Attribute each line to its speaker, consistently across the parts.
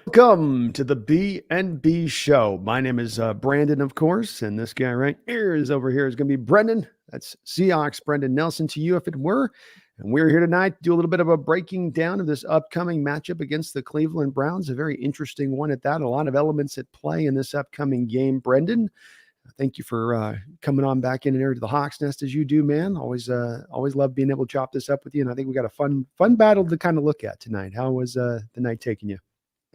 Speaker 1: Welcome to the B&B show. My name is Brandon, of course, and this guy right here is over here is going to be Brendan. That's Seahawks Brendan Nelson to you if it were. And we're here tonight to do a little bit of a breaking down of this upcoming matchup against the Cleveland Browns. A very interesting one at that. A lot of elements at play in this upcoming game. Brendan, thank you for coming on back in here to the Hawks Nest as you do, man. Always love being able to chop this up with you. And I think we got a fun battle to kind of look at tonight. How was the night taking you?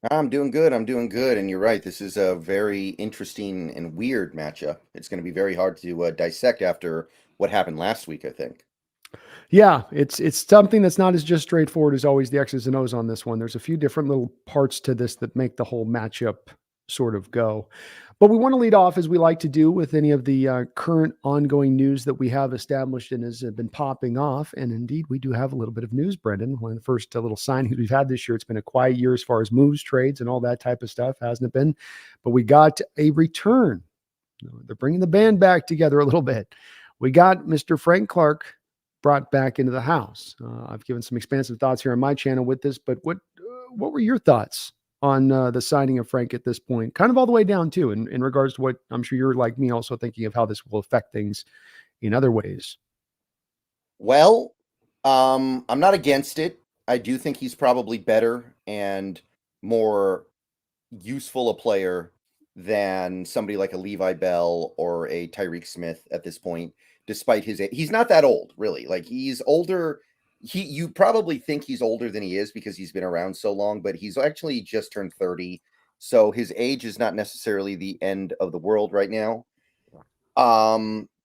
Speaker 2: I'm doing good. I'm doing good. And you're right. This is a very interesting and weird matchup. It's going to be very hard to dissect after what happened last week, I think.
Speaker 1: Yeah, it's something that's not as just straightforward as always the X's and O's on this one. There's a few different little parts to this that make the whole matchup sort of go. But we want to lead off as we like to do with any of the current ongoing news that we have established and has been popping off. And indeed, we do have a little bit of news, Brendan. One of the first little signings we've had this year. It's been a quiet year as far as moves, trades, and all that type of stuff, hasn't it been? But we got a return. They're bringing the band back together a little bit. We got Mr. Frank Clark brought back into the house. I've given some expansive thoughts here on my channel with this, but what were your thoughts on the signing of Frank at this point? Kind of all the way down too, in regards to what I'm sure you're like me, also thinking of how this will affect things in other ways.
Speaker 2: Well, I'm not against it. I do think he's probably better and more useful a player than somebody like a Levi Bell or a Tyreek Smith at this point, despite his age. He's not that old, really. Like he's older. You probably think he's older than he is because he's been around so long, but he's actually just turned 30. So his age is not necessarily the end of the world right now.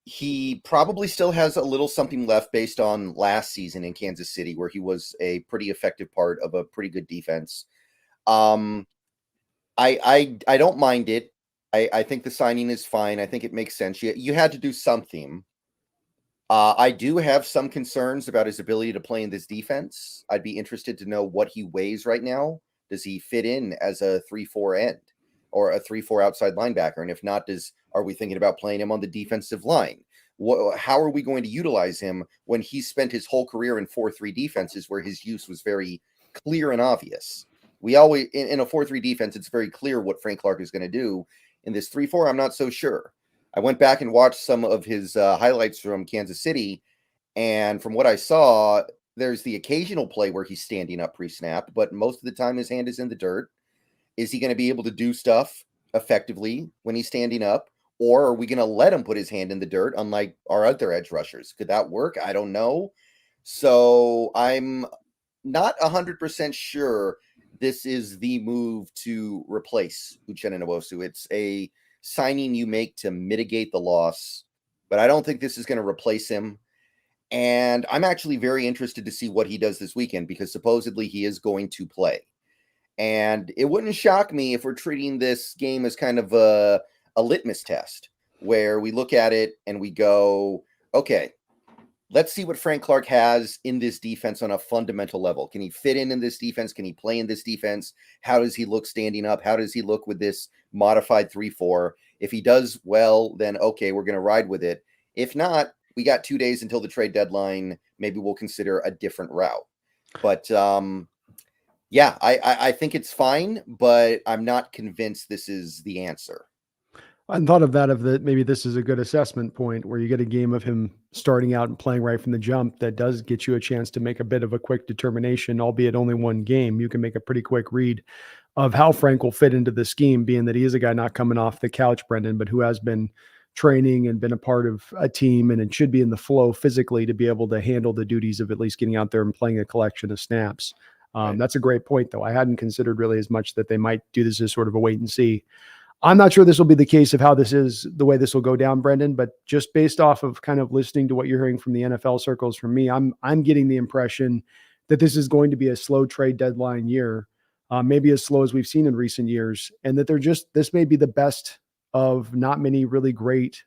Speaker 2: He probably still has a little something left based on last season in Kansas City, where he was a pretty effective part of a pretty good defense. Um, I don't mind it. I think the signing is fine. I think it makes sense. You had to do something. I do have some concerns about his ability to play in this defense. I'd be interested to know what he weighs right now. Does he fit in as a 3-4 end or a 3-4 outside linebacker? And if not, are we thinking about playing him on the defensive line? How are we going to utilize him when he spent his whole career in 4-3 defenses where his use was very clear and obvious? We always in a 4-3 defense, it's very clear what Frank Clark is going to do. In this 3-4, I'm not so sure. I went back and watched some of his highlights from Kansas City, and from what I saw, there's the occasional play where he's standing up pre-snap, but most of the time his hand is in the dirt. Is he going to be able to do stuff effectively when he's standing up, or are we going to let him put his hand in the dirt, unlike our other edge rushers? Could that work? I don't know. So I'm not 100% sure this is the move to replace Uchenna Nwosu. It's a signing you make to mitigate the loss, but I don't think this is going to replace him. And I'm actually very interested to see what he does this weekend because supposedly he is going to play. And it wouldn't shock me if we're treating this game as kind of a litmus test where we look at it and we go, okay, let's see what Frank Clark has in this defense on a fundamental level. Can he fit in this defense? Can he play in this defense? How does he look standing up? How does he look with this modified 3-4? If he does well, then okay, we're going to ride with it. If not, we got 2 days until the trade deadline. Maybe we'll consider a different route. But yeah, I think it's fine, but I'm not convinced this is the answer.
Speaker 1: I thought of that maybe this is a good assessment point where you get a game of him starting out and playing right from the jump that does get you a chance to make a bit of a quick determination, albeit only one game. You can make a pretty quick read of how Frank will fit into the scheme, being that he is a guy not coming off the couch, Brendan, but who has been training and been a part of a team, and it should be in the flow physically to be able to handle the duties of at least getting out there and playing a collection of snaps.
Speaker 2: Right.
Speaker 1: That's a great point, though. I hadn't considered really as much that they might do this as sort of a wait and see. I'm not sure this will be the case of how this is the way this will go down, Brendan, but just based off of kind of listening to what you're hearing from the NFL circles from me, I'm getting the impression that this is going to be a slow trade deadline year, maybe as slow as we've seen in recent years, and that this may be the best of not many really great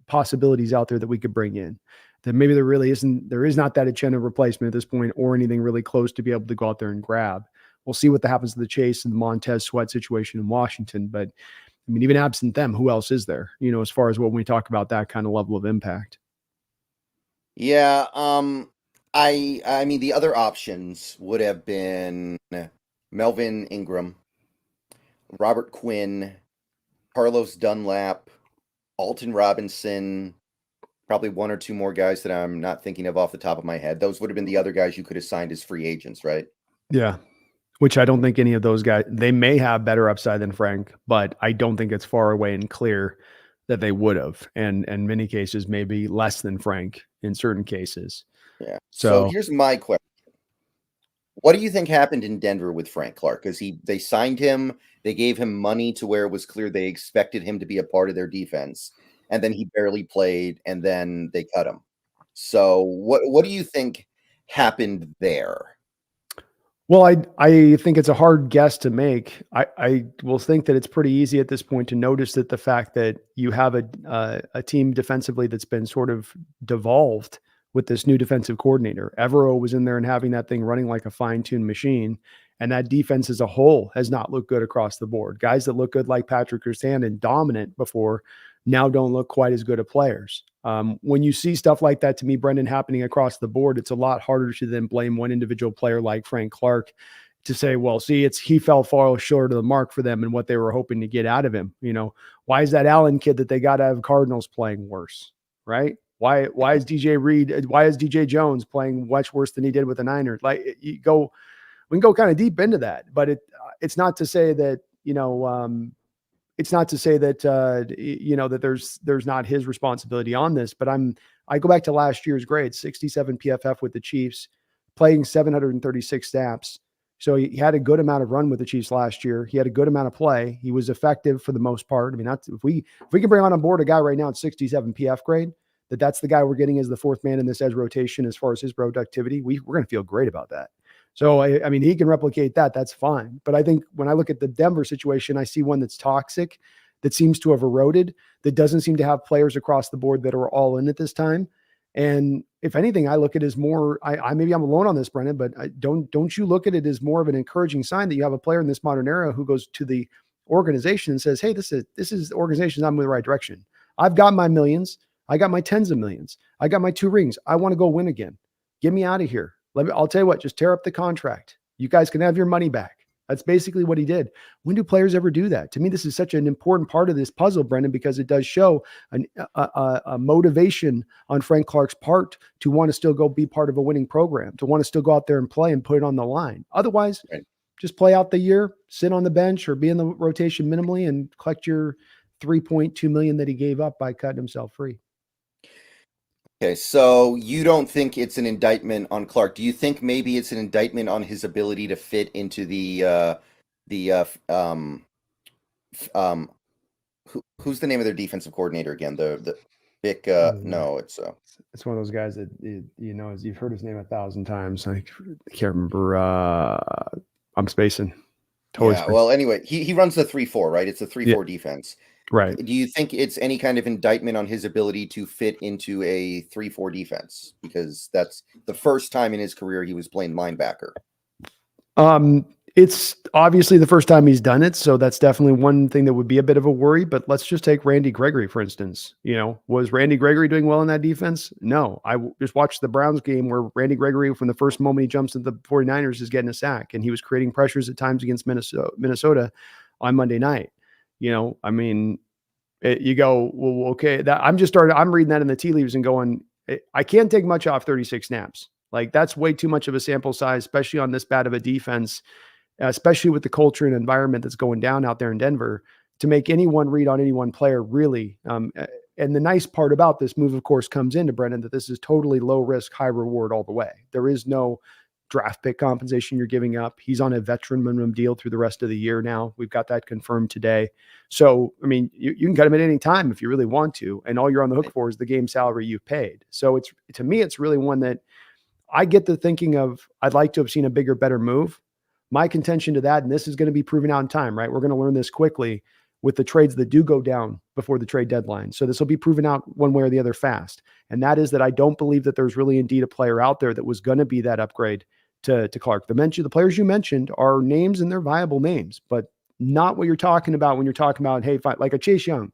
Speaker 1: possibilities out there that we could bring in. That maybe there is not that Uchenna replacement at this point or anything really close to be able to go out there and grab. We'll see what happens to the Chase and the Montez Sweat situation in Washington. But I mean, even absent them, who else is there, as far as when we talk about that kind of level of impact?
Speaker 2: Yeah, I mean the other options would have been Melvin Ingram, Robert Quinn, Carlos Dunlap, Alton Robinson, probably one or two more guys that I'm not thinking of off the top of my head. Those would have been the other guys you could have signed as free agents, right?
Speaker 1: Yeah. Which I don't think any of those guys, they may have better upside than Frank, but I don't think it's far away and clear that they would have. And in many cases, maybe less than Frank in certain cases.
Speaker 2: Yeah. So
Speaker 1: So
Speaker 2: here's my question. What do you think happened in Denver with Frank Clark? Because they signed him, they gave him money to where it was clear they expected him to be a part of their defense, and then he barely played, and then they cut him. So what do you think happened there?
Speaker 1: well, I think it's a hard guess to make. I will think that it's pretty easy at this point to notice that the fact that you have a team defensively that's been sort of devolved with this new defensive coordinator. Evero was in there and having that thing running like a fine-tuned machine, and that defense as a whole has not looked good across the board. Guys that look good like Patrick Surtain and dominant before now don't look quite as good at players. When you see stuff like that, to me, Brendan, happening across the board, it's a lot harder to then blame one individual player like Frank Clark to say, well, see, he fell far short of the mark for them and what they were hoping to get out of him. Why is that Allen kid that they got out of Cardinals playing worse? Right? Why is DJ Reed? Why is DJ Jones playing much worse than he did with the Niners? We can go kind of deep into that, but it's not to say that, it's not to say that that there's not his responsibility on this, but I go back to last year's grade, 67 PFF with the Chiefs, playing 736 snaps. So he had a good amount of run with the Chiefs last year. He had a good amount of play. He was effective for the most part. I mean, if we can bring on board a guy right now at 67 PF grade, that's the guy we're getting as the fourth man in this edge rotation as far as his productivity, we're going to feel great about that. So, I mean, he can replicate that. That's fine. But I think when I look at the Denver situation, I see one that's toxic, that seems to have eroded, that doesn't seem to have players across the board that are all in at this time. And if anything, I look at it as more, maybe I'm alone on this, Brennan, but don't you look at it as more of an encouraging sign that you have a player in this modern era who goes to the organization and says, hey, this is the organization, I'm in the right direction. I've got my millions. I got my tens of millions. I got my 2 rings. I want to go win again. Get me out of here. I'll tell you what, just tear up the contract. You guys can have your money back. That's basically what he did. When do players ever do that? To me, this is such an important part of this puzzle, Brendan, because it does show a motivation on Frank Clark's part to want to still go be part of a winning program, to want to still go out there and play and put it on the line. Otherwise, right, just play out the year, sit on the bench or be in the rotation minimally and collect your $3.2 million that he gave up by cutting himself free.
Speaker 2: Okay, so you don't think it's an indictment on Clark. Do you think maybe it's an indictment on his ability to fit into who's the name of their defensive coordinator again? The Vic, no, it's
Speaker 1: one of those guys that as you've heard his name 1,000 times. I can't remember. I'm spacing.
Speaker 2: Totally. Yeah. Well, anyway, he runs the 3-4, right? It's a 3-4 defense.
Speaker 1: Right.
Speaker 2: Do you think it's any kind of indictment on his ability to fit into a 3-4 defense? Because that's the first time in his career he was playing linebacker.
Speaker 1: It's obviously the first time he's done it, so that's definitely one thing that would be a bit of a worry. But let's just take Randy Gregory, for instance. Was Randy Gregory doing well in that defense? No. I just watched the Browns game where Randy Gregory, from the first moment he jumps into the 49ers, is getting a sack, and he was creating pressures at times against Minnesota on Monday night. I mean, you go, well, okay, I'm reading that in the tea leaves and going, I can't take much off 36 snaps. Like, that's way too much of a sample size, especially on this bad of a defense, especially with the culture and environment that's going down out there in Denver, to make any one read on any one player, really. And the nice part about this move, of course, comes into, Brendan, that this is totally low risk, high reward all the way. There is no draft pick compensation you're giving up. He's on a veteran minimum deal through the rest of the year now. We've got that confirmed today. So, I mean, you can cut him at any time if you really want to, and all you're on the hook for is the game salary you've paid. So to me, it's really one that I get the thinking of, I'd like to have seen a bigger, better move. My contention to that, and this is going to be proven out in time, right? We're going to learn this quickly with the trades that do go down before the trade deadline. So this will be proven out one way or the other fast. And that is that I don't believe that there's really indeed a player out there that was going to be that upgrade to Clark. The players you mentioned are names, and they're viable names, but not what you're talking about when you're talking about, hey, like a Chase Young.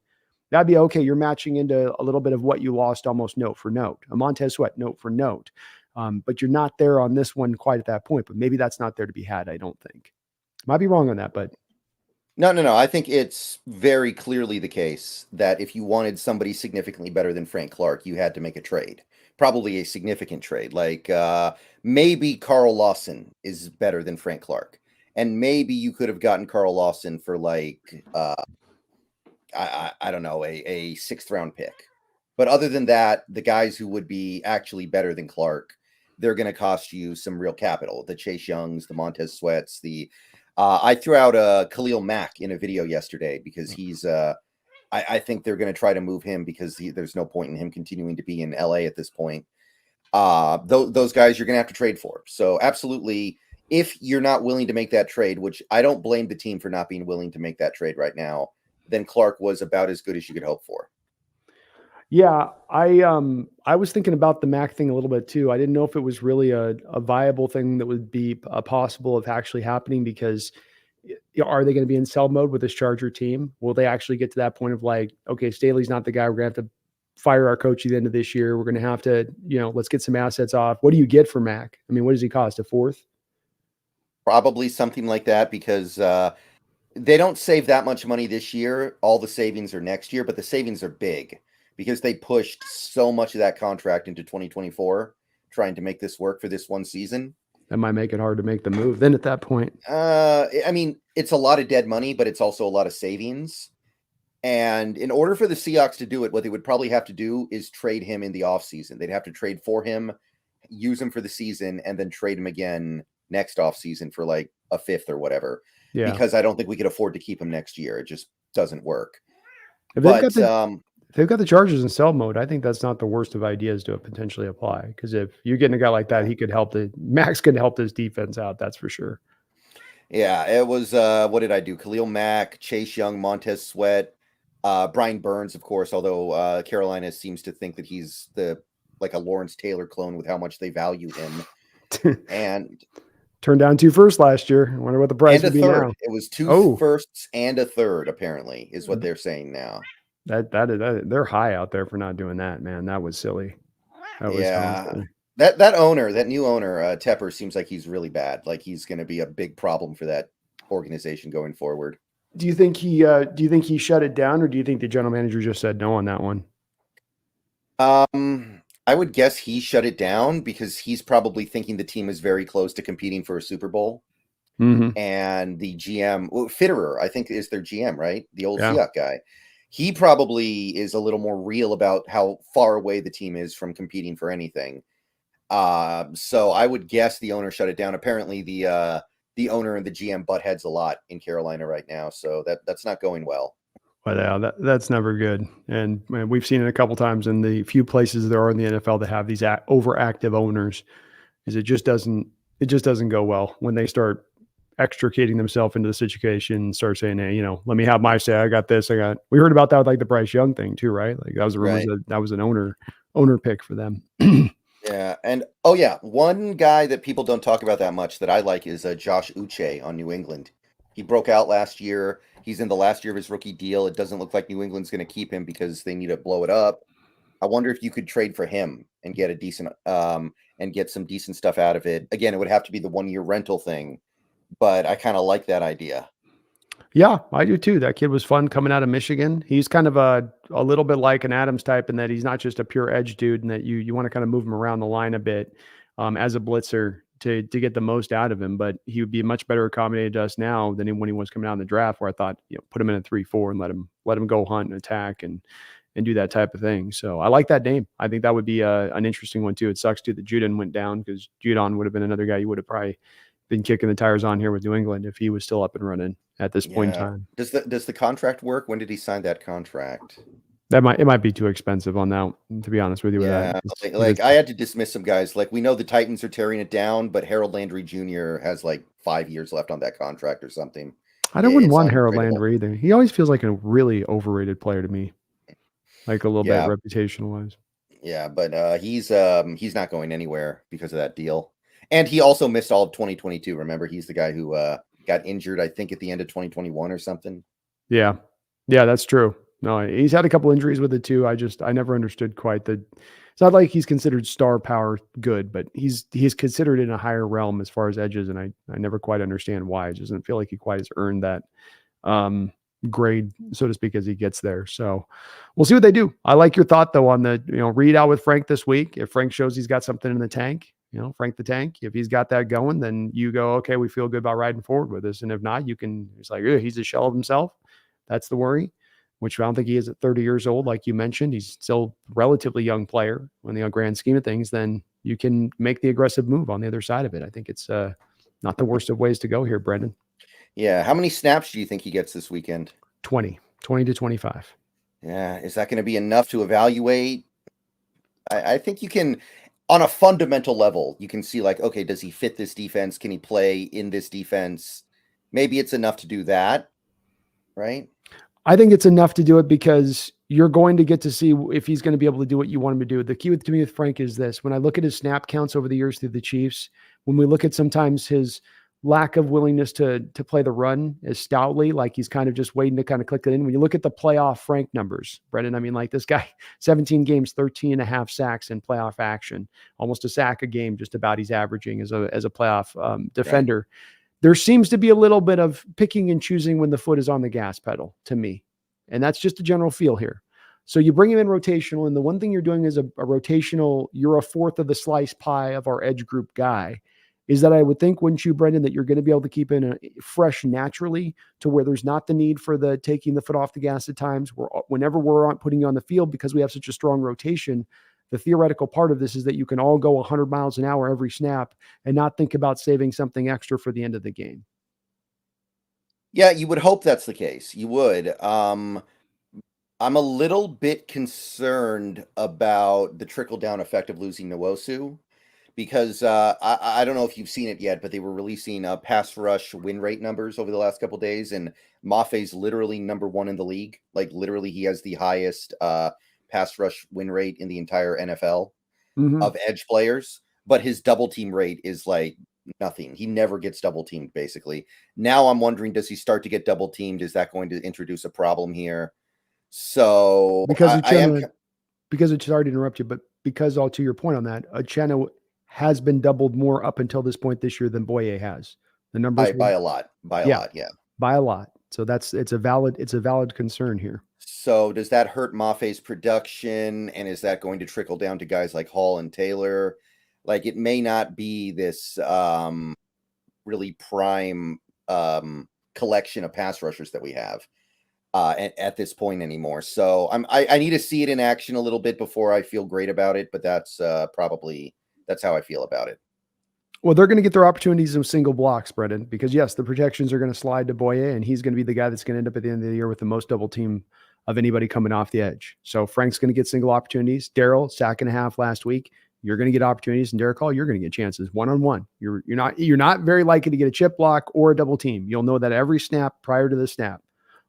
Speaker 1: That'd be okay. You're matching into a little bit of what you lost almost note for note. A Montez Sweat, note for note. But you're not there on this one quite at that point. But maybe that's not there to be had, I don't think. Might be wrong on that, but
Speaker 2: No. I think it's very clearly the case that if you wanted somebody significantly better than Frank Clark, you had to make a trade. Probably a significant trade. Like maybe Carl Lawson is better than Frank Clark. And maybe you could have gotten Carl Lawson for like I don't know, a sixth round pick. But other than that, the guys who would be actually better than Clark, they're going to cost you some real capital. The Chase Youngs, the Montez Sweats, the I threw out Khalil Mack in a video yesterday because he's I think they're going to try to move him because there's no point in him continuing to be in LA at this point. Those guys you're going to have to trade for. So absolutely, if you're not willing to make that trade, which I don't blame the team for not being willing to make that trade right now, then Clark was about as good as you could hope for.
Speaker 1: yeah, I was thinking about the Mac thing a little bit too. I didn't know if it was really a viable thing that would be possible of actually happening because are they going to be in sell mode with this Charger team? Will they actually get to that point of like, okay, Staley's not the guy. We're going to have to fire our coach at the end of this year. We're going to have to, let's get some assets off. What do you get for Mac? I mean, what does he cost? A fourth?
Speaker 2: Probably something like that because they don't save that much money this year. All the savings are next year, but the savings are big because they pushed so much of that contract into 2024 trying to make this work for this one season.
Speaker 1: That might make it hard to make the move then at that point.
Speaker 2: I mean, it's a lot of dead money, but it's also a lot of savings. And in order for the Seahawks to do it, what they would probably have to do is trade him in the offseason. They'd have to trade for him, use him for the season, and then trade him again next offseason for like a fifth or whatever.
Speaker 1: Yeah.
Speaker 2: Because I don't think we could afford to keep him next year. It just doesn't work.
Speaker 1: If they've got the Chargers in sell mode, I think that's not the worst of ideas to potentially apply. Because if you're getting a guy like that, he could help Max could help this defense out. That's for sure.
Speaker 2: Yeah, it was what did I do? Khalil Mack, Chase Young, Montez Sweat, Brian Burns, of course, although Carolina seems to think that he's like a Lawrence Taylor clone with how much they value him. And
Speaker 1: turned down 2 firsts last year. I wonder what the price would be now.
Speaker 2: It was 2 firsts and a third, apparently, is what they're saying now.
Speaker 1: That they're high out there for not doing that, man. That was silly. That was
Speaker 2: silly. That new owner, Tepper, seems like he's really bad. Like he's going to be a big problem for that organization going forward.
Speaker 1: Do you think he shut it down, or do you think the general manager just said no on that one?
Speaker 2: I would guess he shut it down because he's probably thinking the team is very close to competing for a Super Bowl.
Speaker 1: Mm-hmm.
Speaker 2: And the GM, Fitterer, I think is their GM, right? The old Seahawks guy. He probably is a little more real about how far away the team is from competing for anything. So I would guess the owner shut it down. Apparently the owner and the GM butt heads a lot in Carolina right now. So that's not going well.
Speaker 1: But that's never good. And we've seen it a couple times in the few places there are in the NFL that have these overactive owners, is it just doesn't go well when they start extricating themselves into the situation, start saying, hey, let me have my say. I got this. We heard about that with like the Bryce Young thing too, right? Like that was the rumors that was an owner pick for them.
Speaker 2: Yeah. And one guy that people don't talk about that much that I like is Josh Uche on New England. He broke out last year. He's in the last year of his rookie deal. It doesn't look like New England's going to keep him because they need to blow it up. I wonder if you could trade for him and get a decent and get some decent stuff out of it. Again, it would have to be the 1-year rental thing, but I kind of like that idea.
Speaker 1: Yeah, I do too. That kid was fun coming out of Michigan. He's kind of a little bit like an Adams type in that he's not just a pure edge dude, and that you want to kind of move him around the line a bit as a blitzer to get the most out of him. But he would be much better accommodated to us now than when he was coming out in the draft, where I thought, put him in a 3-4 and let him go hunt and attack and do that type of thing. So I like that name. I think that would be an interesting one too. It sucks too that Judon went down, because Judon would have been another guy you would have probably been kicking the tires on here with New England if he was still up and running at this point in time.
Speaker 2: Does the contract work? When did he sign that contract?
Speaker 1: It might be too expensive on that, to be honest with you.
Speaker 2: Yeah, like I had to dismiss some guys. Like we know the Titans are tearing it down, but Harold Landry Jr. has like 5 years left on that contract or something.
Speaker 1: I wouldn't want Harold Landry either. He always feels like a really overrated player to me, like a little bit reputation wise.
Speaker 2: Yeah, but he's not going anywhere because of that deal. And he also missed all of 2022. Remember, he's the guy who got injured, I think, at the end of 2021 or something.
Speaker 1: Yeah, that's true. No, he's had a couple injuries with it too. I never understood quite the It's not like he's considered star power good, but he's considered in a higher realm as far as edges, and I never quite understand why. It doesn't feel like he quite has earned that um, grade, so to speak, as he gets there. So we'll see what they do. I like your thought though on the read out with Frank this week. If Frank shows he's got something in the tank, Frank the Tank. If he's got that going, then you go, okay, we feel good about riding forward with this. And if not, you can. It's like he's a shell of himself. That's the worry. Which I don't think he is at 30 years old, like you mentioned. He's still a relatively young player in the grand scheme of things. Then you can make the aggressive move on the other side of it. I think it's not the worst of ways to go here, Brendan.
Speaker 2: Yeah. How many snaps do you think he gets this weekend?
Speaker 1: 20 to 25.
Speaker 2: Yeah. Is that going to be enough to evaluate? I think you can, on a fundamental level, you can see like, okay, does he fit this defense? Can he play in this defense? Maybe it's enough to do that, right?
Speaker 1: I think it's enough to do it because you're going to get to see if he's going to be able to do what you want him to do. The key to me with Frank is this. When I look at his snap counts over the years through the Chiefs, when we look at sometimes his lack of willingness to play the run as stoutly, like he's kind of just waiting to kind of click it in. When you look at the playoff Frank numbers, Brendan, I mean, like this guy, 17 games, 13 and a half sacks in playoff action, almost a sack a game, just about he's averaging as a playoff defender. Right. There seems to be a little bit of picking and choosing when the foot is on the gas pedal to me. And that's just a general feel here. So you bring him in rotational, and the one thing you're doing is a rotational, you're a fourth of the slice pie of our edge group guy, is that I would think, wouldn't you, Brendan, that you're going to be able to keep in a fresh naturally to where there's not the need for the taking the foot off the gas at times. Whenever we're putting you on the field, because we have such a strong rotation, the theoretical part of this is that you can all go 100 miles an hour every snap and not think about saving something extra for the end of the game.
Speaker 2: Yeah, you would hope that's the case. You would. I'm a little bit concerned about the trickle-down effect of losing Nwosu because I don't know if you've seen it yet, but they were releasing pass rush win rate numbers over the last couple of days, and Maffe's literally number one in the league. Like, literally, he has the highest pass rush win rate in the entire NFL of edge players, but his double team rate is like nothing. He never gets double teamed, basically. Now I'm wondering, does he start to get double teamed? Is that going to introduce a problem here? So
Speaker 1: because it's sorry to interrupt you, but because all to your point on that, Uchenna has been doubled more up until this point this year than Boye has. The numbers
Speaker 2: by a lot, by a lot.
Speaker 1: So it's a valid concern here.
Speaker 2: So does that hurt Maffe's production, and is that going to trickle down to guys like Hall and Taylor? Like, it may not be this really prime collection of pass rushers that we have at this point anymore. So I need to see it in action a little bit before I feel great about it, but that's how I feel about it.
Speaker 1: Well, they're going to get their opportunities in single blocks, Brendan, because yes, the protections are going to slide to Boye, and he's going to be the guy that's going to end up at the end of the year with the most double team of anybody coming off the edge. So Frank's going to get single opportunities. Darrell, sack and a half last week. You're going to get opportunities, and Derek Hall, you're going to get chances one-on-one. You're not very likely to get a chip block or a double team. You'll know that every snap prior to the snap.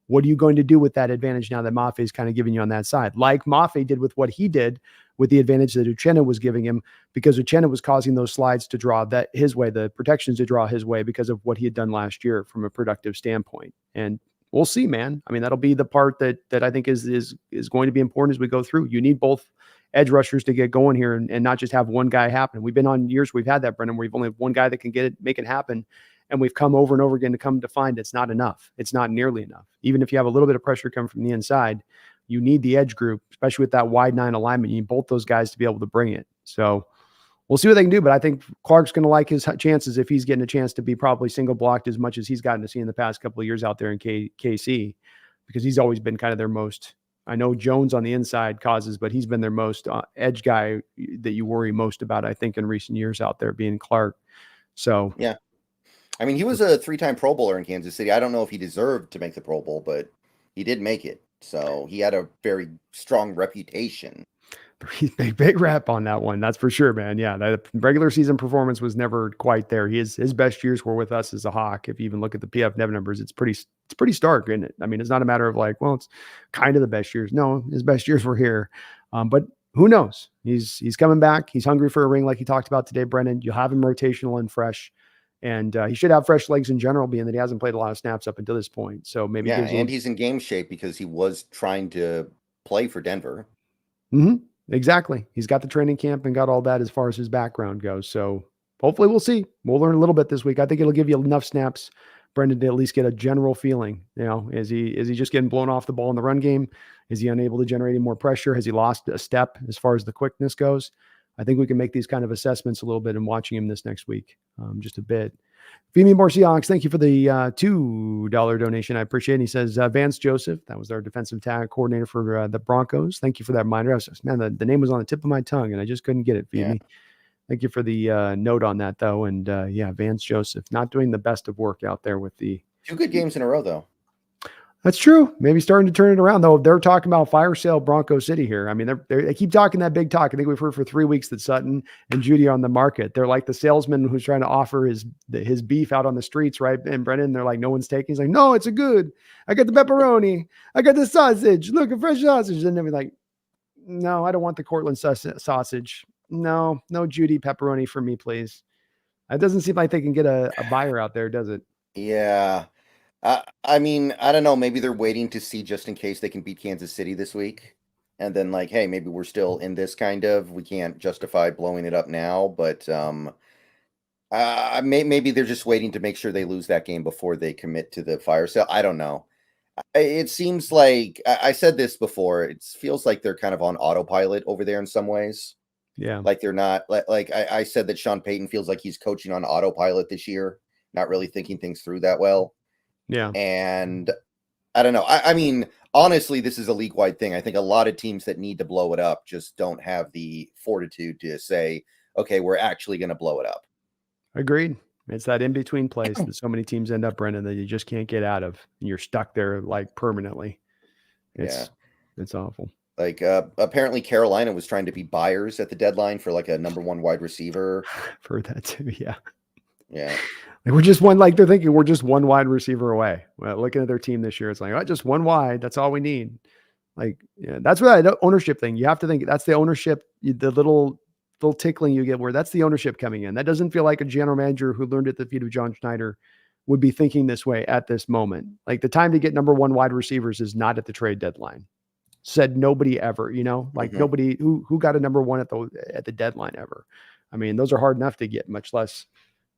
Speaker 1: What are you going to do with that advantage now that Mafe is kind of giving you on that side? Like Mafe did with what he did with the advantage that Uchenna was giving him, because Uchenna was causing those slides to draw that his way, the protections to draw his way because of what he had done last year from a productive standpoint. And we'll see, man. I mean, that'll be the part that I think is going to be important as we go through. You need both edge rushers to get going here and not just have one guy happen. We've been on years we've had that, Brendan, where we've only have one guy that can make it happen. And we've come over and over again to find it's not enough. It's not nearly enough. Even if you have a little bit of pressure coming from the inside, you need the edge group, especially with that wide 9 alignment. You need both those guys to be able to bring it. So we'll see what they can do. But I think Clark's going to like his chances if he's getting a chance to be probably single blocked as much as he's gotten to see in the past couple of years out there in KC, because he's always been kind of their most. I know Jones on the inside causes, but he's been their most edge guy that you worry most about, I think, in recent years out there, being Clark. So
Speaker 2: yeah. I mean, he was a 3-time Pro Bowler in Kansas City. I don't know if he deserved to make the Pro Bowl, but he did make it. So he had a very strong reputation.
Speaker 1: Big rap on that one. That's for sure, man. Yeah. The regular season performance was never quite there. His best years were with us as a Hawk. If you even look at the PFF numbers, it's pretty stark, isn't it? I mean, it's not a matter of like, well, it's kind of the best years. No, his best years were here. But who knows? He's coming back. He's hungry for a ring, like he talked about today, Brendan. You'll have him rotational and fresh. And he should have fresh legs in general, being that he hasn't played a lot of snaps up until this point. So maybe
Speaker 2: he's in game shape because he was trying to play for Denver.
Speaker 1: Mm-hmm. Exactly. He's got the training camp and got all that as far as his background goes. So hopefully we'll see. We'll learn a little bit this week. I think it'll give you enough snaps, Brendan, to at least get a general feeling. Is he just getting blown off the ball in the run game? Is he unable to generate any more pressure? Has he lost a step as far as the quickness goes? I think we can make these kind of assessments a little bit in watching him this next week, just a bit. Feed Me More Seahawks, thank you for the $2 donation. I appreciate it. He says, Vance Joseph, that was our defensive tag coordinator for the Broncos. Thank you for that reminder. Man, the name was on the tip of my tongue, and I just couldn't get it. Feed Me. Thank you for the note on that, though. And Vance Joseph, not doing the best of work out there with the
Speaker 2: 2 good games in a row, though.
Speaker 1: That's true. Maybe starting to turn it around, though. They're talking about fire sale Bronco City here. I mean, they keep talking that big talk. I think we've heard for 3 weeks that Sutton and Judy are on the market. They're like the salesman who's trying to offer his beef out on the streets, right? And Brennan, they're like, no one's taking. He's like, no, it's a good. I got the pepperoni. I got the sausage. Look, a fresh sausage. And they're like, no, I don't want the Cortland sausage. No Judy pepperoni for me, please. It doesn't seem like they can get a buyer out there, does it?
Speaker 2: Yeah. I mean, I don't know. Maybe they're waiting to see just in case they can beat Kansas City this week. And then like, hey, maybe we're still in this kind of, we can't justify blowing it up now, but maybe they're just waiting to make sure they lose that game before they commit to the fire sale. I don't know. It seems like, I said this before, it feels like they're kind of on autopilot over there in some ways.
Speaker 1: Yeah.
Speaker 2: Like they're not, like I said that Sean Payton feels like he's coaching on autopilot this year, not really thinking things through that well.
Speaker 1: Yeah.
Speaker 2: And I don't know. I mean, honestly, this is a league-wide thing. I think a lot of teams that need to blow it up just don't have the fortitude to say, okay, we're actually going to blow it up.
Speaker 1: Agreed. It's that in-between place that so many teams end up, Brendan, that you just can't get out of. And you're stuck there like permanently. It's awful.
Speaker 2: Like apparently Carolina was trying to be buyers at the deadline for like a number 1 wide receiver.
Speaker 1: I've heard that too. Yeah.
Speaker 2: Yeah.
Speaker 1: We're just one, like they're thinking we're just 1 wide receiver away. Well, looking at their team this year, it's like, oh, just 1 wide. That's all we need. Like, yeah, that's what ownership thing. You have to think that's the ownership, the little tickling you get where that's the ownership coming in. That doesn't feel like a general manager who learned at the feet of John Schneider would be thinking this way at this moment. Like the time to get number 1 wide receivers is not at the trade deadline. Said nobody ever, like nobody who got a number 1 at the deadline ever. I mean, those are hard enough to get, much less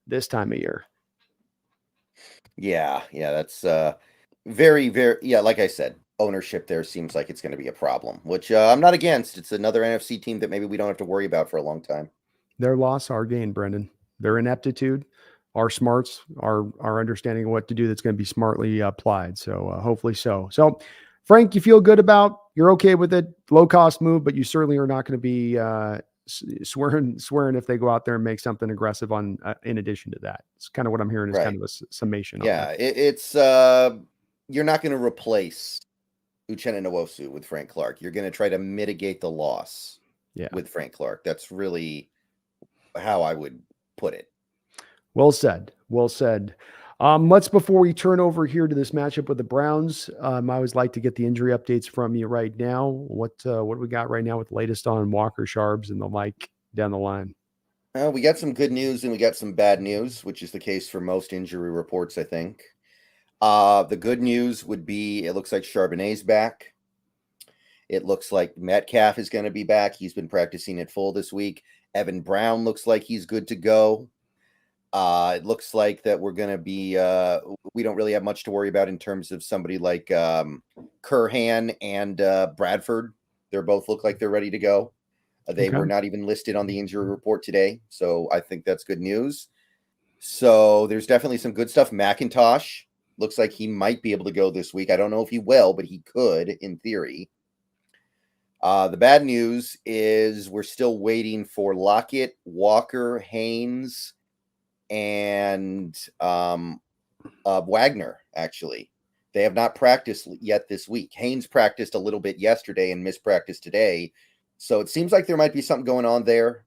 Speaker 1: this time of year.
Speaker 2: Yeah, that's very, very, like I said, ownership there seems like it's going to be a problem, which I'm not against. It's another NFC team that maybe we don't have to worry about for a long time.
Speaker 1: Their loss, our gain, Brendan. Their ineptitude, our smarts, our understanding of what to do that's going to be smartly applied. So hopefully so. So, Frank, you feel good about, you're okay with it, low cost move, but you certainly are not going to be swearing if they go out there and make something aggressive on in addition to that. It's kind of what I'm hearing is kind of a summation.
Speaker 2: Yeah, it's you're not going to replace Uchenna Nwosu with Frank Clark. You're going to try to mitigate the loss with Frank Clark. That's really how I would put it.
Speaker 1: Well said. Let's, before we turn over here to this matchup with the Browns, I always like to get the injury updates from you right now. What we got right now with the latest on Walker, Sharps, and the like down the line?
Speaker 2: We got some good news and we got some bad news, which is the case for most injury reports, I think. The good news would be it looks like Charbonnet's back. It looks like Metcalf is going to be back. He's been practicing at full this week. Evan Brown looks like he's good to go. It looks like that we're going to be, we don't really have much to worry about in terms of somebody like Curhan and Bradford. They both look like they're ready to go. They were not even listed on the injury report today. So I think that's good news. So there's definitely some good stuff. McIntosh looks like he might be able to go this week. I don't know if he will, but he could in theory. The bad news is we're still waiting for Lockett, Walker, Haynes, and Wagner, actually. They have not practiced yet this week. Haynes practiced a little bit yesterday and mispracticed today. So it seems like there might be something going on there.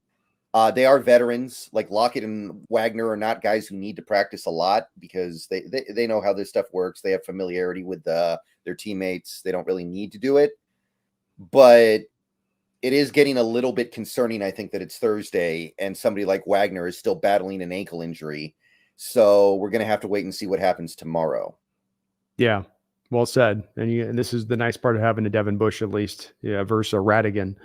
Speaker 2: They are veterans. Like Lockett and Wagner are not guys who need to practice a lot because they know how this stuff works. They have familiarity with their teammates. They don't really need to do it. But it is getting a little bit concerning, I think, that it's Thursday and somebody like Wagner is still battling an ankle injury. So we're going to have to wait and see what happens tomorrow.
Speaker 1: Yeah, well said. And this is the nice part of having a Devin Bush, at least, versus a Radigan.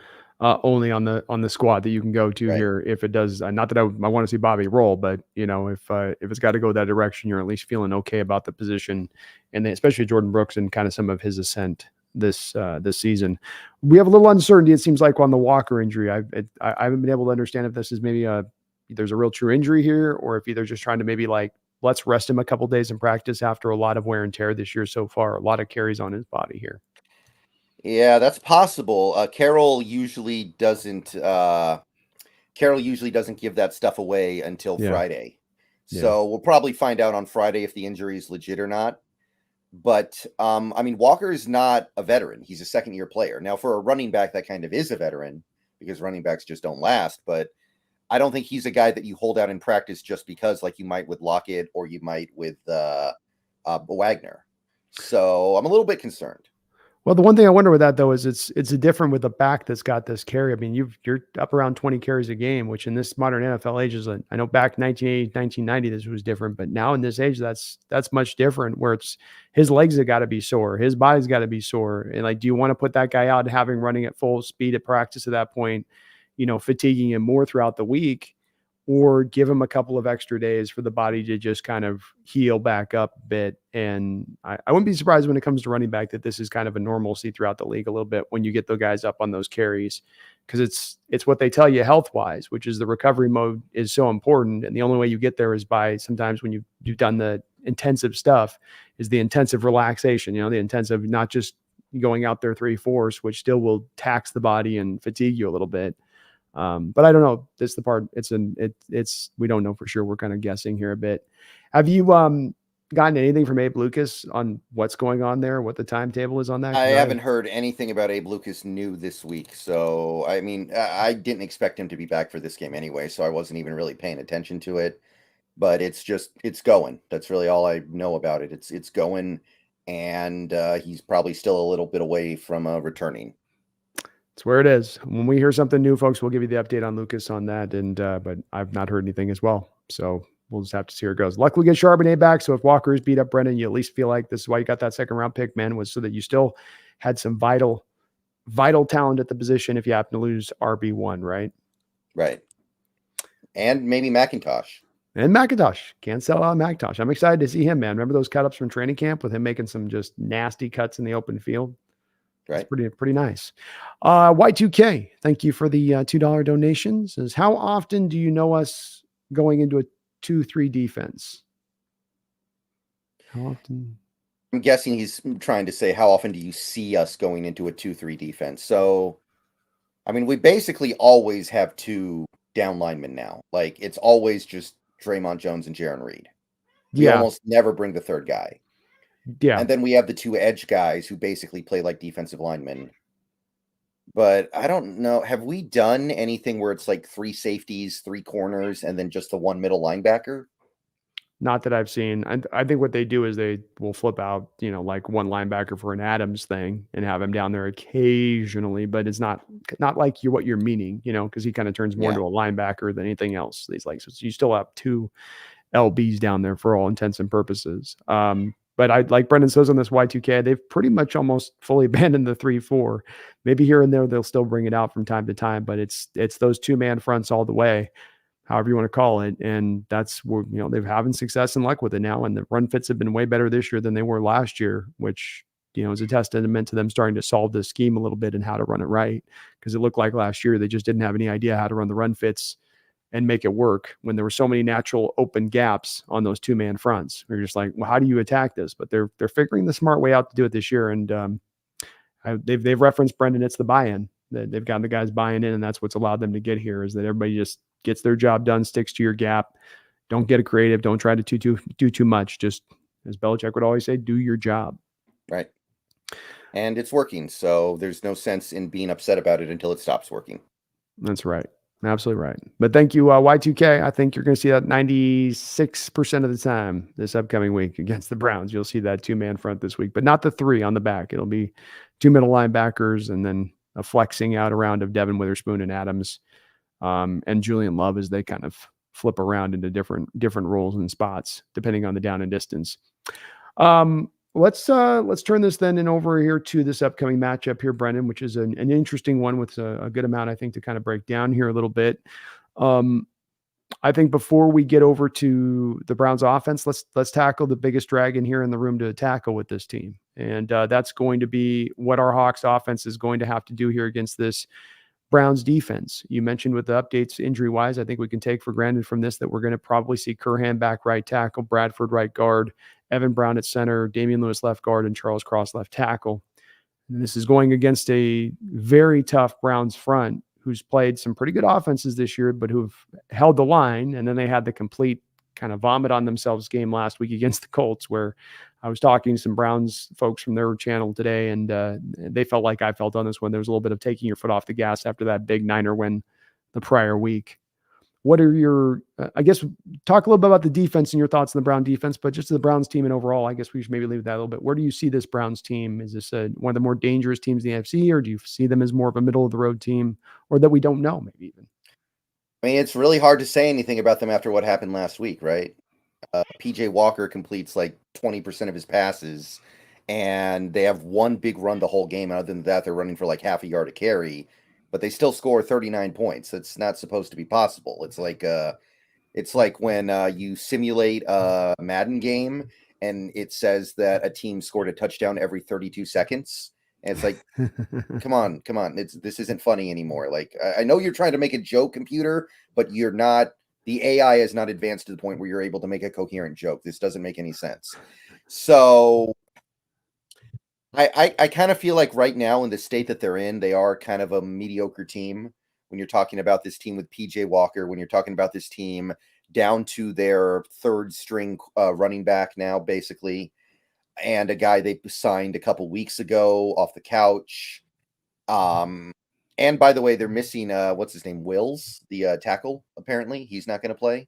Speaker 1: only on the squad that you can go to
Speaker 2: Right.
Speaker 1: here if it does. Not that I want to see Bobby roll, but if it's got to go that direction, you're at least feeling okay about the position, and then especially Jordan Brooks and kind of some of his ascent this season. We have a little uncertainty. It seems like on the Walker injury. I haven't been able to understand if this is maybe there's a real true injury here, or if they're just trying to maybe like let's rest him a couple days in practice after a lot of wear and tear this year so far, a lot of carries on his body here.
Speaker 2: Yeah, that's possible. Carroll usually doesn't give that stuff away until
Speaker 1: Yeah,
Speaker 2: Friday.
Speaker 1: yeah.
Speaker 2: So we'll probably find out on Friday if the injury is legit or not. But I mean, Walker is not a veteran. He's a second-year player. Now, for a running back, that kind of is a veteran because running backs just don't last. But I don't think he's a guy that you hold out in practice just because, like you might with Lockett or you might with Wagner. So I'm a little bit concerned.
Speaker 1: Well, the one thing I wonder with that though is it's different with the back that's got this carry. I mean, you're up around 20 carries a game, which in this modern NFL age is I know back 1980, 1990, this was different, but now in this age, that's much different where it's his legs have got to be sore, his body's got to be sore. And like, do you want to put that guy out having running at full speed at practice at that point, fatiguing him more throughout the week? Or give him a couple of extra days for the body to just kind of heal back up a bit. And I wouldn't be surprised when it comes to running back that this is kind of a normalcy throughout the league a little bit when you get the guys up on those carries, because it's what they tell you health wise, which is the recovery mode is so important. And the only way you get there is by sometimes when you've done the intensive stuff is the intensive relaxation, the intensive, not just going out there 3/4, which still will tax the body and fatigue you a little bit. But I don't know. This is the part. We don't know for sure. We're kind of guessing here a bit. Have you gotten anything from Abe Lucas on what's going on there? What the timetable is on that?
Speaker 2: I
Speaker 1: 'Cause
Speaker 2: haven't heard anything about Abe Lucas new this week. So, I mean, I didn't expect him to be back for this game anyway. So I wasn't even really paying attention to it. But it's going. That's really all I know about it. It's going. And he's probably still a little bit away from returning.
Speaker 1: It's where it is. When we hear something new, folks, we'll give you the update on Lucas on that. And but I've not heard anything as well. So we'll just have to see where it goes. Luckily, we get Charbonnet back. So if Walker's beat up Brennan, you at least feel like this is why you got that second round pick, man, was so that you still had some vital talent at the position if you happen to lose RB1, right?
Speaker 2: Right. And maybe McIntosh.
Speaker 1: And McIntosh. Can't sell out McIntosh. I'm excited to see him, man. Remember those cut-ups from training camp with him making some just nasty cuts in the open field?
Speaker 2: Right.
Speaker 1: It's pretty nice. Y2K, thank you for the $2 donation. Says, how often do you know us going into a 2-3 defense? How often?
Speaker 2: I'm guessing he's trying to say, how often do you see us going into a 2-3 defense? So, I mean, we basically always have two down linemen now. Like, it's always just Draymond Jones and Jaron Reed. We almost never bring the third guy.
Speaker 1: Yeah.
Speaker 2: And then we have the two edge guys who basically play like defensive linemen. But I don't know. Have we done anything where it's like 3 safeties, 3 corners, and then just the one middle linebacker?
Speaker 1: Not that I've seen. I think what they do is they will flip out, like one linebacker for an Adams thing and have him down there occasionally, but it's not like what you're meaning, because he kind of turns more into a linebacker than anything else. These like, so you still have 2 LBs down there for all intents and purposes. But I like Brendan says on this Y2K, they've pretty much almost fully abandoned the 3-4. Maybe here and there they'll still bring it out from time to time, but it's those 2-man fronts all the way, however you want to call it. And that's where, they're having success and luck with it now. And the run fits have been way better this year than they were last year, which, is a testament to them starting to solve this scheme a little bit and how to run it right. Because it looked like last year they just didn't have any idea how to run the run fits and make it work when there were so many natural open gaps on those 2-man fronts. We're just like, well, how do you attack this? But they're figuring the smart way out to do it this year. And they've referenced Brendan. It's the buy-in. They've gotten the guys buying in, and that's what's allowed them to get here. Is that everybody just gets their job done, sticks to your gap. Don't get creative. Don't try to do too much. Just as Belichick would always say, do your job.
Speaker 2: Right. And it's working. So there's no sense in being upset about it until it stops working.
Speaker 1: That's right. Absolutely right. But thank you, Y2K. I think you're going to see that 96% of the time this upcoming week against the Browns. You'll see that 2-man front this week, but not the 3 on the back. It'll be 2 middle linebackers and then a flexing out around of Devin Witherspoon and Adams and Julian Love as they kind of flip around into different roles and spots depending on the down and distance. Let's turn this then and over here to this upcoming matchup here, Brendan, which is an interesting one with a good amount, I think, to kind of break down here a little bit. Um, I think before we get over to the Browns offense, let's tackle the biggest dragon here in the room to tackle with this team, and that's going to be what our Hawks offense is going to have to do here against this Browns defense. You mentioned with the updates injury wise, I think we can take for granted from this that we're going to probably see Curhan back right tackle, Bradford right guard, Evan Brown at center, Damian Lewis left guard, and Charles Cross left tackle. And this is going against a very tough Browns front who's played some pretty good offenses this year, but who've held the line. And then they had the complete kind of vomit on themselves game last week against the Colts, where I was talking to some Browns folks from their channel today, and they felt like I felt on this one. There was a little bit of taking your foot off the gas after that big Niner win the prior week. What are your, I guess, talk a little bit about the defense and your thoughts on the Brown defense, but just the Browns team and overall, I guess we should maybe leave that a little bit. Where do you see this Browns team? Is this one of the more dangerous teams in the NFC, or do you see them as more of a middle of the road team, or that we don't know maybe even?
Speaker 2: I mean, it's really hard to say anything about them after what happened last week, right? PJ Walker completes like 20% of his passes, and they have one big run the whole game. Other than that, they're running for like half a yard a carry, but they still score 39 points. That's not supposed to be possible. It's like when you simulate a Madden game and it says that a team scored a touchdown every 32 seconds. And it's like, come on. This isn't funny anymore. Like, I know you're trying to make a joke, computer, but you're not. The AI is not advanced to the point where you're able to make a coherent joke. This doesn't make any sense. So I kind of feel like right now in the state that they're in, they are kind of a mediocre team. When you're talking about this team with PJ Walker, when you're talking about this team down to their third string running back now, basically, and a guy they signed a couple weeks ago off the couch. And by the way, they're missing what's his name, Wills, the tackle. Apparently, he's not going to play.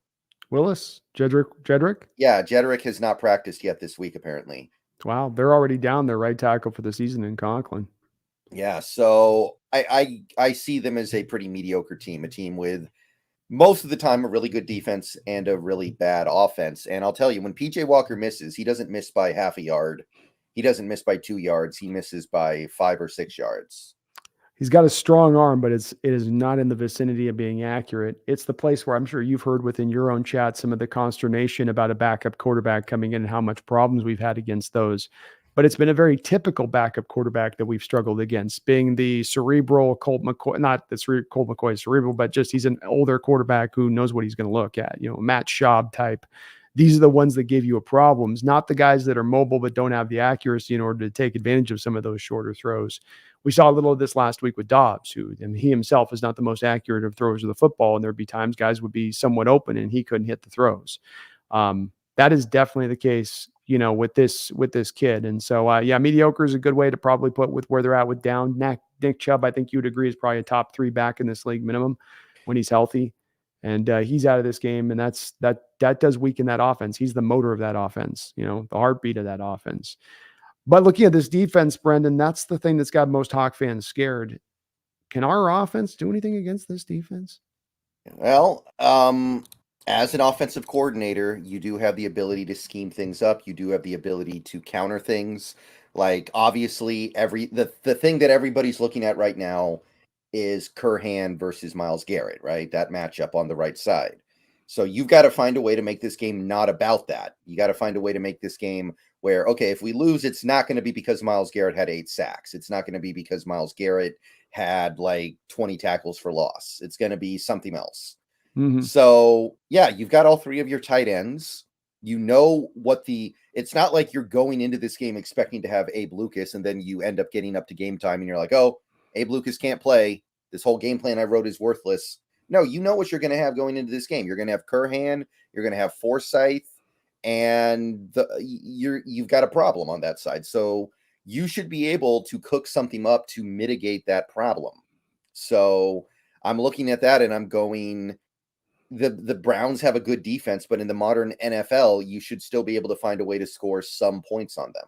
Speaker 1: Willis, Jedrick.
Speaker 2: Yeah, Jedrick has not practiced yet this week. Apparently.
Speaker 1: Wow, they're already down their right tackle for the season in Conklin.
Speaker 2: Yeah, so I see them as a pretty mediocre team, a team with most of the time a really good defense and a really bad offense. And I'll tell you, when PJ Walker misses, he doesn't miss by half a yard. He doesn't miss by 2 yards. He misses by 5 or 6 yards.
Speaker 1: He's got a strong arm, but it is not in the vicinity of being accurate. It's the place where I'm sure you've heard within your own chat some of the consternation about a backup quarterback coming in and how much problems we've had against those. But it's been a very typical backup quarterback that we've struggled against, being the cerebral Colt McCoy, not that Colt McCoy is cerebral, but just he's an older quarterback who knows what he's going to look at, Matt Schaub type. These are the ones that give you a problems, not the guys that are mobile but don't have the accuracy in order to take advantage of some of those shorter throws. We saw a little of this last week with Dobbs, and he himself is not the most accurate of throwers of the football, and there'd be times guys would be somewhat open and he couldn't hit the throws. That is definitely the case, with this kid. And so, mediocre is a good way to probably put with where they're at with down. Nick Chubb, I think you would agree, is probably a top 3 back in this league minimum when he's healthy. And he's out of this game, and that does weaken that offense. He's the motor of that offense, the heartbeat of that offense. But looking at this defense, Brendan, that's the thing that's got most Hawk fans scared. Can our offense do anything against this defense?
Speaker 2: Well, as an offensive coordinator, you do have the ability to scheme things up. You do have the ability to counter things. Like, obviously, the thing that everybody's looking at right now is Curhan versus Myles Garrett, right? That matchup on the right side. So you've got to find a way to make this game not about that. You got to find a way to make this game where, okay, if we lose, it's not going to be because Myles Garrett had 8 sacks. It's not going to be because Myles Garrett had like 20 tackles for loss. It's going to be something else.
Speaker 1: Mm-hmm.
Speaker 2: So, yeah, you've got all 3 of your tight ends. It's not like you're going into this game expecting to have Abe Lucas and then you end up getting up to game time and you're like, oh, Abe Lucas can't play. This whole game plan I wrote is worthless. No, you know what you're going to have going into this game. You're going to have Curhan, you're going to have Forsyth, and you've got a problem on that side. So you should be able to cook something up to mitigate that problem. So I'm looking at that and I'm going, the Browns have a good defense, but in the modern NFL, you should still be able to find a way to score some points on them.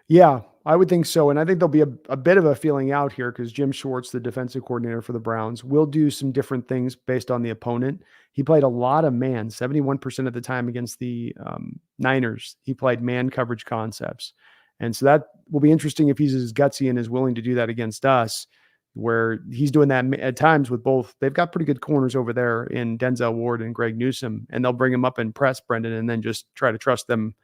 Speaker 1: Yeah, I would think so. And I think there'll be a bit of a feeling out here because Jim Schwartz, the defensive coordinator for the Browns, will do some different things based on the opponent. He played a lot of man, 71% of the time against the Niners. He played man coverage concepts. And so that will be interesting if he's as gutsy and is willing to do that against us, where he's doing that at times with both. They've got pretty good corners over there in Denzel Ward and Greg Newsome, and they'll bring him up and press Brendan and then just try to trust them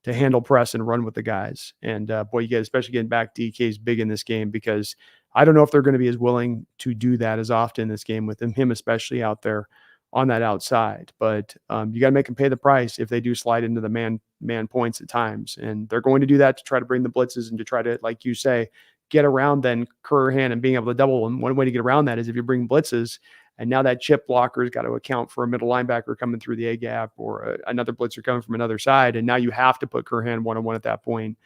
Speaker 1: to handle press and run with the guys. And boy, you get, especially getting back, DK's big in this game because I don't know if they're going to be as willing to do that as often in this game with him especially out there on that outside. But you got to make them pay the price if they do slide into the man points at times. And they're going to do that to try to bring the blitzes and to try to, like you say, get around then Curhan and being able to double. And one way to get around that is if you bring blitzes, and now that chip blocker has got to account for a middle linebacker coming through the A gap or another blitzer coming from another side. And now you have to put Curhan one-on-one at that point.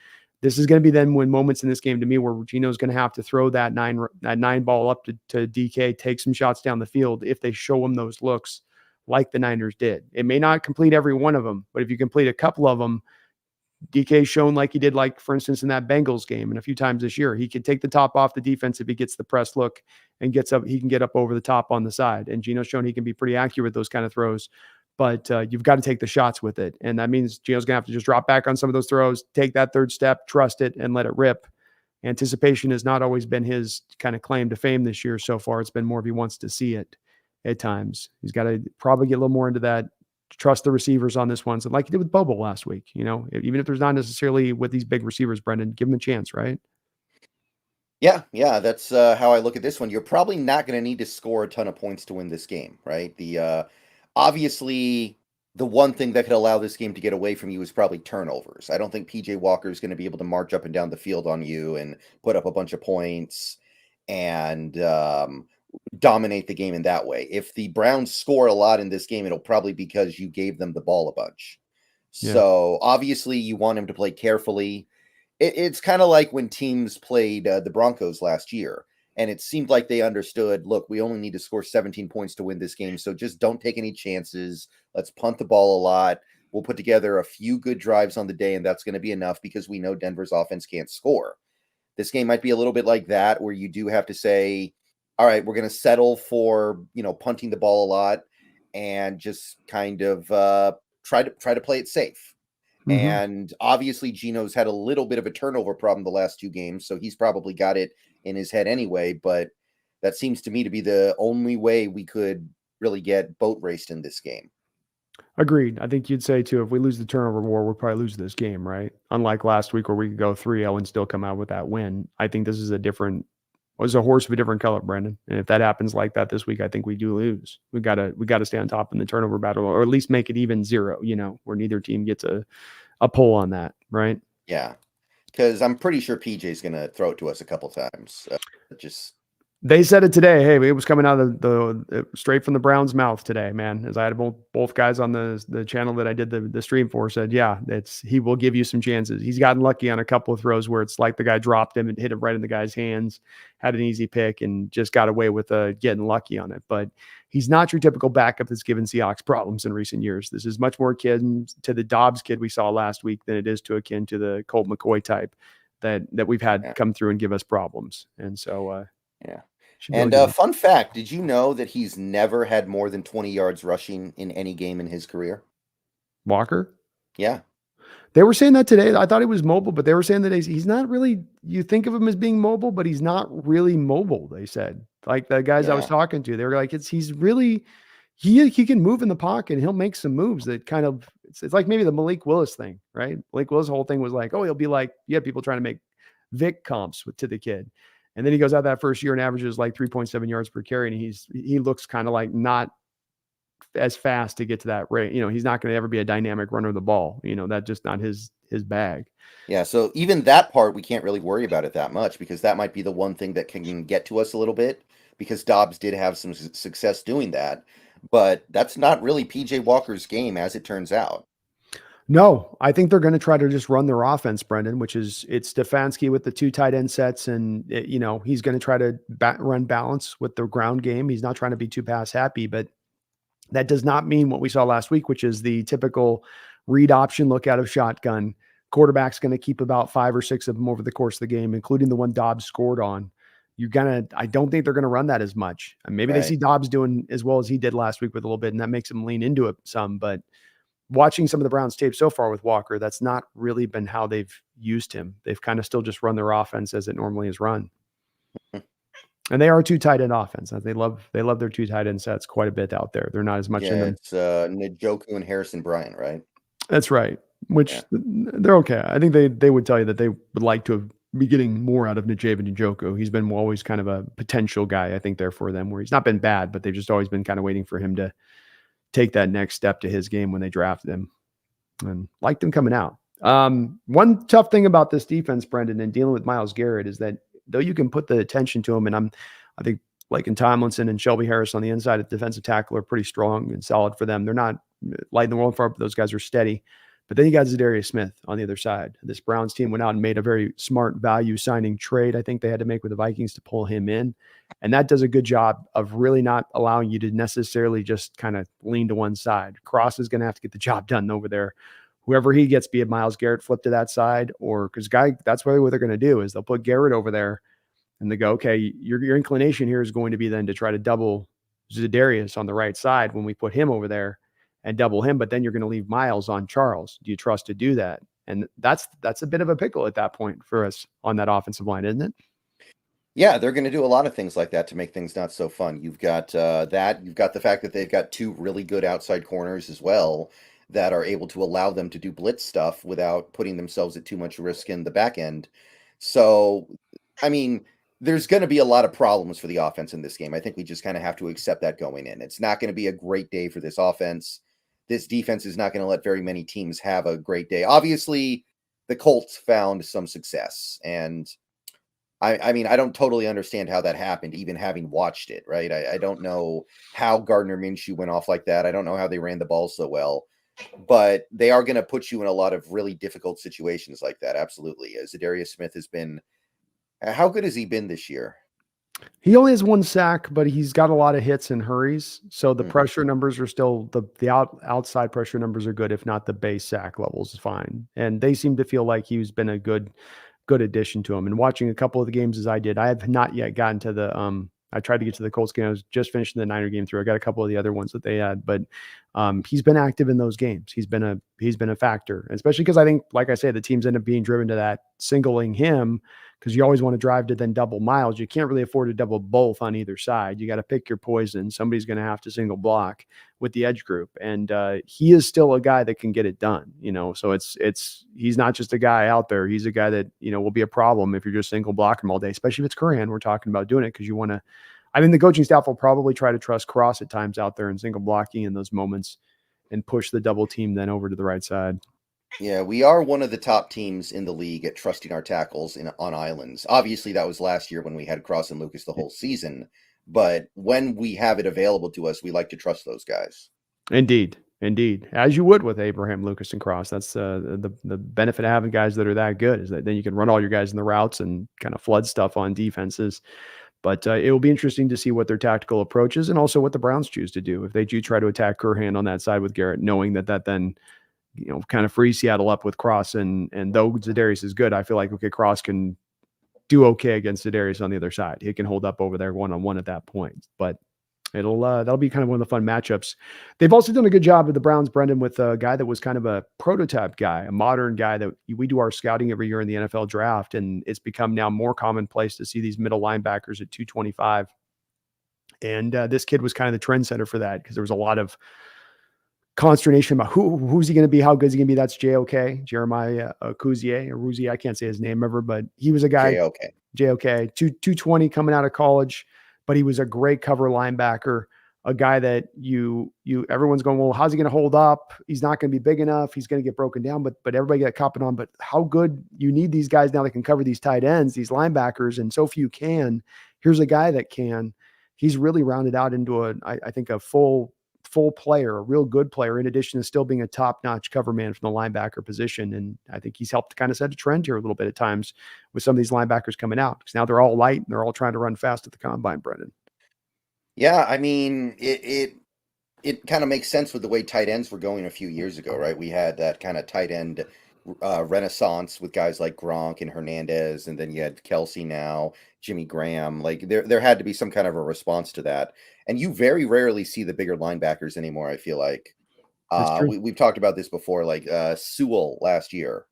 Speaker 1: This is going to be then when moments in this game to me where Gino's going to have to throw that nine ball up to DK, take some shots down the field if they show him those looks like the Niners did. It may not complete every one of them, but if you complete a couple of them, DK's shown like he did, like, for instance, in that Bengals game and a few times this year, he can take the top off the defense if he gets the press look and gets up. He can get up over the top on the side. And Gino's shown he can be pretty accurate with those kind of throws, but you've got to take the shots with it. And that means Gino's going to have to just drop back on some of those throws, take that third step, trust it, and let it rip. Anticipation has not always been his kind of claim to fame this year so far. It's been more of he wants to see it at times. He's got to probably get a little more into that. Trust the receivers on this one. So like he did with Bobo last week, even if there's not necessarily with these big receivers, Brendan, give them a chance, right?
Speaker 2: Yeah, that's how I look at this one. You're probably not going to need to score a ton of points to win this game, right? The obviously the one thing that could allow this game to get away from you is probably turnovers. I don't think PJ Walker is going to be able to march up and down the field on you and put up a bunch of points and dominate the game in that way. If the Browns score a lot in this game, it'll probably be because you gave them the ball a bunch.
Speaker 1: Yeah.
Speaker 2: So obviously you want him to play carefully. It's kind of like when teams played the Broncos last year, and it seemed like they understood, look, we only need to score 17 points to win this game, so just don't take any chances. Let's punt the ball a lot. We'll put together a few good drives on the day, and that's going to be enough because we know Denver's offense can't score. This game might be a little bit like that, where you do have to say, all right, we're going to settle for, punting the ball a lot and just kind of try to play it safe.
Speaker 1: Mm-hmm.
Speaker 2: And obviously Gino's had a little bit of a turnover problem the last two games, so he's probably got it in his head anyway, but that seems to me to be the only way we could really get boat raced in this game.
Speaker 1: Agreed. I think you'd say too, if we lose the turnover war, we'll probably lose this game, right? Unlike last week where we could go 3-0 and still come out with that win. I think this is a horse of a different color, Brandon. And if that happens like that this week, I think we do lose. We gotta stay on top in the turnover battle, or at least make it even 0, where neither team gets a pull on that, right?
Speaker 2: Yeah. Because I'm pretty sure PJ's going to throw it to us a couple times.
Speaker 1: They said it today. Hey, it was coming out of the straight from the Browns' mouth today, man. As I had both guys on the channel that I did the stream for said, yeah, he will give you some chances. He's gotten lucky on a couple of throws where it's like the guy dropped him and hit it right in the guy's hands, had an easy pick, and just got away with getting lucky on it. But he's not your typical backup that's given Seahawks problems in recent years. This is much more akin to the Dobbs kid we saw last week than it is to akin to the Colt McCoy type that we've had come through and give us problems. And so,
Speaker 2: yeah. And fun fact, did you know that he's never had more than 20 yards rushing in any game in his career?
Speaker 1: Walker?
Speaker 2: Yeah.
Speaker 1: They were saying that today. I thought he was mobile, but they were saying that he's not really, you think of him as being mobile, but he's not really mobile, they said. Like the guys I was talking to, they were like, he's really, he can move in the pocket and he'll make some moves that kind of, it's like maybe the Malik Willis thing, right? Malik Willis' whole thing was like, oh, he'll be like, you had people trying to make Vic comps to the kid. And then he goes out that first year and averages like 3.7 yards per carry. And he looks kind of like not as fast to get to that rate. He's not going to ever be a dynamic runner of the ball. That's just not his bag.
Speaker 2: Yeah. So even that part, we can't really worry about it that much because that might be the one thing that can get to us a little bit because Dobbs did have some success doing that. But that's not really PJ Walker's game, as it turns out.
Speaker 1: No, I think they're going to try to just run their offense, Brendan, which is it's Stefanski with the 2 tight end sets. And, he's going to try to run balance with the ground game. He's not trying to be too pass happy, but that does not mean what we saw last week, which is the typical read option look out of shotgun quarterback's going to keep about 5 or 6 of them over the course of the game, including the one Dobbs scored on. I don't think they're going to run that as much. And maybe they see
Speaker 2: Right.
Speaker 1: Dobbs doing as well as he did last week with a little bit, and that makes him lean into it some. But watching some of the Browns tape so far with Walker, that's not really been how they've used him. They've kind of still just run their offense as it normally is run. And they are a 2 tight end offense. They love their 2 tight end sets quite a bit out there. They're not as much in
Speaker 2: Yeah,
Speaker 1: them.
Speaker 2: it's Njoku and Harrison Bryant, right?
Speaker 1: That's right.
Speaker 2: Yeah.
Speaker 1: Which they're okay. I think they would tell you that they would like to be getting more out of Najaven Njoku. He's been always kind of a potential guy, I think, there for them, where he's not been bad, but they've just always been kind of waiting for him to take that next step to his game when they drafted him, and liked him coming out. One tough thing about this defense, Brendan, and dealing with Myles Garrett is that though you can put the attention to him, and I think like in Tomlinson and Shelby Harris on the inside at defensive tackle are pretty strong and solid for them. They're not lighting the world far, but those guys are steady. But then you got Zadarius Smith on the other side. This Browns team went out and made a very smart value signing trade. I think they had to make with the Vikings to pull him in. And that does a good job of really not allowing you to necessarily just kind of lean to one side. Cross is going to have to get the job done over there. Whoever he gets, be it Myles Garrett, flip to that side, or because that's really what they're going to do is they'll put Garrett over there and they go, okay, your inclination here is going to be then to try to double Zadarius on the right side when we put him over there and double him, but then you're going to leave Myles on Charles. Do you trust to do that? And that's a bit of a pickle at that point for us on that offensive line, isn't it?
Speaker 2: Yeah, they're going to do a lot of things like that to make things not so fun. You've got that. You've got the fact that they've got 2 really good outside corners as well that are able to allow them to do blitz stuff without putting themselves at too much risk in the back end. So, I mean, there's going to be a lot of problems for the offense in this game. I think we just kind of have to accept that going in. It's not going to be a great day for this offense. This defense is not going to let very many teams have a great day. Obviously, the Colts found some success, and I mean, I don't totally understand how that happened, even having watched it, right? I don't know how Gardner Minshew went off like that. I don't know how they ran the ball so well, but they are going to put you in a lot of really difficult situations like that. Absolutely. Zadarius Smith has been, how good has he been this year?
Speaker 1: He only has 1 sack, but he's got a lot of hits and hurries. So the
Speaker 2: Mhm.
Speaker 1: pressure numbers are still the outside pressure numbers are good, if not the base sack levels is fine. And they seem to feel like he's been a good addition to him. And watching a couple of the games as I did, I have not yet gotten to the I tried to get to the Colts game. I was just finishing the Niner game through. I got a couple of the other ones that they had, but he's been active in those games. He's been a factor, especially because I think, like I say, the teams end up being driven to that singling him because you always want to drive to then double Myles. You can't really afford to double both on either side. You got to pick your poison. Somebody's going to have to single block with the edge group, and he is still a guy that can get it done. So he's not just a guy out there. He's a guy that will be a problem if you're just single blocking him all day, especially if it's Curran. We're talking about doing it because you want to. I think the coaching staff will probably try to trust Cross at times out there and single blocking in those moments and push the double team then over to the right side.
Speaker 2: Yeah, we are one of the top teams in the league at trusting our tackles on islands. Obviously, that was last year when we had Cross and Lucas the whole season. But when we have it available to us, we like to trust those guys.
Speaker 1: Indeed. Indeed. As you would with Abraham, Lucas, and Cross. That's the benefit of having guys that are that good is that then you can run all your guys in the routes and kind of flood stuff on defenses. But it will be interesting to see what their tactical approach is and also what the Browns choose to do. If they do try to attack Curhan on that side with Garrett, knowing that then kind of frees Seattle up with Cross. And though Zadarius is good, I feel like, okay, Cross can do okay against Zadarius on the other side. He can hold up over there one-on-one at that point. But that'll be kind of one of the fun matchups. They've also done a good job with the Browns, Brendan, with a guy that was kind of a prototype guy, a modern guy that we do our scouting every year in the NFL draft. And it's become now more commonplace to see these middle linebackers at 225. And this kid was kind of the trendsetter for that because there was a lot of consternation about who's he going to be, how good is he going to be. That's JOK, Jeremiah Kuzier or Ruzier. I can't say his name ever, but he was a guy, JOK, 220 coming out of college, but he was a great cover linebacker, a guy that everyone's going, well, how's he going to hold up? He's not going to be big enough. He's going to get broken down, but everybody got copping on, but how good you need these guys now that can cover these tight ends, these linebackers, and so few can. Here's a guy that can. He's really rounded out into I think a full player, a real good player, in addition to still being a top-notch cover man from the linebacker position. And I think he's helped kind of set a trend here a little bit at times with some of these linebackers coming out because now they're all light and they're all trying to run fast at the combine, Brendan.
Speaker 2: Yeah, I mean, it kind of makes sense with the way tight ends were going a few years ago, right? We had that kind of tight end renaissance with guys like Gronk and Hernandez, and then you had Kelsey now, Jimmy Graham. Like there had to be some kind of a response to that. And you very rarely see the bigger linebackers anymore, I feel like.
Speaker 1: That's true.
Speaker 2: We've talked about this before, like Sewell last year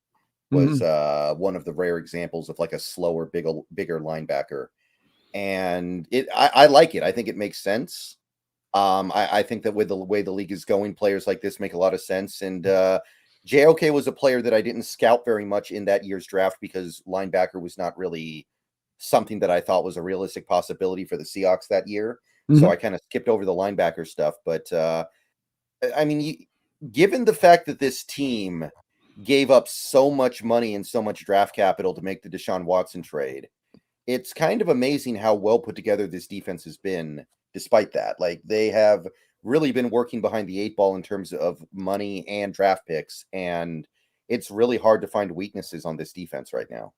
Speaker 2: was
Speaker 1: Mhm.
Speaker 2: one of the rare examples of like a slower, bigger linebacker. And I like it. I think it makes sense. I think that with the way the league is going, players like this make a lot of sense. And JOK was a player that I didn't scout very much in that year's draft because linebacker was not really something that I thought was a realistic possibility for the Seahawks that year. So
Speaker 1: Mhm.
Speaker 2: I kind of skipped over the linebacker stuff. But I mean, given the fact that this team gave up so much money and so much draft capital to make the Deshaun Watson trade, it's kind of amazing how well put together this defense has been despite that. Like they have really been working behind the eight ball in terms of money and draft picks, and it's really hard to find weaknesses on this defense right now.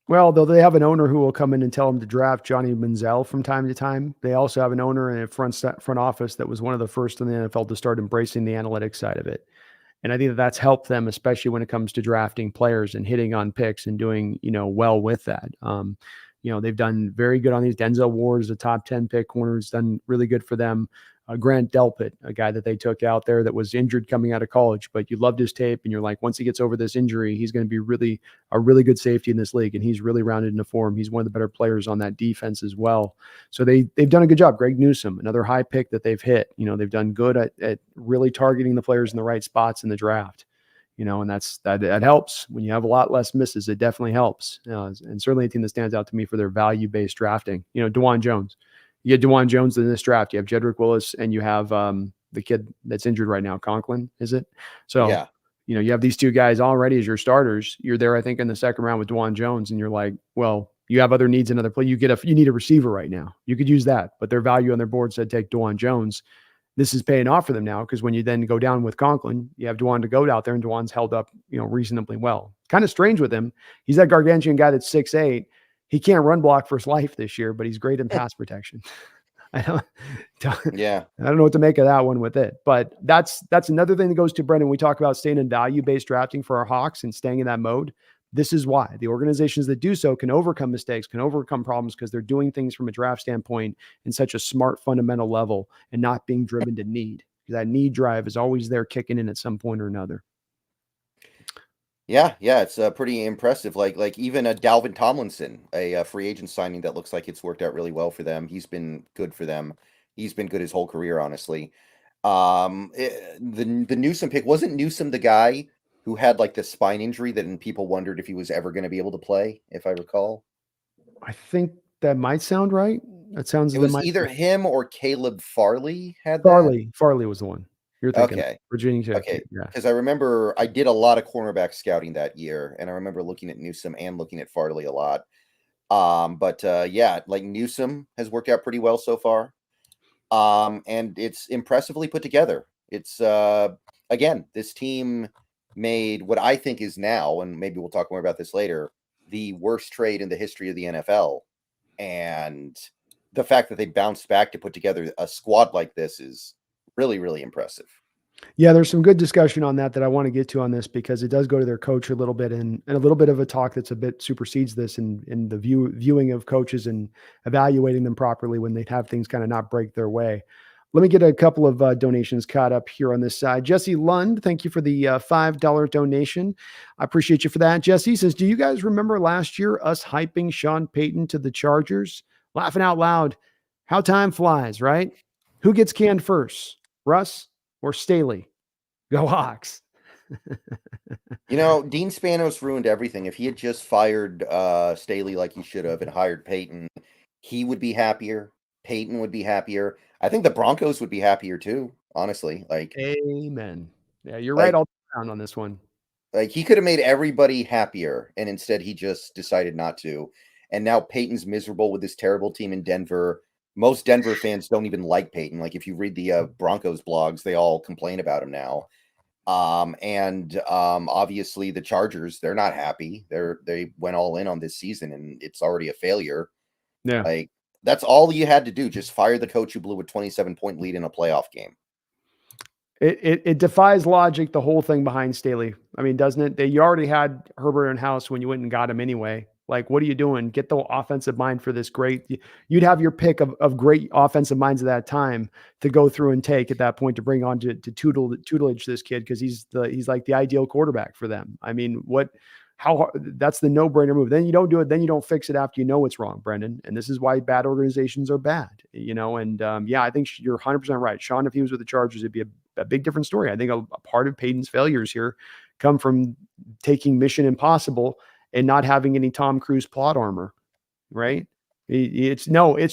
Speaker 1: Well, though they have an owner who will come in and tell them to draft Johnny Manziel from time to time. They also have an owner and a front office that was one of the first in the NFL to start embracing the analytics side of it. And I think that that's helped them, especially when it comes to drafting players and hitting on picks and doing, well with that. They've done very good on these. Denzel Ward is a top 10 pick corner, has done really good for them. Grant Delpit, a guy that they took out there that was injured coming out of college, but you loved his tape and you're like, once he gets over this injury, he's going to be a really good safety in this league. And he's really rounded into form. He's one of the better players on that defense as well. So they've done a good job. Greg Newsome, another high pick that they've hit. They've done good at really targeting the players in the right spots in the draft. And that helps when you have a lot less misses. It definitely helps, and certainly a team that stands out to me for their value-based drafting. DeJuan Jones. You get DeJuan Jones in this draft. You have Jedrick Willis, and you have the kid that's injured right now, Conklin. Is it? So
Speaker 2: Yeah.
Speaker 1: you have these two guys already as your starters. You're there, I think, in the second round with DeJuan Jones, and you're like, well, you have other needs in other play. You need a receiver right now. You could use that, but their value on their board said take DeJuan Jones. This is paying off for them now because when you then go down with Conklin, you have DeJuan to go out there, and DeJuan's held up, reasonably well. Kind of strange with him. He's that gargantuan guy that's 6'8". He can't run block for his life this year, but he's great in pass protection. I don't,
Speaker 2: Yeah.
Speaker 1: I don't know what to make of that one with it, but that's another thing that goes to Brendan. We talk about staying in value-based drafting for our Hawks and staying in that mode. This is why the organizations that do so can overcome mistakes, can overcome problems because they're doing things from a draft standpoint in such a smart, fundamental level and not being driven to need. That need drive is always there kicking in at some point or another.
Speaker 2: Yeah, it's pretty impressive. Like even a Dalvin Tomlinson, a free agent signing that looks like it's worked out really well for them. He's been good for them. He's been good his whole career, honestly. The Newsome pick, wasn't Newsome the guy who had like the spine injury that people wondered if he was ever going to be able to play, if I recall?
Speaker 1: I think that might sound right. That sounds
Speaker 2: It
Speaker 1: that
Speaker 2: was
Speaker 1: might
Speaker 2: either him or Caleb Farley had that.
Speaker 1: Farley was the one you're thinking.
Speaker 2: Okay.
Speaker 1: Virginia Tech
Speaker 2: Okay,
Speaker 1: kid. Yeah.
Speaker 2: because I remember I did a lot of cornerback scouting that year, and I remember looking at Newsome and looking at Farley a lot. But yeah, like Newsome has worked out pretty well so far. And it's impressively put together. It's again, this team made what I think is now, and maybe we'll talk more about this later, the worst trade in the history of the NFL. And the fact that they bounced back to put together a squad like this is really, really impressive.
Speaker 1: Yeah, there's some good discussion on that I want to get to on this because it does go to their coach a little bit and a little bit of a talk that's a bit supersedes this in the viewing of coaches and evaluating them properly when they have things kind of not break their way. Let me get a couple of donations caught up here on this side. Jesse Lund, thank you for the $5 donation. I appreciate you for that. Jesse says, do you guys remember last year us hyping Sean Payton to the Chargers? Laughing out loud. How time flies, right? Who gets canned first, Russ or Staley? Go Hawks.
Speaker 2: Dean Spanos ruined everything. If he had just fired Staley like he should have and hired Peyton, he would be happier. Peyton would be happier. I think the Broncos would be happier too, honestly.
Speaker 1: Amen. Yeah, you're right
Speaker 2: Like
Speaker 1: all around on this one.
Speaker 2: like he could have made everybody happier, and instead he just decided not to. And now Peyton's miserable with this terrible team in Denver. Most Denver fans don't even like Peyton. Like if you read the Broncos blogs, they all complain about him now. And obviously the Chargers, they're not happy. They went all in on this season and it's already a failure.
Speaker 1: Yeah.
Speaker 2: Like that's all you had to do. Just fire the coach who blew a 27-point lead in a playoff game.
Speaker 1: It defies logic, the whole thing behind Staley. I mean, doesn't it? You already had Herbert in house when you went and got him anyway. Like, what are you doing? Get the offensive mind for this great. You'd have your pick of great offensive minds at that time to go through and take at that point to bring on to tutelage this kid because he's like the ideal quarterback for them. I mean, that's the no-brainer move. Then you don't do it. Then you don't fix it after you know it's wrong, Brendan. And this is why bad organizations are bad, And yeah, I think you're 100% right. Sean, if he was with the Chargers, it'd be a big different story. I think a part of Peyton's failures here come from taking Mission Impossible and not having any Tom Cruise plot armor, right? It's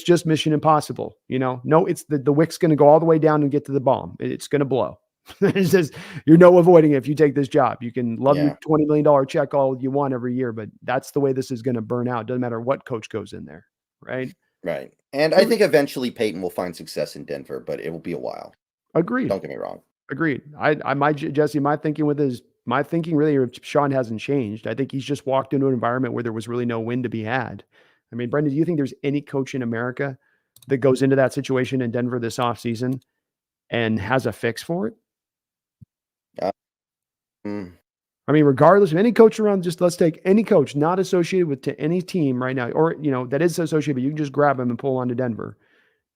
Speaker 1: just Mission Impossible. No, it's the wick's going to go all the way down and get to the bomb. It's going to blow. It's just, you're no avoiding it if you take this job. You can love your $20 million check all you want every year, but that's the way this is going to burn out. Doesn't matter what coach goes in there, right?
Speaker 2: Right. And I think eventually Peyton will find success in Denver, but it will be a while.
Speaker 1: Agreed.
Speaker 2: Don't get me wrong.
Speaker 1: Agreed. Jesse, my thinking really, Sean hasn't changed. I think he's just walked into an environment where there was really no win to be had. I mean, Brendan, do you think there's any coach in America that goes into that situation in Denver this offseason and has a fix for it? I mean, regardless of any coach around, just let's take any coach not associated with to any team right now, or that is associated, but you can just grab him and pull on to Denver.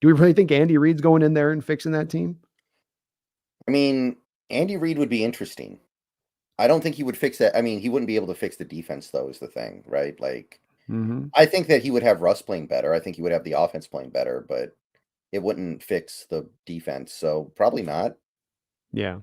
Speaker 1: Do we really think Andy Reid's going in there and fixing that team?
Speaker 2: I mean, Andy Reid would be interesting. I don't think he would fix that. I mean, he wouldn't be able to fix the defense, though, is the thing, right? Like, I think that he would have Russ playing better. I think he would have the offense playing better, but it wouldn't fix the defense. So probably not.
Speaker 1: Yeah,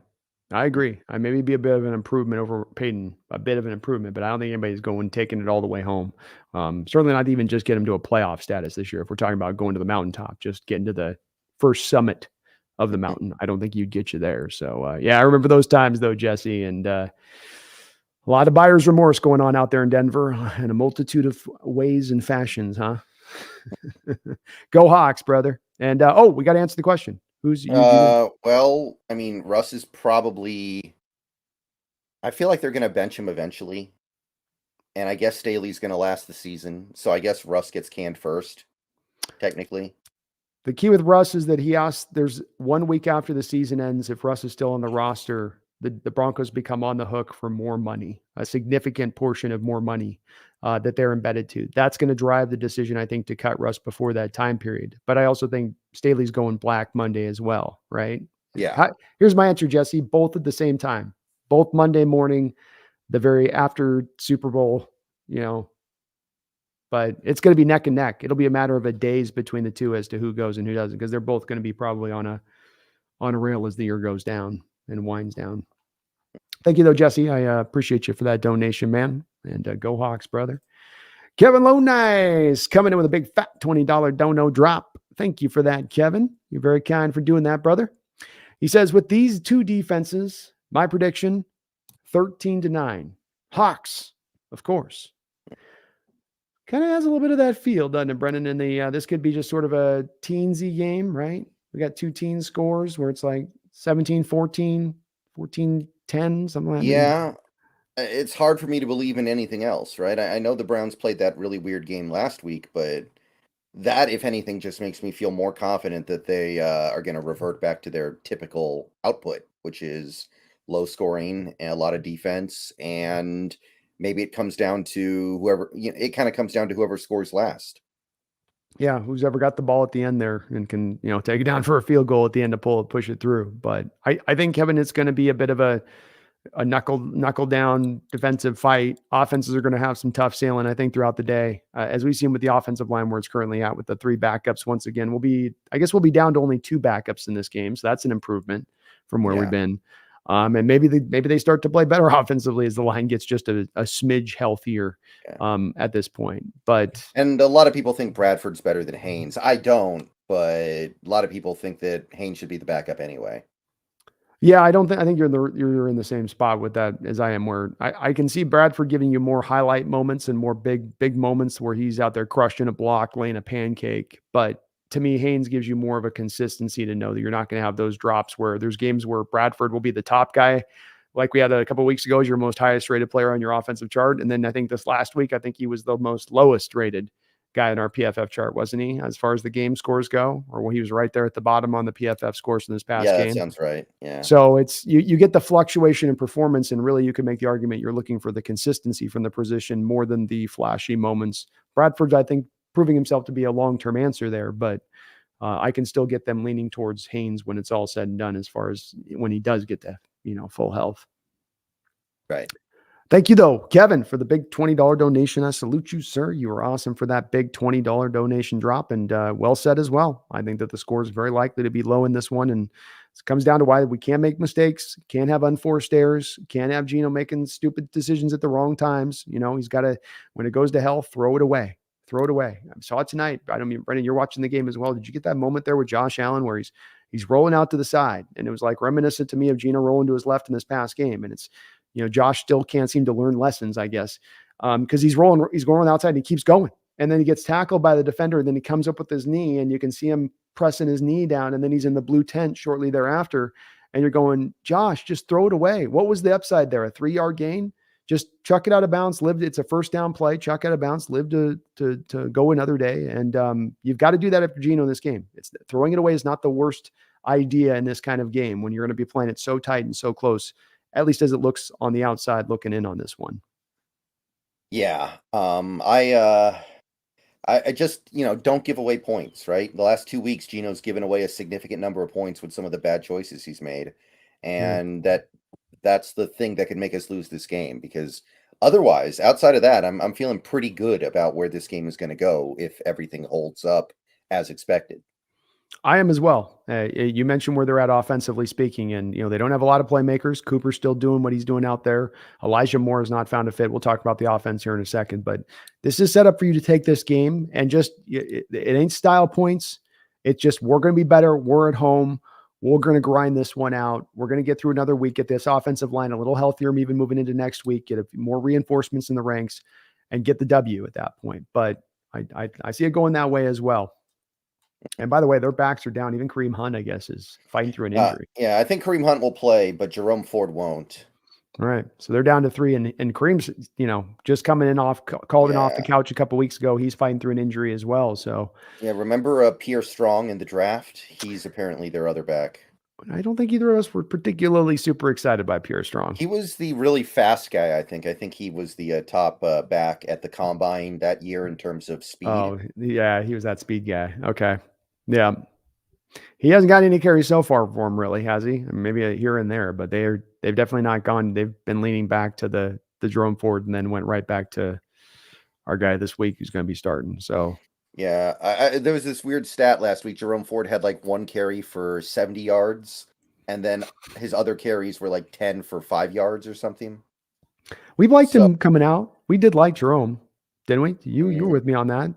Speaker 1: I agree. I maybe be a bit of an improvement over Peyton, a bit of an improvement, but I don't think anybody's taking it all the way home. Certainly not even just get him to a playoff status this year. If we're talking about going to the mountaintop, just getting to the first summit of the mountain, I don't think you'd get you there. So yeah, I remember those times though, Jesse, and a lot of buyer's remorse going on out there in Denver in a multitude of ways and fashions, huh? Go Hawks, brother. And we got to answer the question. Who's
Speaker 2: well, I mean, Russ is probably, I feel like they're going to bench him eventually. And I guess Staley's going to last the season. So I guess Russ gets canned first, technically.
Speaker 1: The key with Russ is that he asked, there's 1 week after the season ends, if Russ is still on the roster, the Broncos become on the hook for more money, a significant portion of more money that they're embedded to. That's going to drive the decision, I think, to cut Russ before that time period. But I also think Staley's going black Monday as well, right?
Speaker 2: Yeah.
Speaker 1: Here's my answer, Jesse, both at the same time, both Monday morning, the very after Super Bowl, but it's going to be neck and neck. It'll be a matter of a days between the two as to who goes and who doesn't, because they're both going to be probably on a rail as the year goes down and winds down. Thank you, though, Jesse. I appreciate you for that donation, man. And go Hawks, brother. Kevin Lonice coming in with a big fat $20 dono drop. Thank you for that, Kevin. You're very kind for doing that, brother. He says, with these two defenses, my prediction, 13-9. Hawks, of course. Kind of has a little bit of that feel, doesn't it, Brendan? In the this could be just sort of a teensy game, right? We got two teen scores where it's like 17-14, 14-10, something like that.
Speaker 2: Yeah. It's hard for me to believe in anything else, right? I know the Browns played that really weird game last week, but that, if anything, just makes me feel more confident that they are going to revert back to their typical output, which is low scoring and a lot of defense. And maybe it comes down to whoever, it kind of comes down to whoever scores last.
Speaker 1: Yeah, who's ever got the ball at the end there and can, take it down for a field goal at the end to push it through. But I think, Kevin, it's going to be a bit of a knuckle down defensive fight. Offenses are going to have some tough sailing, I think, throughout the day. As we've seen with the offensive line where it's currently at with the 3 backups. Once again, we'll be down to only 2 backups in this game. So that's an improvement from where we've been. And maybe they start to play better offensively as the line gets just a smidge healthier at this point. And
Speaker 2: a lot of people think Bradford's better than Haynes. I don't, but a lot of people think that Haynes should be the backup anyway.
Speaker 1: Yeah, I think you're in the same spot with that as I am, where I can see Bradford giving you more highlight moments and more big moments where he's out there crushing a block, laying a pancake. But to me, Haynes gives you more of a consistency to know that you're not going to have those drops where there's games where Bradford will be the top guy, like we had a couple of weeks ago, as your most highest rated player on your offensive chart. And then I think this last week, I think he was the most lowest rated guy in our PFF chart, wasn't he? As far as the game scores go, or he was right there at the bottom on the PFF scores in this past
Speaker 2: Yeah, that
Speaker 1: game.
Speaker 2: sounds right. Yeah.
Speaker 1: So it's you get the fluctuation in performance, and really you can make the argument you're looking for the consistency from the position more than the flashy moments. Bradford's, I think, proving himself to be a long-term answer there, but I can still get them leaning towards Haynes when it's all said and done, as far as when he does get to full health.
Speaker 2: Right.
Speaker 1: Thank you, though, Kevin, for the big $20 donation. I salute you, sir. You were awesome for that big $20 donation drop, and well said as well. I think that the score is very likely to be low in this one, and it comes down to why we can't make mistakes, can't have unforced errors, can't have Geno making stupid decisions at the wrong times. He's got to, when it goes to hell, throw it away. Throw it away. I saw it tonight. I don't mean, Brendan, you're watching the game as well. Did you get that moment there with Josh Allen where he's rolling out to the side, and it was like reminiscent to me of Geno rolling to his left in this past game, and it's Josh still can't seem to learn lessons, I guess, because he's going outside and he keeps going. And then he gets tackled by the defender. And then he comes up with his knee, and you can see him pressing his knee down. And then he's in the blue tent shortly thereafter. And you're going, Josh, just throw it away. What was the upside there? A 3-yard gain? Just chuck it out of bounds. It's a first down play. Chuck out of bounds. Live to go another day. And you've got to do that after Geno in this game. Throwing it away is not the worst idea in this kind of game when you're going to be playing it so tight and so close, at least as it looks on the outside looking in on this one.
Speaker 2: Yeah. I just, don't give away points, right? The last 2 weeks, Geno's given away a significant number of points with some of the bad choices he's made. And that's the thing that could make us lose this game, because otherwise, outside of that, I'm feeling pretty good about where this game is going to go if everything holds up as expected.
Speaker 1: I am as well. You mentioned where they're at offensively speaking, and they don't have a lot of playmakers. Cooper's still doing what he's doing out there. Elijah Moore has not found a fit. We'll talk about the offense here in a second, but this is set up for you to take this game and just it ain't style points. It's just we're going to be better. We're at home. We're going to grind this one out. We're going to get through another week, get this offensive line a little healthier, even moving into next week, get more reinforcements in the ranks, and get the W at that point. But I see it going that way as well. And by the way, their backs are down. Even Kareem Hunt, I guess, is fighting through an injury.
Speaker 2: Yeah, I think Kareem Hunt will play, but Jerome Ford won't.
Speaker 1: All right. So they're down to 3. And Kareem's, just coming in off the couch a couple weeks ago. He's fighting through an injury as well. So
Speaker 2: yeah, remember Pierre Strong in the draft? He's apparently their other back.
Speaker 1: I don't think either of us were particularly super excited by Pierre Strong.
Speaker 2: He was the really fast guy, I think. I think he was the top back at the combine that year in terms of speed.
Speaker 1: Oh, yeah, he was that speed guy. Okay. Yeah. He hasn't got any carries so far for him, really, has he? Maybe here and there, but they've definitely not gone. They've been leaning back to the Jerome Ford and then went right back to our guy this week who's going to be starting. So
Speaker 2: yeah, there was this weird stat last week. Jerome Ford had like 1 carry for 70 yards, and then his other carries were like 10 for 5 yards or something.
Speaker 1: We've liked him coming out. We did like Jerome, didn't we? You were with me on that.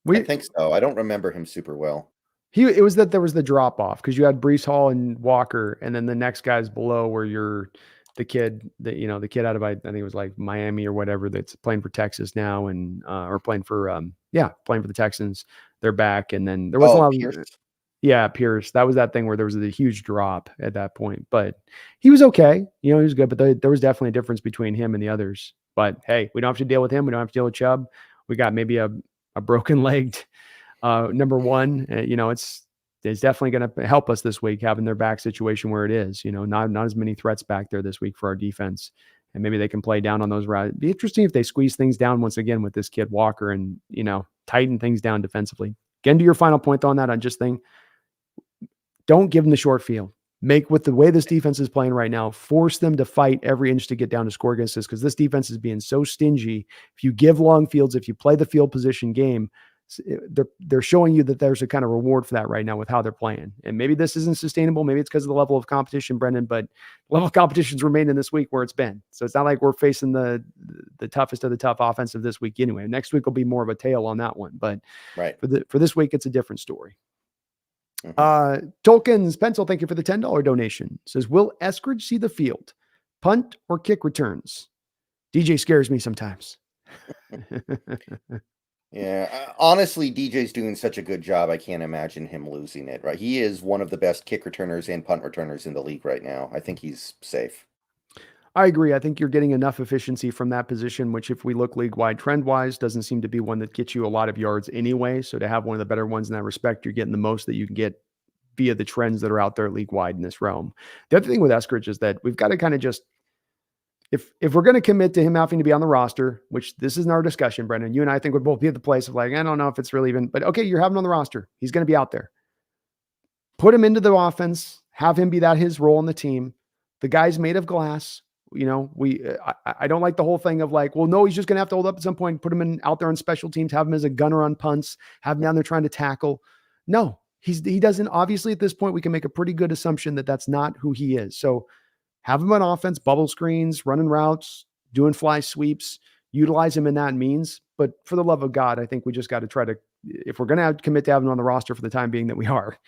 Speaker 2: I think so. I don't remember him super well.
Speaker 1: It was that there was the drop off because you had Breece Hall and Walker, and then the next guys below where you're the kid that the kid out of I think it was like Miami or whatever that's playing for Texas now and or playing for the Texans. They're back, and then there was a lot of Pierce. That was that thing where there was a huge drop at that point, but he was okay. He was good, but there was definitely a difference between him and the others. But hey, we don't have to deal with him. We don't have to deal with Chubb. We got maybe a broken legged number one. It's definitely going to help us this week having their back situation where it is. Not as many threats back there this week for our defense, and maybe they can play down on those routes. It'd be interesting if they squeeze things down once again with this kid Walker and tighten things down defensively. Again, to your final point on that, on just thing, don't give them the short field. Make with the way this defense is playing right now, force them to fight every inch to get down to score against us because this defense is being so stingy. If you give long fields, if you play the field position game, they're showing you that there's a kind of reward for that right now with how they're playing. And maybe this isn't sustainable. Maybe it's because of the level of competition, Brendan, but the level of competition's remained in this week where it's been. So it's not like we're facing the toughest of the tough offensive this week anyway. Next week will be more of a tail on that one. But
Speaker 2: right
Speaker 1: for this week, it's a different story. Tolkien's Pencil, thank you for the $10 donation. Says, will Eskridge see the field? Punt or kick returns? DJ scares me sometimes.
Speaker 2: Yeah, honestly, DJ's doing such a good job. I can't imagine him losing it, right? He is one of the best kick returners and punt returners in the league right now. I think he's safe.
Speaker 1: I agree. I think you're getting enough efficiency from that position, which if we look league wide trend wise, doesn't seem to be one that gets you a lot of yards anyway. So to have one of the better ones in that respect, you're getting the most that you can get via the trends that are out there league wide in this realm. The other thing with Eskridge is that we've got to kind of just, if we're going to commit to him having to be on the roster, which this isn't our discussion, Brendan, you and I think would both be at the place of like, I don't know if it's really even, but okay, you're having him on the roster. He's going to be out there. Put him into the offense, have him be that his role in the team. The guy's made of glass. You know, I don't like the whole thing of like, well, no, he's just going to have to hold up at some point, put him in out there on special teams, have him as a gunner on punts, have him down there trying to tackle. No, he doesn't. Obviously, at this point, we can make a pretty good assumption that that's not who he is. So have him on offense, bubble screens, running routes, doing fly sweeps, utilize him in that means. But for the love of God, I think we just got to try to, if we're going to commit to having him on the roster for the time being that we are,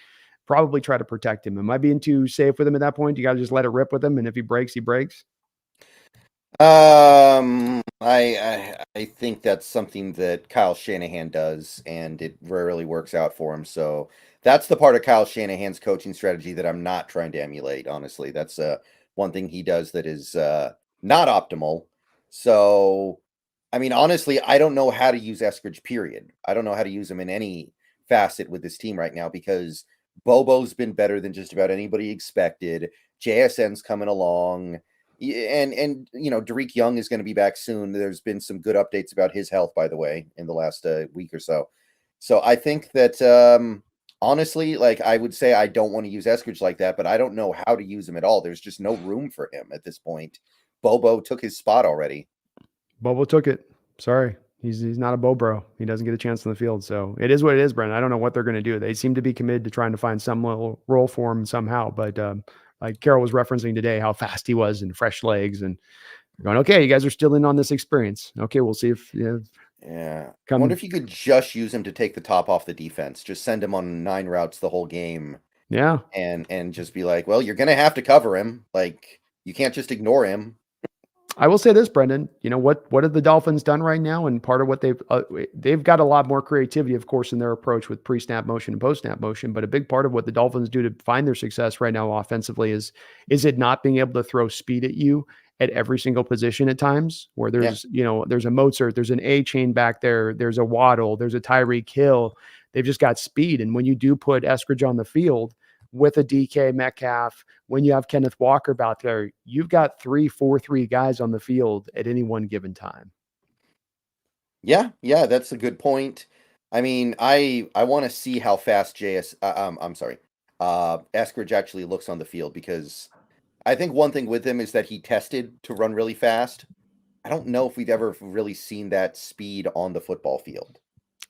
Speaker 1: probably try to protect him. Am I being too safe with him at that point? You got to just let it rip with him. And if he breaks, he breaks.
Speaker 2: I think that's something that Kyle Shanahan does, and it rarely works out for him. So that's the part of Kyle Shanahan's coaching strategy that I'm not trying to emulate. Honestly, that's one thing he does that is not optimal. So, I mean, honestly, I don't know how to use Eskridge. Period. I don't know how to use him in any facet with this team right now because Bobo's been better than just about anybody expected. JSN's coming along. And you know, Derek Young is going to be back soon. There's been some good updates about his health, by the way, in the last week or so. So I think that honestly, like I would say, I don't want to use Eskridge like that, but I don't know how to use him at all. There's just no room for him at this point. Bobo took his spot already.
Speaker 1: Bobo took it. Sorry. He's not a Bobro. He doesn't get a chance on the field. So it is what it is, Brendan. I don't know what they're going to do. They seem to be committed to trying to find some little role for him somehow, but like Carol was referencing today, how fast he was and fresh legs, and going, okay, you guys are still in on this experience. Okay, we'll see if
Speaker 2: yeah. I wonder if you could just use him to take the top off the defense. Just send him on 9 routes the whole game.
Speaker 1: Yeah,
Speaker 2: and just be like, well, you're gonna have to cover him. Like you can't just ignore him.
Speaker 1: I will say this, Brendan. You know what have the Dolphins done right now? And part of what they've got a lot more creativity, of course, in their approach with pre-snap motion and post-snap motion. But a big part of what the Dolphins do to find their success right now offensively is it not being able to throw speed at you at every single position at times, where there's there's a Mozart, there's an A chain back there, there's a Waddle, there's a Tyreek Hill. They've just got speed, and when you do put Eskridge on the field with a DK Metcalf, when you have Kenneth Walker back there, you've got 3-4-3 guys on the field at any one given time.
Speaker 2: Yeah, that's a good point. I mean, I want to see how fast Eskridge actually looks on the field, because I think one thing with him is that he tested to run really fast. I don't know if we've ever really seen that speed on the football field.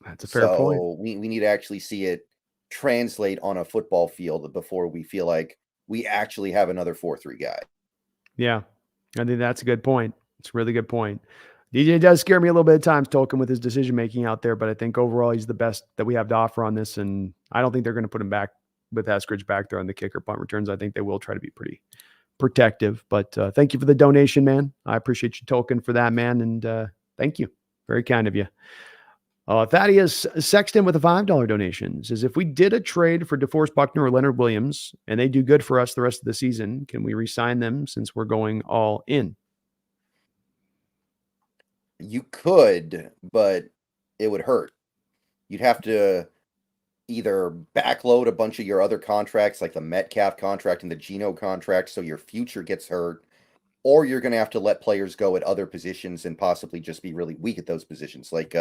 Speaker 1: That's a fair point.
Speaker 2: So we need to actually see it translate on a football field before we feel like we actually have another 4-3 guy.
Speaker 1: Yeah, I think that's a good point. It's a really good point. DJ does scare me a little bit at times, Tolkien, with his decision making out there, but I think overall he's the best that we have to offer on this, and I don't think they're going to put him back with Eskridge back there on the kicker punt returns. I think they will try to be pretty protective. But thank you for the donation, man. I appreciate you, Tolkien, for that, man, and thank you. Very kind of you. Thaddeus Sexton with a $5 donation says, if we did a trade for DeForest Buckner or Leonard Williams and they do good for us the rest of the season, can we re-sign them since we're going all in?
Speaker 2: You could, but it would hurt. You'd have to either backload a bunch of your other contracts, like the Metcalf contract and the Geno contract, so your future gets hurt, or you're going to have to let players go at other positions and possibly just be really weak at those positions, like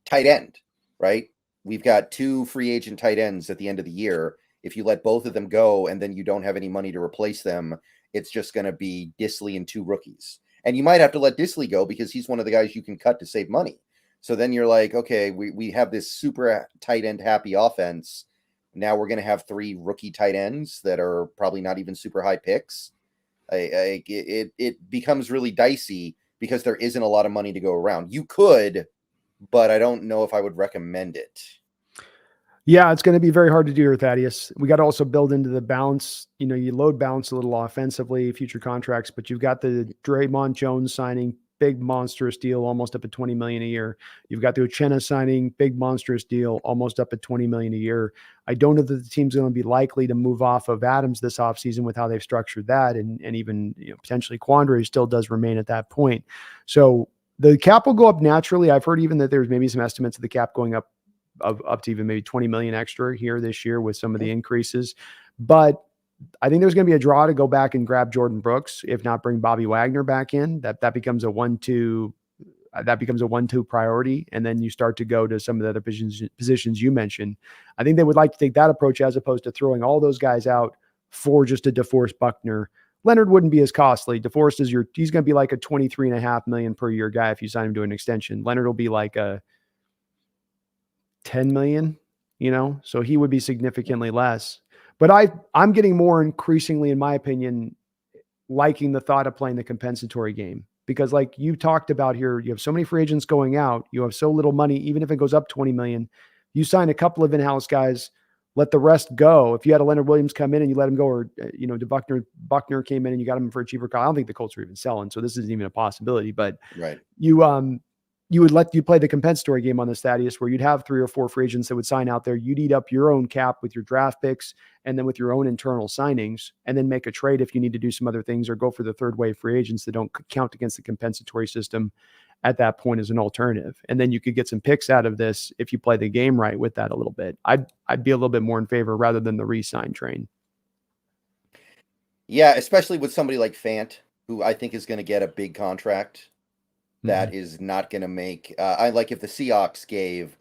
Speaker 2: tight end, right? We've got 2 free agent tight ends at the end of the year. If you let both of them go and then you don't have any money to replace them, it's just going to be Disley and 2 rookies. And you might have to let Disley go because he's one of the guys you can cut to save money. So then you're like, okay, we have this super tight end happy offense. Now we're going to have 3 rookie tight ends that are probably not even super high picks. It becomes really dicey because there isn't a lot of money to go around. You could, but I don't know if I would recommend it.
Speaker 1: Yeah, it's going to be very hard to do here, Thaddeus. We got to also build into the balance. You load balance a little offensively, future contracts, but you've got the Draymond Jones signing, big monstrous deal, almost up at 20 million a year. You've got the Uchenna signing, big monstrous deal, almost up at 20 million a year. I don't know that the team's going to be likely to move off of Adams this offseason with how they've structured that. And even potentially Quandary still does remain at that point. So the cap will go up naturally. I've heard even that there's maybe some estimates of the cap going up to even maybe 20 million extra here this year with some of the increases. But I think there's going to be a draw to go back and grab Jordan Brooks, if not bring Bobby Wagner back in. That becomes a 1-2. That becomes a 1-2 priority. And then you start to go to some of the other positions you mentioned. I think they would like to take that approach as opposed to throwing all those guys out for just a DeForest Buckner. Leonard wouldn't be as costly. DeForest he's going to be like a 23.5 million per year guy if you sign him to an extension. Leonard will be like a 10 million, so he would be significantly less. But I'm getting more increasingly, in my opinion, liking the thought of playing the compensatory game. Because like you talked about here, you have so many free agents going out, you have so little money, even if it goes up 20 million, you sign a couple of in-house guys, let the rest go. If you had a Leonard Williams come in and you let him go, or, Buckner came in and you got him for a cheaper cost, I don't think the Colts are even selling. So this isn't even a possibility, but
Speaker 2: right.
Speaker 1: You play the compensatory game on this, Thaddeus, where you'd have 3 or 4 free agents that would sign out there. You'd eat up your own cap with your draft picks and then with your own internal signings, and then make a trade if you need to do some other things or go for the third wave free agents that don't count against the compensatory system at that point as an alternative. And then you could get some picks out of this if you play the game right with that a little bit. I'd be a little bit more in favor rather than the re-sign train.
Speaker 2: Yeah, especially with somebody like Fant, who I think is going to get a big contract. That is not going to make. I like if the Seahawks gave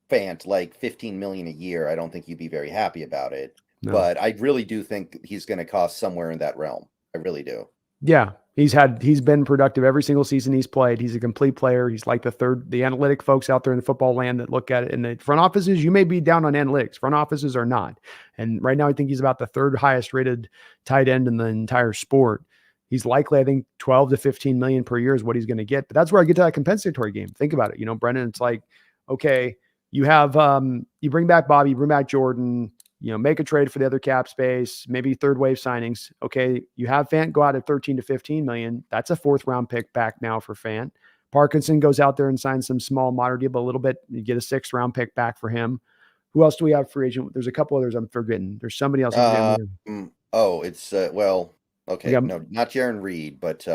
Speaker 2: Fant like 15 million a year. I don't think you'd be very happy about it. No. But I really do think he's going to cost somewhere in that realm. I really do.
Speaker 1: Yeah, he's been productive every single season he's played. He's a complete player. He's like the analytic folks out there in the football land that look at it. In the front offices, you may be down on analytics. Front offices are not. And right now, I think he's about the 3rd highest rated tight end in the entire sport. He's likely, I think, 12 to 15 million per year is what he's going to get. But that's where I get to that compensatory game. Think about it. Brendan, it's like, okay, you have, you bring back Bobby, you bring back Jordan, make a trade for the other cap space, maybe third wave signings. Okay. You have Fant go out at 13 to 15 million. That's a 4th round pick back now for Fant. Parkinson goes out there and signs some small moderate deal, but a little bit, you get a 6th round pick back for him. Who else do we have free agent? There's a couple others I'm forgetting. There's somebody else.
Speaker 2: It's okay, no, not Jaron Reed, but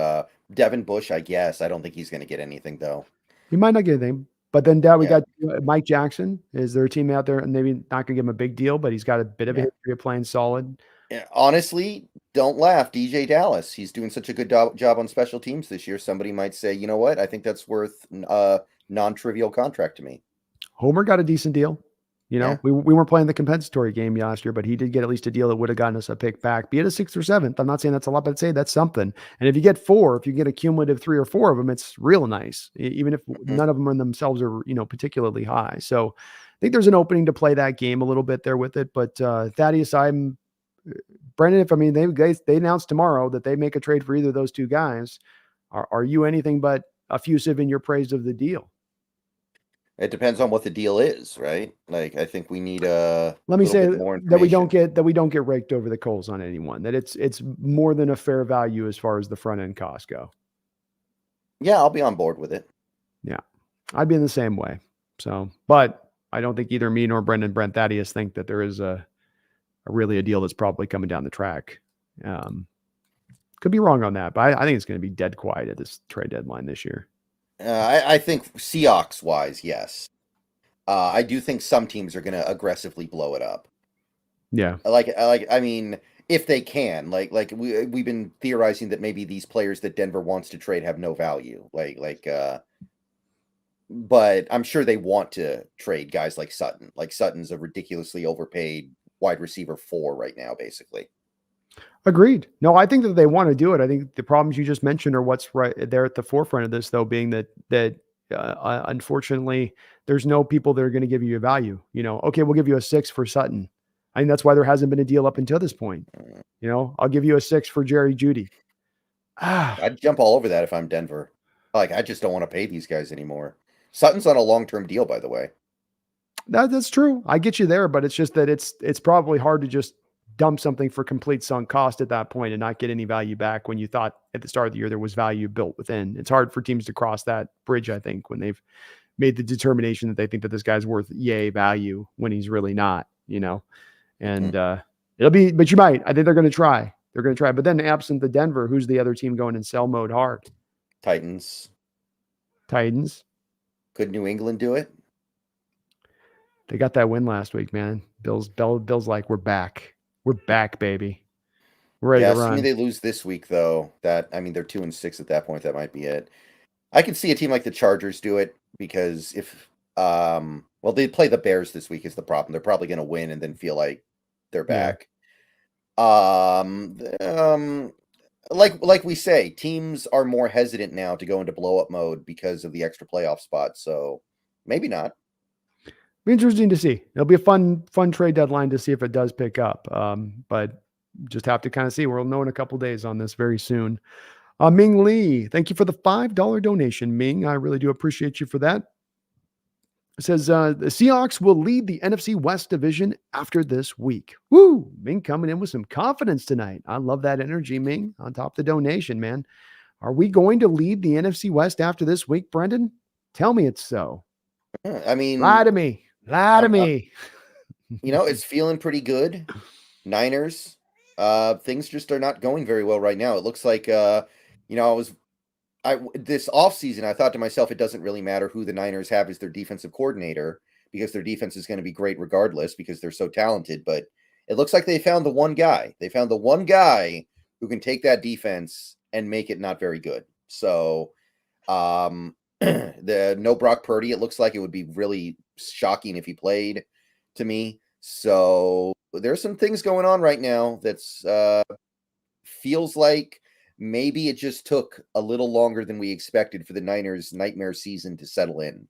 Speaker 2: Devin Bush, I guess. I don't think he's going to get anything, though.
Speaker 1: He might not get anything. But then we got Mike Jackson. Is there a team out there, and maybe not going to give him a big deal, but he's got a bit of a history of playing solid?
Speaker 2: Yeah, honestly, don't laugh. DJ Dallas. He's doing such a good job on special teams this year. Somebody might say, you know what? I think that's worth a non-trivial contract to me.
Speaker 1: Homer got a decent deal. We weren't playing the compensatory game last year, but he did get at least a deal that would have gotten us a pick back, be it a 6th or 7th. I'm not saying that's a lot, but I'd say that's something. And if you get 4, if you get a cumulative 3 or 4 of them, it's real nice, even if none of them in themselves are, particularly high. So I think there's an opening to play that game a little bit there with it. But Thaddeus, Brendan, they announced tomorrow that they make a trade for either of those 2 guys. Are you anything but effusive in your praise of the deal?
Speaker 2: It depends on what the deal is, right? Like, I think we need
Speaker 1: let me say that we don't get raked over the coals on anyone. That it's more than a fair value as far as the front end costs go.
Speaker 2: Yeah, I'll be on board with it.
Speaker 1: Yeah, I'd be in the same way. So, but I don't think either me nor Brent Thaddeus think that there is really a deal that's probably coming down the track. Could be wrong on that, but I think it's going to be dead quiet at this trade deadline this year.
Speaker 2: I think Seahawks wise, yes. I do think some teams are going to aggressively blow it up.
Speaker 1: Yeah.
Speaker 2: I mean, if they can, like we've been theorizing that maybe these players that Denver wants to trade have no value. But I'm sure they want to trade guys like Sutton. Like Sutton's a ridiculously overpaid wide receiver 4 right now, basically.
Speaker 1: Agreed. No, I think that they want to do it. I think the problems you just mentioned are what's right there at the forefront of this, though, being that unfortunately there's no people that are going to give you a value. Okay, we'll give you a 6 for Sutton. I think that's why there hasn't been a deal up until this point. I'll give you a 6 for Jerry Jeudy.
Speaker 2: I'd jump all over that if I'm Denver. I just don't want to pay these guys anymore. Sutton's on a long-term deal, by the way.
Speaker 1: That's true. I get you there, but it's just that it's probably hard to just dump something for complete sunk cost at that point and not get any value back when you thought at the start of the year there was value built within. It's hard for teams to cross that bridge, I think, when they've made the determination that they think that this guy's worth yay value when he's really not, and it'll be, but you might, I think they're going to try. They're going to try. But then absent the Denver, who's the other team going in sell mode hard?
Speaker 2: Titans. Could New England do it?
Speaker 1: They got that win last week, man. Bill's like, we're back. We're back, baby. We're ready to run.
Speaker 2: Assuming they lose this week, though, they're 2-6 at that point. That might be it. I could see a team like the Chargers do it because if, they play the Bears this week is the problem. They're probably going to win and then feel like they're back. Like we say, teams are more hesitant now to go into blow up mode because of the extra playoff spot. So maybe not.
Speaker 1: Be interesting to see. It'll be a fun trade deadline to see if it does pick up. But just have to kind of see. We'll know in a couple days on this very soon. Ming Lee, thank you for the $5 donation, Ming. I really do appreciate you for that. It says the Seahawks will lead the NFC West division after this week. Woo! Ming coming in with some confidence tonight. I love that energy, Ming, on top of the donation, man. Are we going to lead the NFC West after this week, Brendan? Tell me it's so.
Speaker 2: I mean,
Speaker 1: lie to me.
Speaker 2: It's feeling pretty good. Niners, things just are not going very well right now. It looks like, this offseason, I thought to myself, it doesn't really matter who the Niners have as their defensive coordinator because their defense is going to be great regardless because they're so talented. But it looks like they found the one guy. They found the one guy who can take that defense and make it not very good. So, no Brock Purdy, it looks like it would be really shocking if he played to me. So there's some things going on right now that's feels like maybe it just took a little longer than we expected for the Niners' nightmare season to settle in.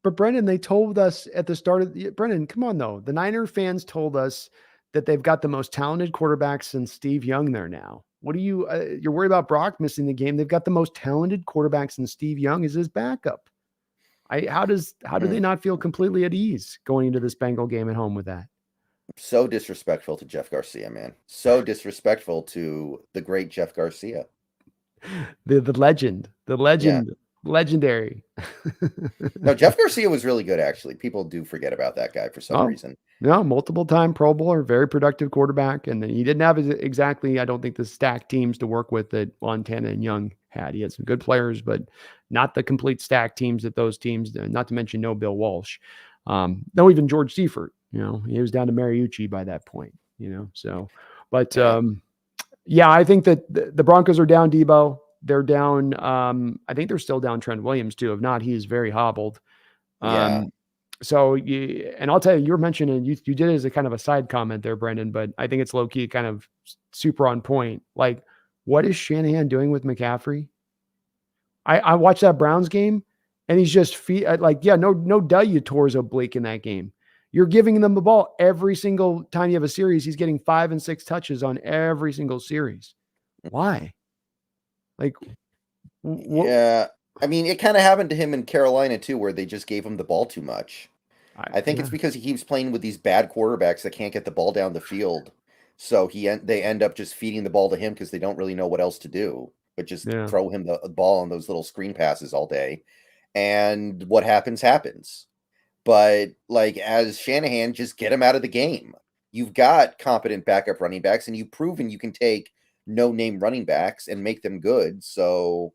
Speaker 1: But Brendan, they told us at the start of Brendan, come on though. The Niner fans told us that they've got the most talented quarterback since Steve Young there now. What are you, you're worried about Brock missing the game. They've got the most talented quarterback since Steve Young is his backup. How do they not feel completely at ease going into this Bengal game at home with that?
Speaker 2: So disrespectful to Jeff Garcia, man. So disrespectful to the great Jeff Garcia.
Speaker 1: The legend, legendary.
Speaker 2: No, Jeff Garcia was really good, actually. People do forget about that guy for some reason.
Speaker 1: No, multiple-time Pro Bowler, very productive quarterback. And then he didn't have exactly, I don't think, the stacked teams to work with that Montana and Young had. He had some good players, but not the complete stacked teams that those teams, not to mention no Bill Walsh. No, even George Seifert. He was down to Mariucci by that point, so, but I think that the Broncos are down Debo. They're down. I think they're still down Trent Williams too. If not, he is very hobbled. So and I'll tell you, you're mentioning, you did it as a kind of a side comment there, Brendan, but I think it's low key kind of super on point. Like, what is Shanahan doing with McCaffrey? I watched that Browns game and he's just no duh, you tore his oblique in that game. You're giving them the ball every single time you have a series. He's getting 5 and 6 touches on every single series. Why?
Speaker 2: Yeah. I mean, it kind of happened to him in Carolina too, where they just gave him the ball too much. I think it's because he keeps playing with these bad quarterbacks that can't get the ball down the field. So they end up just feeding the ball to him because they don't really know what else to do, but just throw him the ball on those little screen passes all day. And what happens. But as Shanahan, just get him out of the game. You've got competent backup running backs, and you've proven you can take no-name running backs and make them good. So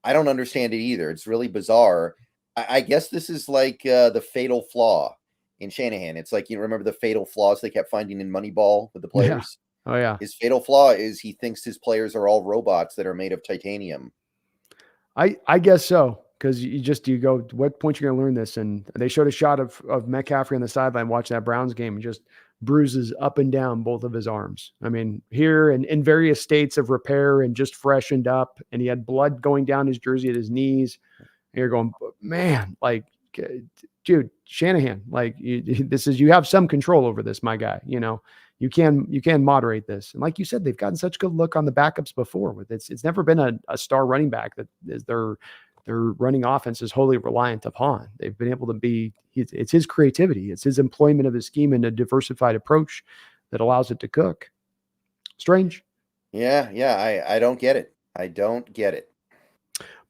Speaker 2: I don't understand it either. It's really bizarre. I guess this is like the fatal flaw in Shanahan. It's like, remember the fatal flaws they kept finding in Moneyball with the players?
Speaker 1: Yeah. Oh, yeah.
Speaker 2: His fatal flaw is he thinks his players are all robots that are made of titanium.
Speaker 1: I guess so. Because you go, what point you're going to learn this? And they showed a shot of McCaffrey on the sideline watching that Browns game and just bruises up and down both of his arms. I mean, here and in various states of repair and just freshened up. And he had blood going down his jersey at his knees. And you're going, man, dude, Shanahan, you have some control over this, my guy. You can moderate this. And like you said, they've gotten such good look on the backups before. It's never been a star running back that is their running offense is wholly reliant upon. They've been able to it's his creativity. It's his employment of his scheme and a diversified approach that allows it to cook. Strange.
Speaker 2: Yeah. I don't get it. I don't get it.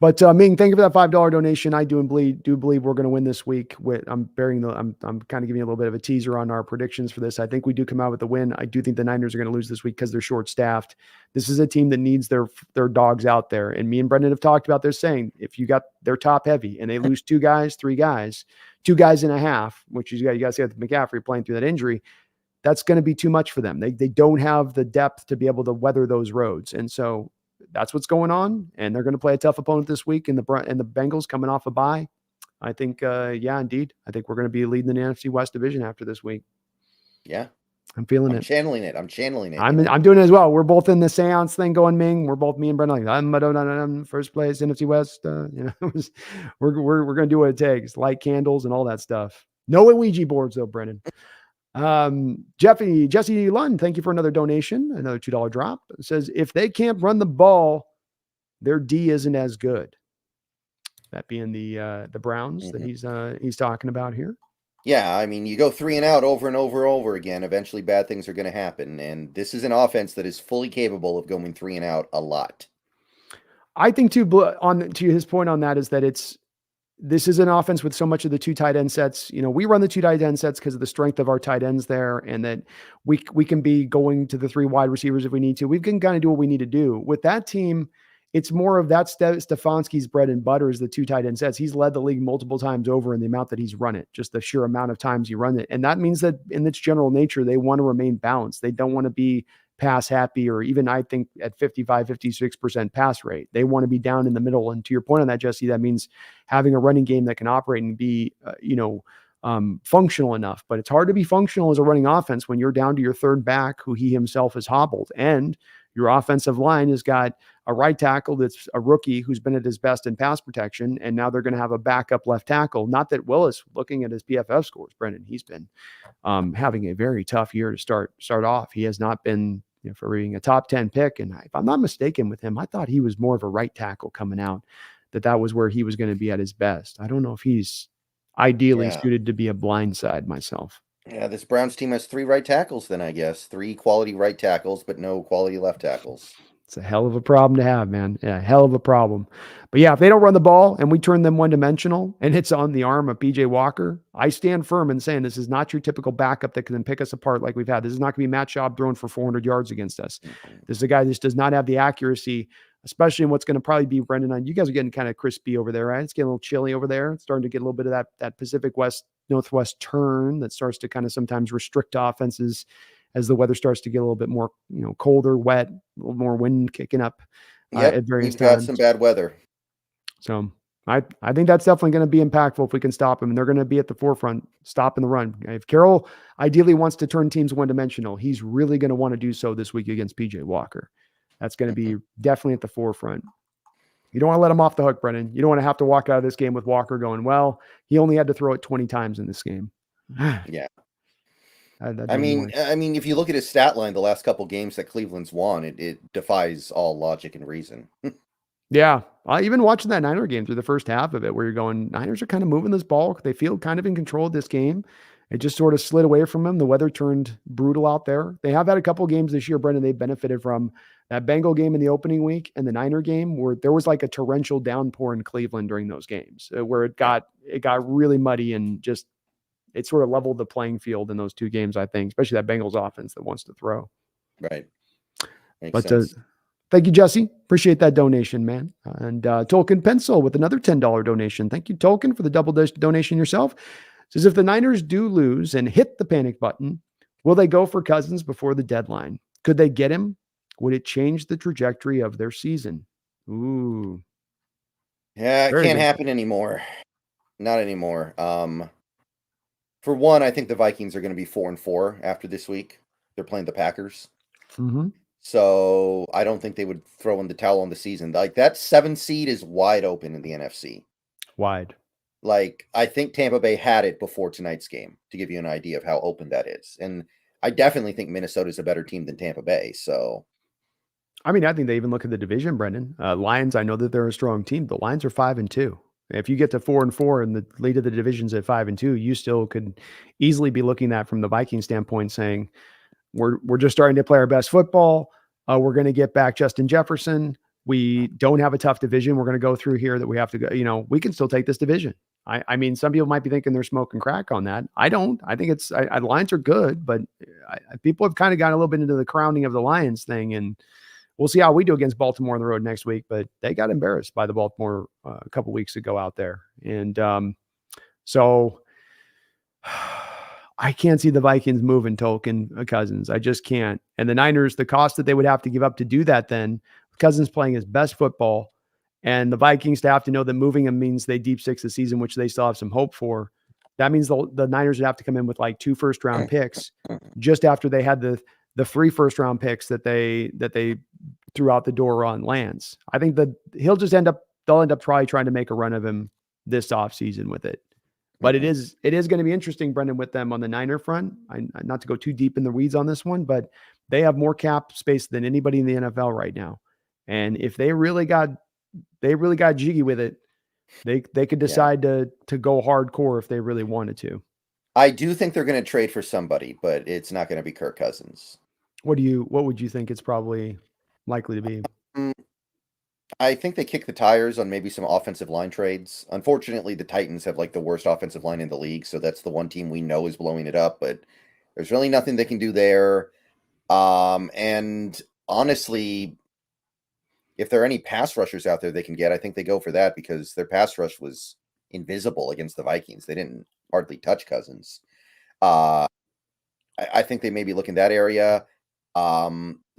Speaker 1: But Ming, thank you for that $5 donation. I do believe we're going to win this week. I'm kind of giving you a little bit of a teaser on our predictions for this. I think we do come out with the win. I do think the Niners are going to lose this week because they're short staffed. This is a team that needs their dogs out there. And me and Brendan have talked about this saying, if you got their top heavy and they lose 2 guys, 3 guys, 2 guys and a half, which you got to say with McCaffrey playing through that injury, that's going to be too much for them. They don't have the depth to be able to weather those roads. And so that's what's going on. And they're going to play a tough opponent this week in the Bengals coming off a bye. I think, indeed. I think we're going to be leading the NFC West division after this week.
Speaker 2: Yeah.
Speaker 1: I'm feeling
Speaker 2: I'm channeling it. I'm
Speaker 1: doing it as well. We're both in the seance thing going, Ming. We're both, me and Brendan, like, I'm first place, NFC West. We're going to do what it takes. Light candles and all that stuff. No Ouija boards though, Brendan. Jesse Lund, thank you for another donation, another $2 drop. It says, if they can't run the ball, their D isn't as good. That being the Browns that he's talking about here.
Speaker 2: Yeah, I mean, you go 3 and out over and over again. Eventually, bad things are going to happen, and this is an offense that is fully capable of going 3 and out a lot.
Speaker 1: I think too. To his point on that is that this is an offense with so much of the 2 tight end sets. We run the 2 tight end sets because of the strength of our tight ends there, and that we can be going to the 3 wide receivers if we need to. We can kind of do what we need to do with that team. It's more of that Stefanski's bread and butter is the 2 tight end sets. He's led the league multiple times over in the amount that he's run it, just the sheer amount of times you run it. And that means that in its general nature, they want to remain balanced. They don't want to be pass happy, or even I think at 55, 56% pass rate. They want to be down in the middle. And to your point on that, Jesse, that means having a running game that can operate and be, functional enough. But it's hard to be functional as a running offense when you're down to your 3rd back, who he himself has hobbled. And your offensive line has got a right tackle that's a rookie who's been at his best in pass protection. And now they're going to have a backup left tackle. Not that Willis, looking at his PFF scores, Brendan, he's been having a very tough year to start off. He has not been for being a top 10 pick. And if I'm not mistaken with him, I thought he was more of a right tackle coming out, that was where he was going to be at his best. I don't know if he's ideally suited to be a blind side myself.
Speaker 2: Yeah, this Browns team has 3 right tackles then, I guess. 3 quality right tackles, but no quality left tackles.
Speaker 1: It's a hell of a problem to have, man. Yeah, hell of a problem. But yeah, if they don't run the ball and we turn them one-dimensional and it's on the arm of PJ Walker, I stand firm in saying this is not your typical backup that can pick us apart like we've had. This is not going to be Matt Schaub throwing for 400 yards against us. This is a guy that just does not have the accuracy, especially in what's going to probably be Brendan. You guys are getting kind of crispy over there, right? It's getting a little chilly over there. It's starting to get a little bit of that Pacific Northwest turn that starts to kind of sometimes restrict offenses as the weather starts to get a little bit more, colder, wet, a little more wind kicking up at various times.
Speaker 2: Got some bad weather.
Speaker 1: So I think that's definitely going to be impactful if we can stop them. And they're going to be at the forefront, stopping the run. If Carroll ideally wants to turn teams one-dimensional, he's really going to want to do so this week against PJ Walker. That's going to be definitely at the forefront. You don't want to let him off the hook, Brennan. You don't want to have to walk out of this game with Walker going, well, he only had to throw it 20 times in this game.
Speaker 2: Yeah. I mean, if you look at his stat line, the last couple games that Cleveland's won, it defies all logic and reason.
Speaker 1: Yeah. Even watching that Niner game through the first half of it, where you're going, Niners are kind of moving this ball. They feel kind of in control of this game. It just sort of slid away from them. The weather turned brutal out there. They have had a couple games this year, Brendan, they benefited from that Bengal game in the opening week and the Niner game, where there was like a torrential downpour in Cleveland during those games, where it got really muddy and just it sort of leveled the playing field in those 2 games, I think, especially that Bengals offense that wants to throw.
Speaker 2: Right. Makes sense.
Speaker 1: Thank you, Jesse. Appreciate that donation, man. And Tolkien Pencil with another $10 donation. Thank you, Tolkien, for the double donation yourself. Says, if the Niners do lose and hit the panic button, will they go for Cousins before the deadline? Could they get him? Would it change the trajectory of their season? Ooh.
Speaker 2: Yeah, it can't happen anymore. Not anymore. For one, I think the Vikings are going to be 4-4 after this week. They're playing the Packers.
Speaker 1: Mm-hmm.
Speaker 2: So I don't think they would throw in the towel on the season. Like that 7 seed is wide open in the NFC.
Speaker 1: Wide.
Speaker 2: Like I think Tampa Bay had it before tonight's game, to give you an idea of how open that is. And I definitely think Minnesota is a better team than Tampa Bay. So,
Speaker 1: I mean, I think they even look at the division, Brendan. Lions, I know that they're a strong team. The Lions are 5-2. If you get to 4-4 and the lead of the division's at 5-2, you still could easily be looking at from the Viking standpoint saying, we're just starting to play our best football. We're going to get back Justin Jefferson. We don't have a tough division. We're going to go through here that we have to go. We can still take this division. I mean, some people might be thinking they're smoking crack on that. I don't. I think Lions are good, but people have kind of gotten a little bit into the crowning of the Lions thing, and we'll see how we do against Baltimore on the road next week. But they got embarrassed by the Baltimore a couple weeks ago out there, and so I can't see the Vikings moving Tolkien Cousins. I just can't. And the Niners, the cost that they would have to give up to do that, then Cousins playing his best football, and the Vikings to have to know that moving him means they deep six the season, which they still have some hope for. That means the Niners would have to come in with like 2 first-round picks just after they had the 3 first-round picks that they threw out the door on Lance. I think that they'll end up probably trying to make a run of him this offseason with it. But it is going to be interesting, Brendan, with them on the Niner front. Not to go too deep in the weeds on this one, but they have more cap space than anybody in the NFL right now. And if they really got jiggy with it, they could decide to go hardcore if they really wanted to.
Speaker 2: I do think they're going to trade for somebody, but it's not going to be Kirk Cousins.
Speaker 1: What would you think it's probably likely to be?
Speaker 2: I think they kick the tires on maybe some offensive line trades. Unfortunately, the Titans have like the worst offensive line in the league, so that's the one team we know is blowing it up, but there's really nothing they can do there. And honestly, if there are any pass rushers out there they can get, I think they go for that because their pass rush was invisible against the Vikings. They didn't hardly touch Cousins. I think they maybe look in that area.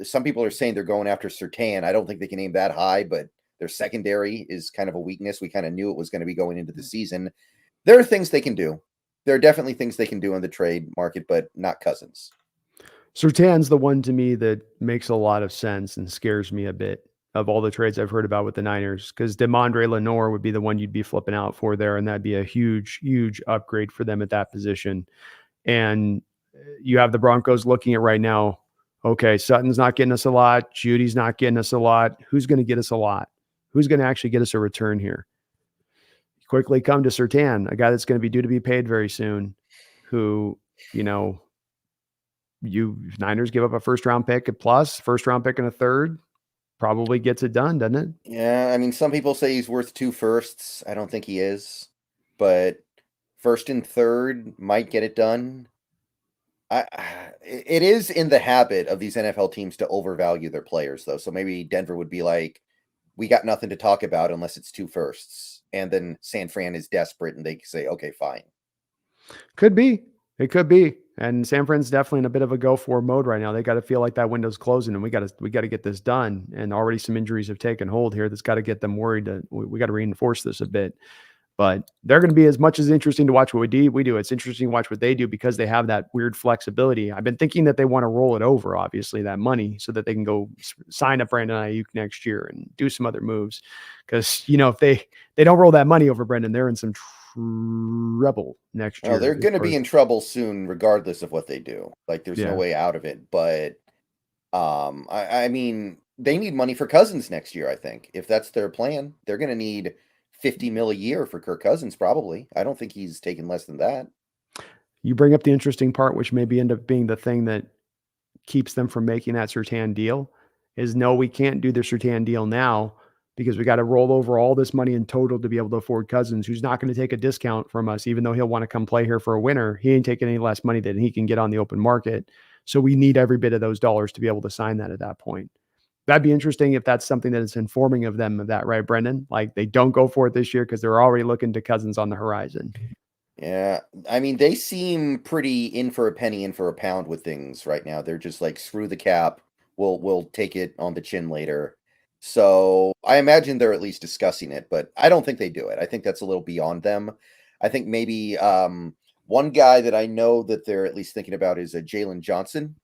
Speaker 2: Some people are saying they're going after Surtain. I don't think they can aim that high, but their secondary is kind of a weakness. We kind of knew it was going to be going into the season. There are things they can do. There are definitely things they can do in the trade market, but not Cousins.
Speaker 1: Surtain's the one to me that makes a lot of sense and scares me a bit of all the trades I've heard about with the Niners, because DeMondre Lenore would be the one you'd be flipping out for there, and that'd be a huge, huge upgrade for them at that position. And you have the Broncos looking at right now, okay, Sutton's not getting us a lot. Judy's not getting us a lot. Who's going to get us a lot? Who's going to actually get us a return here? Quickly come to Surtain, a guy that's going to be due to be paid very soon, who, Niners give up a first-round pick, a first-round pick and a third, probably gets it done, doesn't it?
Speaker 2: Yeah, I mean, some people say he's worth 2 firsts. I don't think he is, but first and third might get it done. It is in the habit of these NFL teams to overvalue their players, though. So maybe Denver would be like, we got nothing to talk about unless it's 2 firsts. And then San Fran is desperate and they say, okay, fine.
Speaker 1: Could be. It could be. And San Fran's definitely in a bit of a go for mode right now. They got to feel like that window's closing and we got to get this done. And already some injuries have taken hold here. That's got to get them worried. We got to reinforce this a bit. But they're going to be as much as interesting to watch what we do. It's interesting to watch what they do because they have that weird flexibility. I've been thinking that they want to roll it over, obviously, that money, so that they can go sign up Brandon Ayuk next year and do some other moves. Because, if they don't roll that money over, Brendan, they're in some trouble next year.
Speaker 2: They're going to be in trouble soon, regardless of what they do. Like, there's no way out of it. But, I mean, they need money for Cousins next year, I think. If that's their plan, they're going to need $50 million a year for Kirk Cousins, probably. I don't think he's taking less than that.
Speaker 1: You bring up the interesting part, which maybe end up being the thing that keeps them from making that Surtain deal, is no, we can't do the Surtain deal now because we got to roll over all this money in total to be able to afford Cousins, who's not going to take a discount from us, even though he'll want to come play here for a winner. He ain't taking any less money than he can get on the open market. So we need every bit of those dollars to be able to sign that at that point. That'd be interesting if that's something that is informing of them of that, right, Brendan? Like they don't go for it this year because they're already looking to Cousins on the horizon.
Speaker 2: Yeah. I mean, they seem pretty in for a penny, in for a pound with things right now. They're just like, screw the cap. We'll take it on the chin later. So I imagine they're at least discussing it, but I don't think they do it. I think that's a little beyond them. I think maybe one guy that I know that they're at least thinking about is a Jalen Johnson,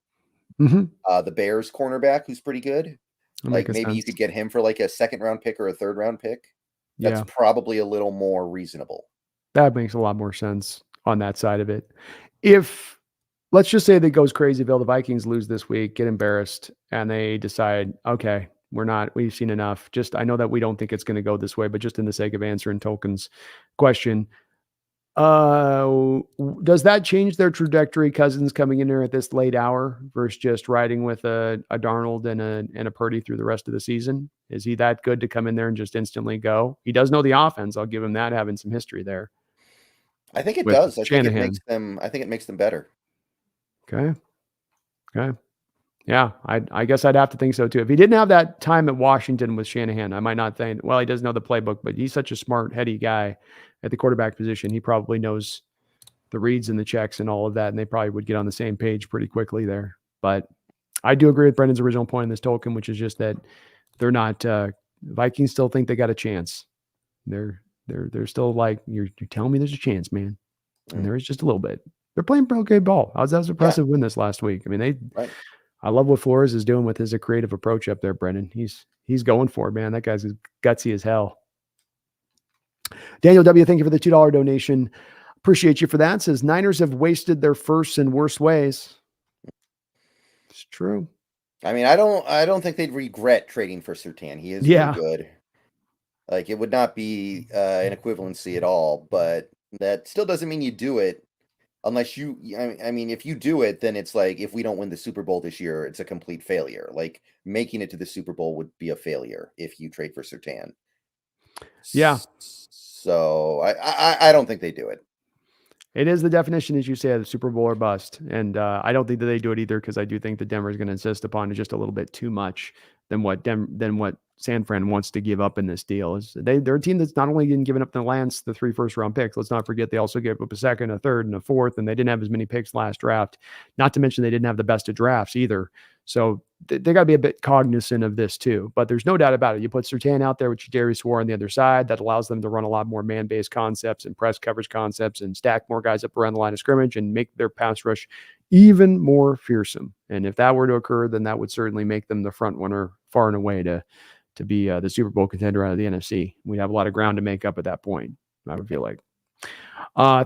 Speaker 2: the Bears cornerback, who's pretty good. Like maybe you could get him for like a 2nd-round pick or a 3rd-round pick. That's probably a little more reasonable.
Speaker 1: That makes a lot more sense on that side of it. If let's just say that goes crazyville, the Vikings lose this week, get embarrassed, and they decide, okay, we've seen enough. I know that we don't think it's going to go this way, but just in the sake of answering Tolkien's question, Does that change their trajectory? Cousins coming in here at this late hour versus just riding with a Darnold and a Purdy through the rest of the season? Is he that good to come in there and just instantly go? He does know the offense. I'll give him that, having some history there
Speaker 2: I think it
Speaker 1: with
Speaker 2: does. I think it makes
Speaker 1: Shanahan.
Speaker 2: them. I think it makes them better.
Speaker 1: Okay. Okay. Yeah, I guess I'd have to think so too. If he didn't have that time at Washington with Shanahan, I might not think, well, he doesn't know the playbook, but he's such a smart, heady guy at the quarterback position. He probably knows the reads and the checks and all of that, and they probably would get on the same page pretty quickly there. But I do agree with Brendan's original point in this token, which is just that they're not Vikings still think they got a chance. They're still like, you're telling me there's a chance, man. And there is just a little bit. They're playing okay ball. That was impressive win this last week. I mean,
Speaker 2: Right.
Speaker 1: I love what Flores is doing with his creative approach up there, Brendan. He's going for it, man. That guy's gutsy as hell. Daniel W., thank you for the $2 donation. Appreciate you for that. Says Niners have wasted their firsts in worse ways. It's true.
Speaker 2: I mean, I don't think they'd regret trading for Surtain. He is really good. Like, it would not be an equivalency at all, but that still doesn't mean you do it unless you. I mean, if you do it, then it's like, if we don't win the Super Bowl this year, it's a complete failure. Like, making it to the Super Bowl would be a failure if you trade for Surtain.
Speaker 1: Yeah.
Speaker 2: So I don't think they do it.
Speaker 1: It is the definition, as you say, of the Super Bowl or bust. And I don't think that they do it either, because I do think that Denver is going to insist upon it just a little bit too much than what San Fran wants to give up in this deal. They're a team that's not only given up the Lance, the 3 first-round picks. Let's not forget they also gave up a second, a third, and a fourth, and they didn't have as many picks last draft. Not to mention they didn't have the best of drafts either. So they got to be a bit cognizant of this too. But there's no doubt about it. You put Surtain out there with Darius War on the other side. That allows them to run a lot more man-based concepts and press coverage concepts and stack more guys up around the line of scrimmage and make their pass rush even more fearsome. And if that were to occur, then that would certainly make them the front runner far and away to be the Super Bowl contender out of the NFC. We'd have a lot of ground to make up at that point, I would feel like.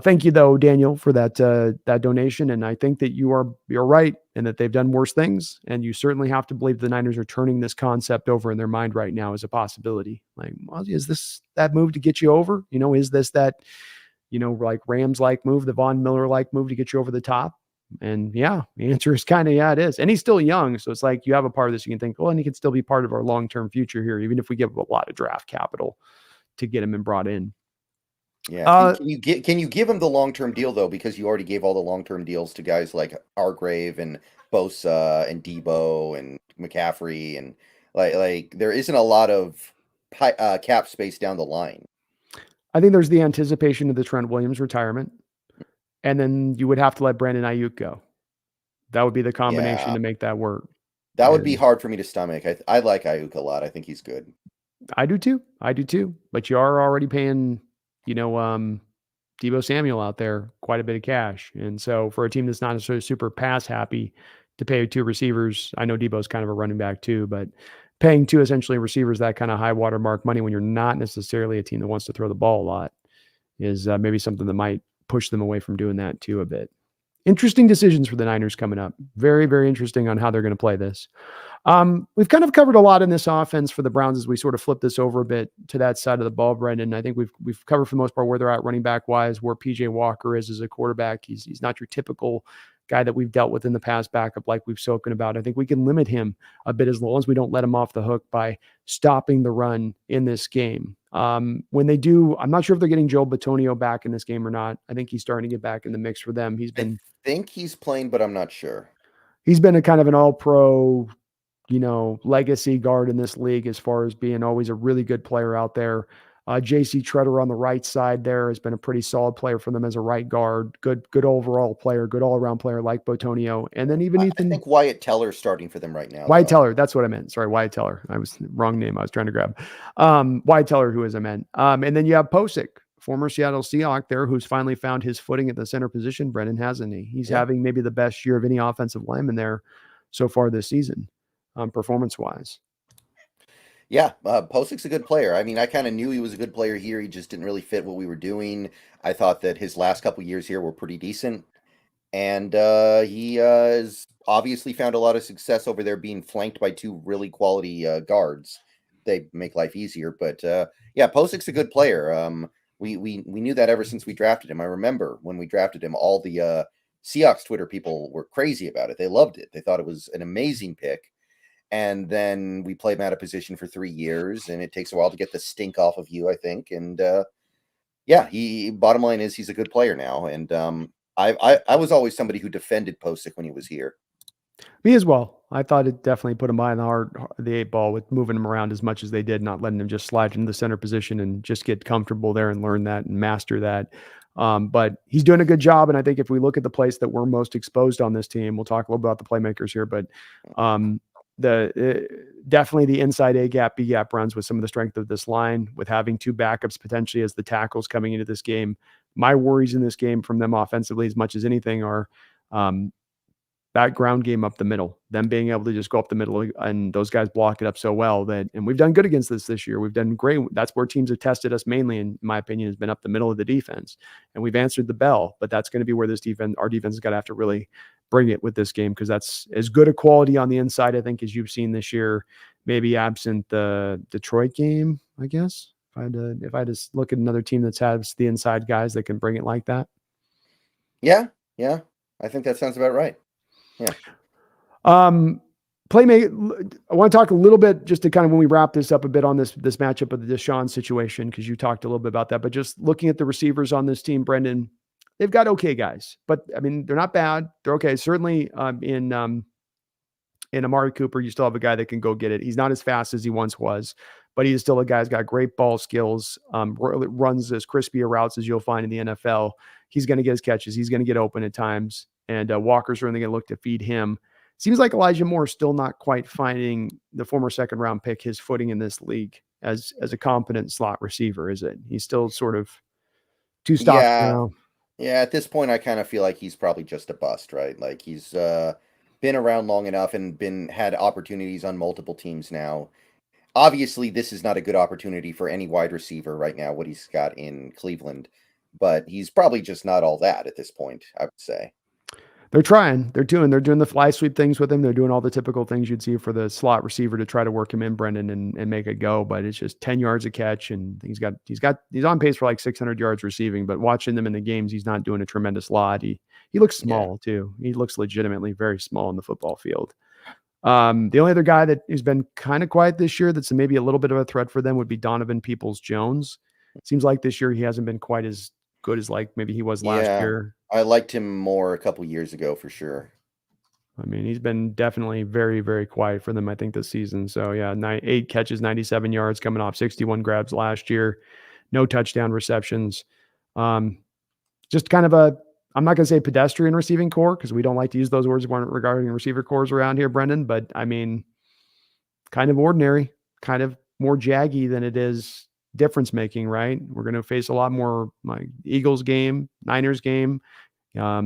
Speaker 1: Thank you, though, Daniel, for that donation. And I think that you're right, and that they've done worse things. And you certainly have to believe the Niners are turning this concept over in their mind right now as a possibility. Like, well, is this that move to get you over? Is this that, like Rams-like move, the Von Miller-like move to get you over the top? And yeah, the answer is kind of, yeah, it is. And he's still young. So it's like you have a part of this you can think, well, and he can still be part of our long-term future here, even if we give a lot of draft capital to get him and brought in.
Speaker 2: Yeah. Can you give him the long-term deal though? Because you already gave all the long-term deals to guys like Hargrave and Bosa and Debo and McCaffrey, and like there isn't a lot of cap space down the line.
Speaker 1: I think there's the anticipation of the Trent Williams retirement, and then you would have to let Brandon Ayuk go. That would be the combination to make that work.
Speaker 2: That would be hard for me to stomach. I like Ayuk a lot. I think he's good.
Speaker 1: I do too. But you are already paying, Debo Samuel out there quite a bit of cash. And so for a team that's not necessarily super pass happy to pay 2 receivers, I know Debo's kind of a running back too, but paying 2 essentially receivers that kind of high watermark money when you're not necessarily a team that wants to throw the ball a lot is maybe something that might push them away from doing that too a bit. Interesting decisions for the Niners coming up. Very, very interesting on how they're going to play this. We've kind of covered a lot in this offense for the Browns as we sort of flip this over a bit to that side of the ball, Brendan. I think we've covered for the most part where they're at running back wise, where PJ Walker is as a quarterback. He's not your typical guy that we've dealt with in the past backup like we've spoken about. I think we can limit him a bit as long as we don't let him off the hook by stopping the run in this game. When they do, I'm not sure if they're getting Joe Bitonio back in this game or not. I think he's starting to get back in the mix for them.
Speaker 2: I think he's playing, but I'm not sure.
Speaker 1: He's been a kind of an all-pro, legacy guard in this league as far as being always a really good player out there. JC Treader on the right side there has been a pretty solid player for them as a right guard. Good overall player, good all-around player like Bitonio. And then even Ethan.
Speaker 2: I think Wyatt Teller's starting for them right now.
Speaker 1: Wyatt Teller, that's what I meant. Sorry, Wyatt Teller. I was wrong name I was trying to grab. Wyatt Teller, who is I meant. And then you have Posick, former Seattle Seahawk there, who's finally found his footing at the center position. Brendan, hasn't he? He's having maybe the best year of any offensive lineman there so far this season, performance-wise.
Speaker 2: Yeah, Posick's a good player. I mean, I kind of knew he was a good player here. He just didn't really fit what we were doing. I thought that his last couple years here were pretty decent. And he has obviously found a lot of success over there being flanked by 2 really quality guards. They make life easier. But yeah, Posick's a good player. We knew that ever since we drafted him. I remember when we drafted him, all the Seahawks Twitter people were crazy about it. They loved it. They thought it was an amazing pick. And then we played him out of position for 3 years, and it takes a while to get the stink off of you, I think. And yeah, he bottom line is he's a good player now. And I was always somebody who defended Posick when he was here.
Speaker 1: Me as well. I thought it definitely put him behind the 8 ball with moving him around as much as they did, not letting him just slide into the center position and just get comfortable there and learn that and master that. But he's doing a good job. And I think if we look at the place that we're most exposed on this team, we'll talk a little about the playmakers here, but definitely the inside A gap, B gap runs with some of the strength of this line, with having 2 backups potentially as the tackles coming into this game. My worries in this game from them offensively, as much as anything, are that ground game up the middle, them being able to just go up the middle, and those guys block it up so well and we've done good against this year. We've done great. That's where teams have tested us mainly, in my opinion, has been up the middle of the defense, and we've answered the bell. But that's going to be where our defense has got to have to really bring it with this game, because that's as good a quality on the inside, I think, as you've seen this year, maybe absent the Detroit game, I guess. If I had to look at another team that has the inside guys that can bring it like that.
Speaker 2: Yeah. I think that sounds about right. Yeah.
Speaker 1: Playmate. I want to talk a little bit just to kind of, when we wrap this up a bit on this matchup of the Deshaun situation, because you talked a little bit about that, but just looking at the receivers on this team, Brendan, they've got okay guys, but I mean, they're not bad. They're okay. Certainly in Amari Cooper, you still have a guy that can go get it. He's not as fast as he once was, but he's still a guy who's got great ball skills, runs as crispy routes as you'll find in the NFL. He's going to get his catches. He's going to get open at times. And Walker's certainly going to look to feed him. Seems like Elijah Moore is still not quite finding, the former second-round pick, his footing in this league as a competent slot receiver, is it? He's still sort of 2 stops now.
Speaker 2: Yeah, at this point, I kind of feel like he's probably just a bust, right? Like, he's been around long enough and had opportunities on multiple teams now. Obviously, this is not a good opportunity for any wide receiver right now, what he's got in Cleveland. But he's probably just not all that at this point, I would say.
Speaker 1: They're trying. They're doing the fly sweep things with him. They're doing all the typical things you'd see for the slot receiver to try to work him in, Brendan, and make it go. But it's just 10 yards a catch, and he's on pace for like 600 yards receiving. But watching them in the games, he's not doing a tremendous lot. He looks small too. He looks legitimately very small in the football field. The only other guy that has been kind of quiet this year that's maybe a little bit of a threat for them would be Donovan Peoples-Jones. Seems like this year he hasn't been quite as good as like maybe he was last year.
Speaker 2: I liked him more a couple years ago for sure.
Speaker 1: I mean, he's been definitely very, very quiet for them, I think, this season. So yeah, 8 catches, 97 yards, coming off 61 grabs last year, no touchdown receptions. Just kind of I'm not going to say pedestrian receiving core, because we don't like to use those words regarding receiver cores around here, Brendan, but I mean, kind of ordinary, kind of more jaggy than it is difference making, right? We're going to face a lot more like Eagles game, Niners game, a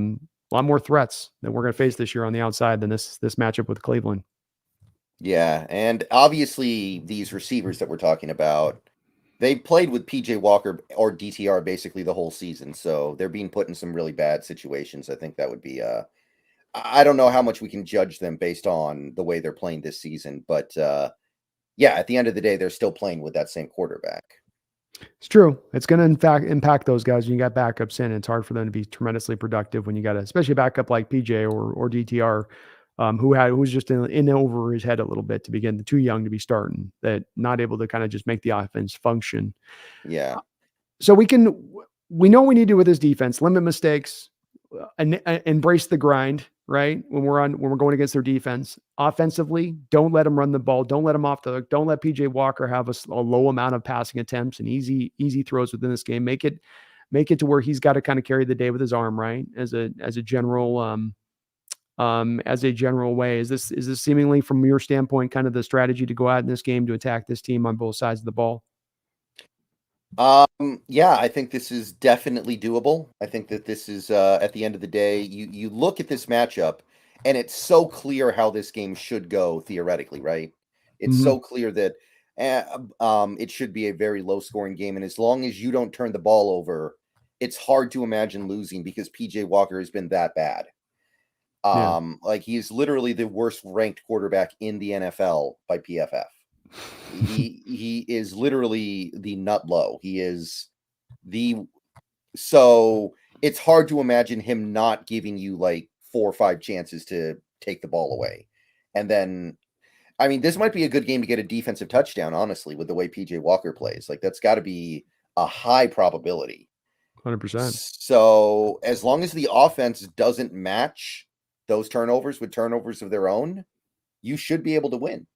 Speaker 1: lot more threats that we're going to face this year on the outside than this matchup with Cleveland.
Speaker 2: Yeah, and obviously these receivers that we're talking about, they played with PJ Walker or DTR basically the whole season, so they're being put in some really bad situations. I think that would be I don't know how much we can judge them based on the way they're playing this season, but yeah, at the end of the day, they're still playing with that same quarterback.
Speaker 1: It's true. It's going to in fact impact those guys when you got backups in. It's hard for them to be tremendously productive when you got especially a backup like PJ or DTR, who was just in over his head a little bit to begin, too young to be starting, that not able to kind of just make the offense function.
Speaker 2: Yeah.
Speaker 1: So we know what we need to do with this defense: limit mistakes, and embrace the grind. Right, when we're going against their defense offensively, don't let them run the ball. Don't let them off the hook. Don't let PJ Walker have a low amount of passing attempts and easy throws within this game. Make it to where he's got to kind of carry the day with his arm, right? As a general way. Is this seemingly, from your standpoint, kind of the strategy to go out in this game to attack this team on both sides of the ball?
Speaker 2: Yeah, I think this is definitely doable. I think that this is at the end of the day, you look at this matchup and it's so clear how this game should go theoretically, right? It's so clear that it should be a very low scoring game, and as long as you don't turn the ball over, it's hard to imagine losing because PJ Walker has been that bad. Like, he's literally the worst ranked quarterback in the NFL by PFF. He is literally the nut low. He is So it's hard to imagine him not giving you like 4 or 5 chances to take the ball away. And then, I mean, this might be a good game to get a defensive touchdown, honestly, with the way PJ Walker plays. Like, that's got to be a high probability.
Speaker 1: 100%.
Speaker 2: So as long as the offense doesn't match those turnovers with turnovers of their own, you should be able to win.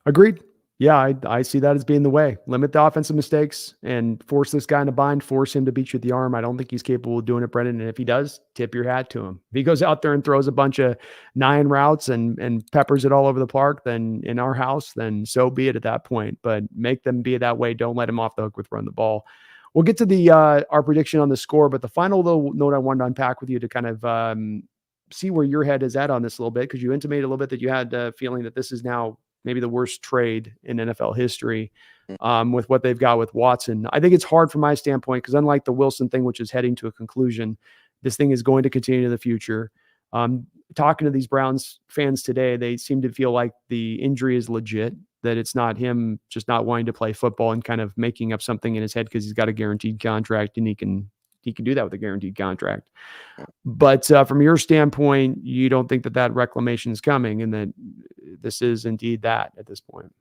Speaker 1: Agreed. Yeah, I see that as being the way. Limit the offensive mistakes and force this guy in a bind, force him to beat you with the arm. I don't think he's capable of doing it, Brendan. And if he does, tip your hat to him. If he goes out there and throws a bunch of 9 routes and peppers it all over the park, then in our house, then so be it at that point. But make them be that way. Don't let him off the hook with run the ball. We'll get to the our prediction on the score, but the final little note I wanted to unpack with you to kind of see where your head is at on this a little bit, because you intimated a little bit that you had a feeling that this is now maybe the worst trade in NFL history with what they've got with Watson. I think it's hard from my standpoint because unlike the Wilson thing, which is heading to a conclusion, this thing is going to continue in the future. Talking to these Browns fans today, they seem to feel like the injury is legit, that it's not him just not wanting to play football and kind of making up something in his head because he's got a guaranteed contract and he can do that with a guaranteed contract. But from your standpoint, you don't think that that reclamation is coming and that this is indeed that at this point.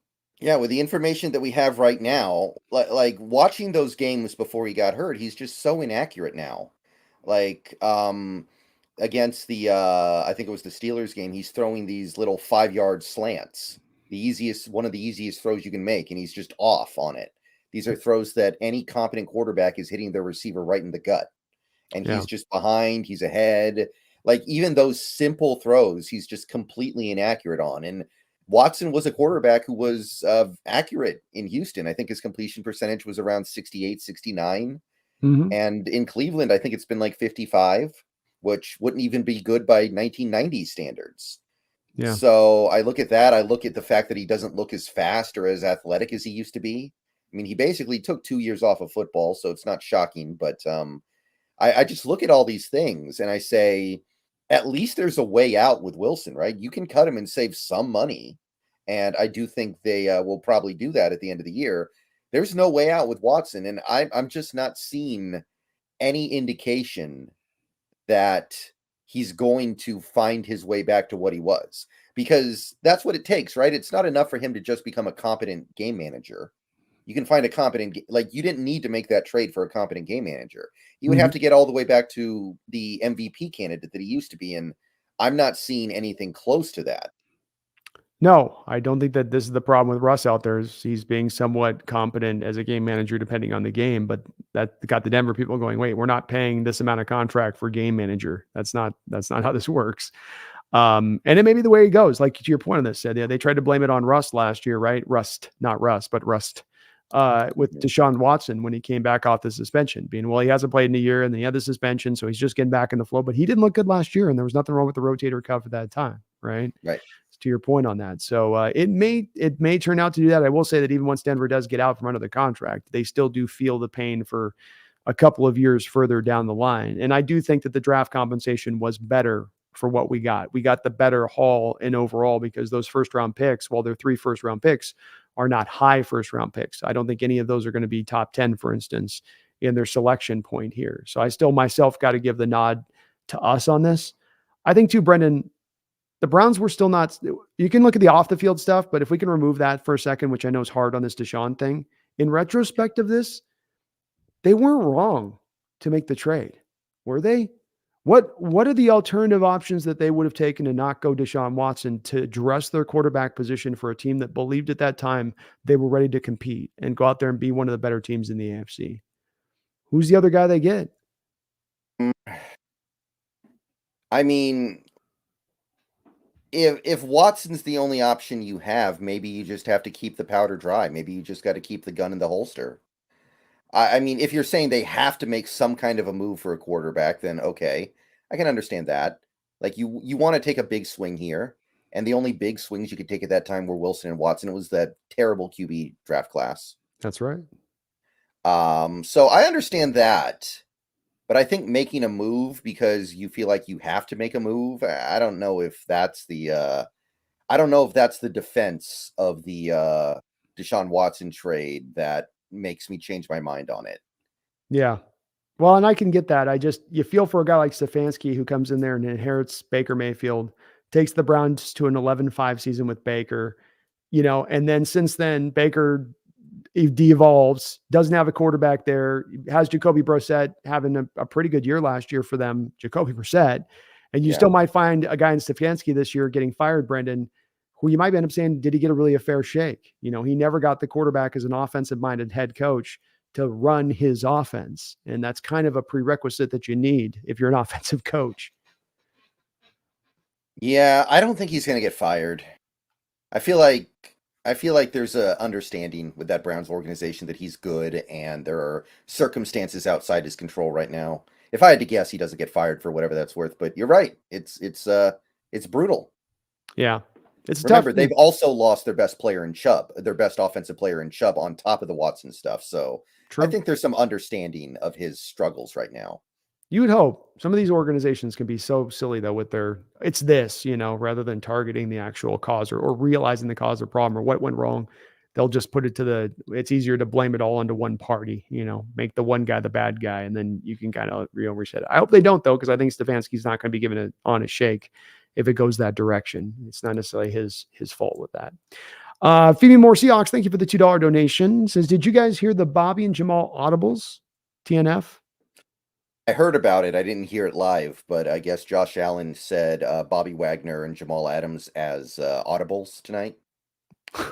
Speaker 2: Yeah, with the information that we have right now, like watching those games before he got hurt, he's just so inaccurate now. Like against the I think it was the Steelers game, he's throwing these little 5-yard slants. One of the easiest throws you can make, and he's just off on it. These are throws that any competent quarterback is hitting their receiver right in the gut. And
Speaker 1: Yeah.
Speaker 2: he's just behind, he's ahead. Like even those simple throws, he's just completely inaccurate on. And Watson was a quarterback who was accurate in Houston. I think his completion percentage was around 68, 69.
Speaker 1: Mm-hmm.
Speaker 2: And in Cleveland, I think it's been like 55, which wouldn't even be good by 1990s standards.
Speaker 1: Yeah.
Speaker 2: So I look at that. I look at the fact that he doesn't look as fast or as athletic as he used to be. I mean, he basically took 2 years off of football, so it's not shocking. But I just look at all these things and I say, at least there's a way out with Wilson, right? You can cut him and save some money. And I do think they will probably do that at the end of the year. There's no way out with Watson. And I'm just not seeing any indication that he's going to find his way back to what he was, because that's what it takes, right? It's not enough for him to just become a competent game manager. You can find a competent, like you didn't need to make that trade for a competent game manager. You would have to get all the way back to the MVP candidate that he used to be. And I'm not seeing anything close to that.
Speaker 1: No, I don't think that this is the problem with Russ out there. Is he's being somewhat competent as a game manager, depending on the game, but that got the Denver people going, wait, we're not paying this amount of contract for game manager. That's not how this works. And it may be the way it goes. Like to your point on this, yeah, they tried to blame it on Rust last year, right? Rust, not Rust, but Rust. With Deshaun Watson when he came back off the suspension, being, well, he hasn't played in a year and then he had the suspension, so he's just getting back in the flow. But he didn't look good last year, and there was nothing wrong with the rotator cuff at that time, right?
Speaker 2: Right.
Speaker 1: To your point on that. So it may turn out to do that. I will say that even once Denver does get out from under the contract, they still do feel the pain for a couple of years further down the line. And I do think that the draft compensation was better for what we got. We got the better haul in overall because those first round picks, while they're 3 first round picks, are not high first round picks. I don't think any of those are going to be top 10, for instance, in their selection point here. So I still myself got to give the nod to us on this. I think too, Brendan, the Browns were still not, you can look at the off the field stuff, but if we can remove that for a second, which I know is hard on this Deshaun thing, in retrospect of this, they weren't wrong to make the trade, were they? What are the alternative options that they would have taken to not go Deshaun Watson to address their quarterback position for a team that believed at that time they were ready to compete and go out there and be one of the better teams in the AFC? Who's the other guy they get?
Speaker 2: I mean, if Watson's the only option you have, maybe you just have to keep the powder dry. Maybe you just got to keep the gun in the holster. I mean, if you're saying they have to make some kind of a move for a quarterback, then okay, I can understand that. Like you want to take a big swing here, and the only big swings you could take at that time were Wilson and Watson. It was that terrible QB draft class.
Speaker 1: That's right.
Speaker 2: So I understand that, but I think making a move because you feel like you have to make a move, I don't know if that's the defense of the Deshaun Watson trade that makes me change my mind on it.
Speaker 1: Yeah. Well, and I can get that. You feel for a guy like Stefanski who comes in there and inherits Baker Mayfield, takes the Browns to an 11-5 season with Baker, and then since then, Baker devolves, doesn't have a quarterback there, has Jacoby Brissett having a pretty good year last year for them, Jacoby Brissett. And you
Speaker 2: Yeah.
Speaker 1: still might find a guy in Stefanski this year getting fired, Brendan, who you might end up saying, did he get a fair shake? He never got the quarterback as an offensive minded head coach to run his offense. And that's kind of a prerequisite that you need if you're an offensive coach.
Speaker 2: Yeah, I don't think he's going to get fired. I feel like there's a understanding with that Browns organization that he's good and there are circumstances outside his control right now. If I had to guess, he doesn't get fired for whatever that's worth, but you're right. It's brutal.
Speaker 1: Yeah. It's
Speaker 2: Remember,
Speaker 1: tough.
Speaker 2: they've also lost their best player in Chubb, their best offensive player in Chubb on top of the Watson stuff. So I
Speaker 1: True.
Speaker 2: think there's some understanding of his struggles right now.
Speaker 1: You would hope. Some of these organizations can be so silly though with it's this, rather than targeting the actual cause or realizing the cause of the problem or what went wrong. They'll just put it it's easier to blame it all onto one party, make the one guy the bad guy, and then you can kind of reset it. I hope they don't though, because I think Stefanski's not going to be given an honest shake if it goes that direction. It's not necessarily his fault with that. Phoebe Moore Seahawks, thank you for the $2 donation. Says, did you guys hear the Bobby and Jamal audibles? TNF?
Speaker 2: I heard about it. I didn't hear it live, but I guess Josh Allen said Bobby Wagner and Jamal Adams as audibles tonight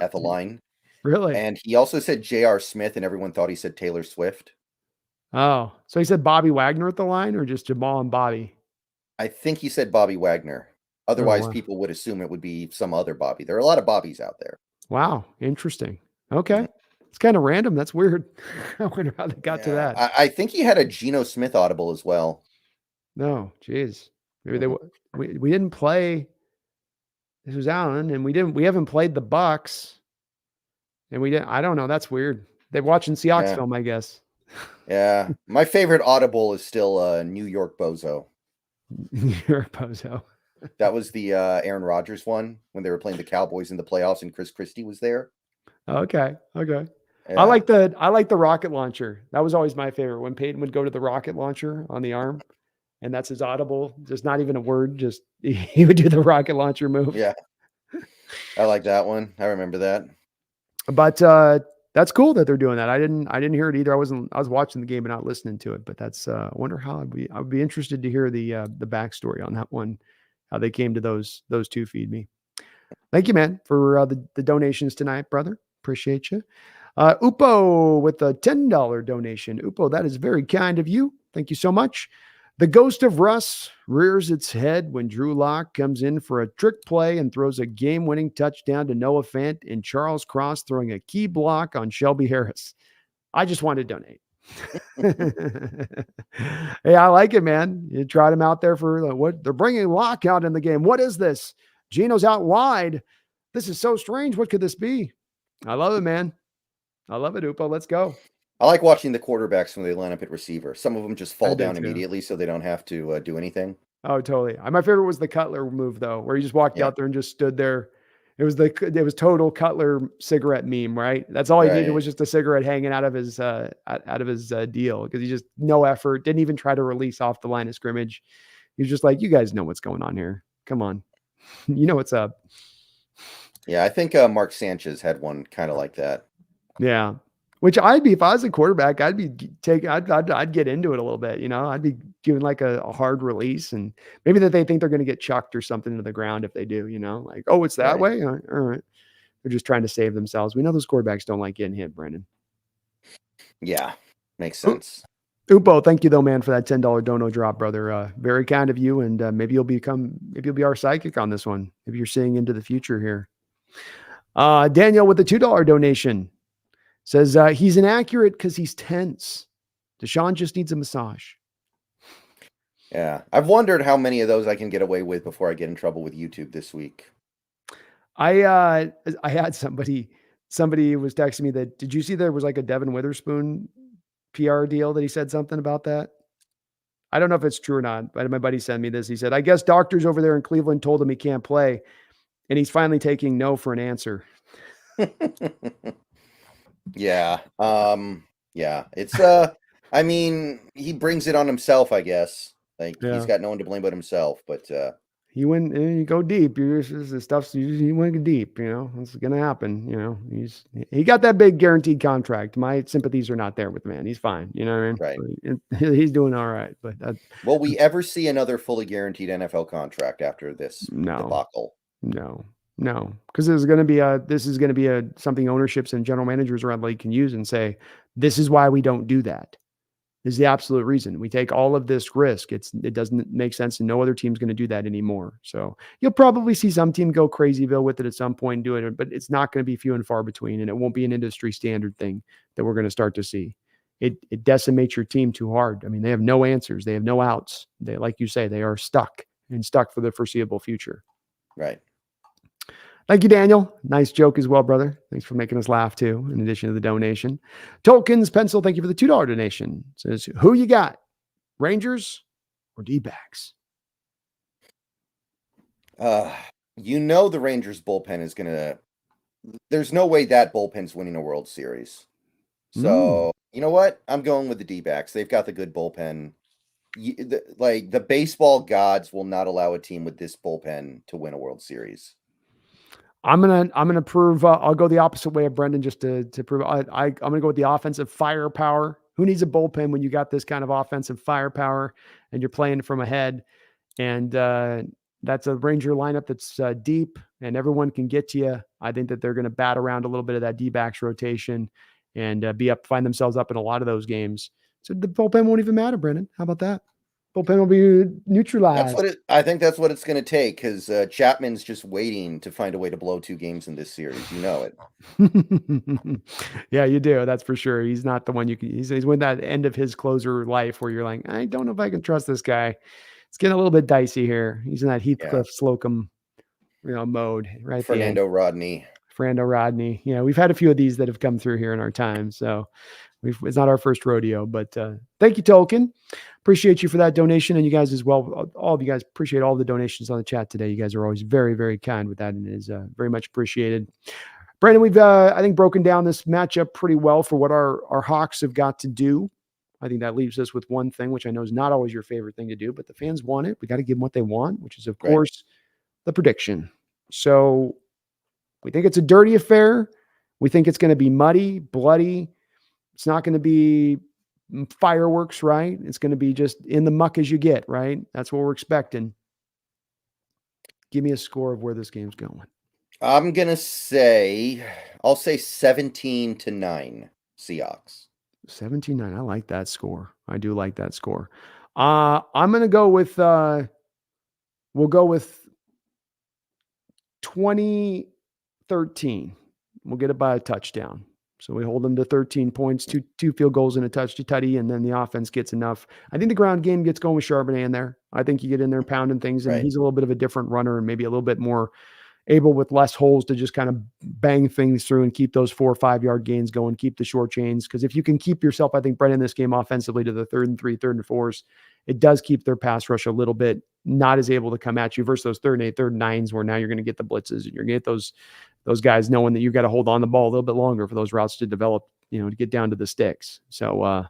Speaker 2: at the line.
Speaker 1: Really?
Speaker 2: And he also said J.R. Smith, and everyone thought he said Taylor Swift.
Speaker 1: Oh, so he said Bobby Wagner at the line or just Jamal and Bobby?
Speaker 2: I think he said Bobby Wagner.
Speaker 1: Oh,
Speaker 2: Otherwise,
Speaker 1: wow.
Speaker 2: people would assume it would be some other Bobby. There are a lot of Bobbies out there.
Speaker 1: Wow. Interesting. Okay.
Speaker 2: Mhm.
Speaker 1: It's kind of random. That's weird. I wonder how they got to
Speaker 2: Yeah,
Speaker 1: that.
Speaker 2: I think he had a Geno Smith audible as well.
Speaker 1: No, geez. Maybe
Speaker 2: Mhm.
Speaker 1: we didn't play. This was Allen, and we haven't played the Bucks, and we didn't. I don't know. That's weird. They're watching Seahawks
Speaker 2: Yeah,
Speaker 1: film, I guess.
Speaker 2: yeah. My favorite audible is still New York Bozo.
Speaker 1: You're a bozo.
Speaker 2: That was the Aaron Rodgers one when they were playing the Cowboys in the playoffs and Chris Christie was there.
Speaker 1: Okay. Okay.
Speaker 2: Yeah,
Speaker 1: I like the rocket launcher. That was always my favorite when Peyton would go to the rocket launcher on the arm, and that's his audible. Just not even a word. Just he would do the rocket launcher move.
Speaker 2: yeah. I like that one. I remember that.
Speaker 1: But that's cool that they're doing that. I didn't hear it either. I was watching the game and not listening to it. But that's I wonder how I would be interested to hear the backstory on that one, how they came to those two. Feed me. Thank you, man, for the donations tonight, brother. Appreciate you. Upo with a $10 donation. Upo, that is very kind of you. Thank you so much. The ghost of Russ rears its head when Drew Lock comes in for a trick play and throws a game-winning touchdown to Noah Fant and Charles Cross throwing a key block on Shelby Harris. I just want to donate. Hey, I like it, man. You tried him out there for what? They're bringing Lock out in the game. What is this? Geno's out wide. This is so strange. What could this be? I love it, man. I love it, Upo. Let's go.
Speaker 2: I like watching the quarterbacks when they line up at receiver. Some of them just
Speaker 1: I
Speaker 2: fall
Speaker 1: do
Speaker 2: down
Speaker 1: too.
Speaker 2: immediately so they don't have to do anything.
Speaker 1: Oh, totally. My favorite was the Cutler move though, where he just walked
Speaker 2: Yeah,
Speaker 1: out there and just stood there. It was total Cutler cigarette meme, right? That's all he needed was
Speaker 2: right.
Speaker 1: just a cigarette hanging out of his deal because he just no effort, didn't even try to release off the line of scrimmage. He was just like, "You guys know what's going on here. Come on, you know what's up."
Speaker 2: Yeah, I think Mark Sanchez had one kind of like that.
Speaker 1: Yeah. Which I'd be if I was a quarterback, I'd get into it a little bit, I'd be doing like a hard release and maybe that they think they're going to get chucked or something to the ground if they do, like, oh, it's that
Speaker 2: Right.
Speaker 1: way. All right. They're just trying to save themselves. We know those quarterbacks don't like getting hit, Brendan.
Speaker 2: Yeah, makes
Speaker 1: U-
Speaker 2: sense.
Speaker 1: Upo, thank you though, man, for that $10 dono drop, brother. Very kind of you. And maybe you'll be our psychic on this one. Maybe you're seeing into the future here. Daniel with the $2 donation. Says he's inaccurate because he's tense. Deshaun just needs a massage.
Speaker 2: Yeah, I've wondered how many of those I can get away with before I get in trouble with YouTube this week.
Speaker 1: I had somebody was texting me that did you see there was like a Devin Witherspoon PR deal that he said something about that? I don't know if it's true or not, but my buddy sent me this. He said, I guess doctors over there in Cleveland told him he can't play, and he's finally taking no for an answer.
Speaker 2: Yeah. Yeah. It's I mean, he brings it on himself, I guess. Like he's
Speaker 1: Yeah.
Speaker 2: got no one to blame but himself. But
Speaker 1: He went and you go deep. The stuff's he went deep. It's gonna happen. He got that big guaranteed contract. My sympathies are not there with the man. He's fine. You know what I
Speaker 2: right.
Speaker 1: mean? He's doing all right. But
Speaker 2: Will we ever see another fully guaranteed NFL contract after this
Speaker 1: no,
Speaker 2: debacle?
Speaker 1: no, no, because this is gonna be a something ownerships and general managers around the league can use and say, this is why we don't do that. Is the absolute reason we take all of this risk. It doesn't make sense, and no other team's going to do that anymore. So you'll probably see some team go crazyville with it at some point and do it, but it's not going to be few and far between, and it won't be an industry standard thing that we're going to start to see. It decimates your team too hard. I mean, they have no answers, they have no outs. They, like you say, they are stuck for the foreseeable future.
Speaker 2: Right.
Speaker 1: Thank you, Daniel. Nice joke as well, brother. Thanks for making us laugh too, in addition to the donation. Tolkien's Pencil, thank you for the $2 donation. Says, who you got? Rangers or D-backs?
Speaker 2: The Rangers bullpen is gonna. There's no way that bullpen's winning a World Series. So you know what? I'm going with the D-backs. They've got the good bullpen. The baseball gods will not allow a team with this bullpen to win a World Series.
Speaker 1: I'm gonna prove. I'll go the opposite way of Brendan just to prove. I'm gonna go with the offensive firepower. Who needs a bullpen when you got this kind of offensive firepower and you're playing from ahead? And that's a Ranger lineup that's deep and everyone can get to you. I think that they're going to bat around a little bit of that D-backs rotation and find themselves up in a lot of those games. So the bullpen won't even matter, Brendan. How about that? Bullpen will be neutralized.
Speaker 2: I think that's what it's going to take because Chapman's just waiting to find a way to blow 2 games in this series. You know it.
Speaker 1: Yeah, you do. That's for sure. He's not the one he's with that end of his closer life where you're like, I don't know if I can trust this guy. It's getting a little bit dicey here. He's in that Heathcliff Slocum, mode, right?
Speaker 2: Fernando Rodney.
Speaker 1: Yeah, we've had a few of these that have come through here in our time. So it's not our first rodeo, but thank you, Tolkien. Appreciate you for that donation. And you guys as well. All of you guys appreciate all the donations on the chat today. You guys are always very, very kind with that. And it is very much appreciated. Brandon, we've, I think, broken down this matchup pretty well for what our Hawks have got to do. I think that leaves us with one thing, which I know is not always your favorite thing to do, but the fans want it. We got to give them what they want, which is, of course, the prediction. So we think it's a dirty affair. We think it's going to be muddy, bloody. It's not going to be fireworks, right? It's going to be just in the muck as you get, right? That's what we're expecting. Give me a score of where this game's going.
Speaker 2: I'll say 17-9 Seahawks.
Speaker 1: 17-9. I like that score. I do like that score. I'm going to go with, we'll go with 2013. We'll get it by a touchdown. So we hold them to 13 points, two field goals and a touch to Tutty, and then the offense gets enough. I think the ground game gets going with Charbonnet in there. I think you get in there pounding things, and he's a little bit of a different runner and maybe a little bit more able with less holes to just kind of bang things through and keep those 4 or 5 yard gains going, keep the short chains. Because if you can keep yourself, I think, Brent, in this game offensively to the 3rd and 3, 3rd and 4s, it does keep their pass rush a little bit not as able to come at you versus those 3rd and 8, 3rd and 9s where now you're going to get the blitzes and you're going to get those guys knowing that you got to hold on the ball a little bit longer for those routes to develop, to get down to the sticks. So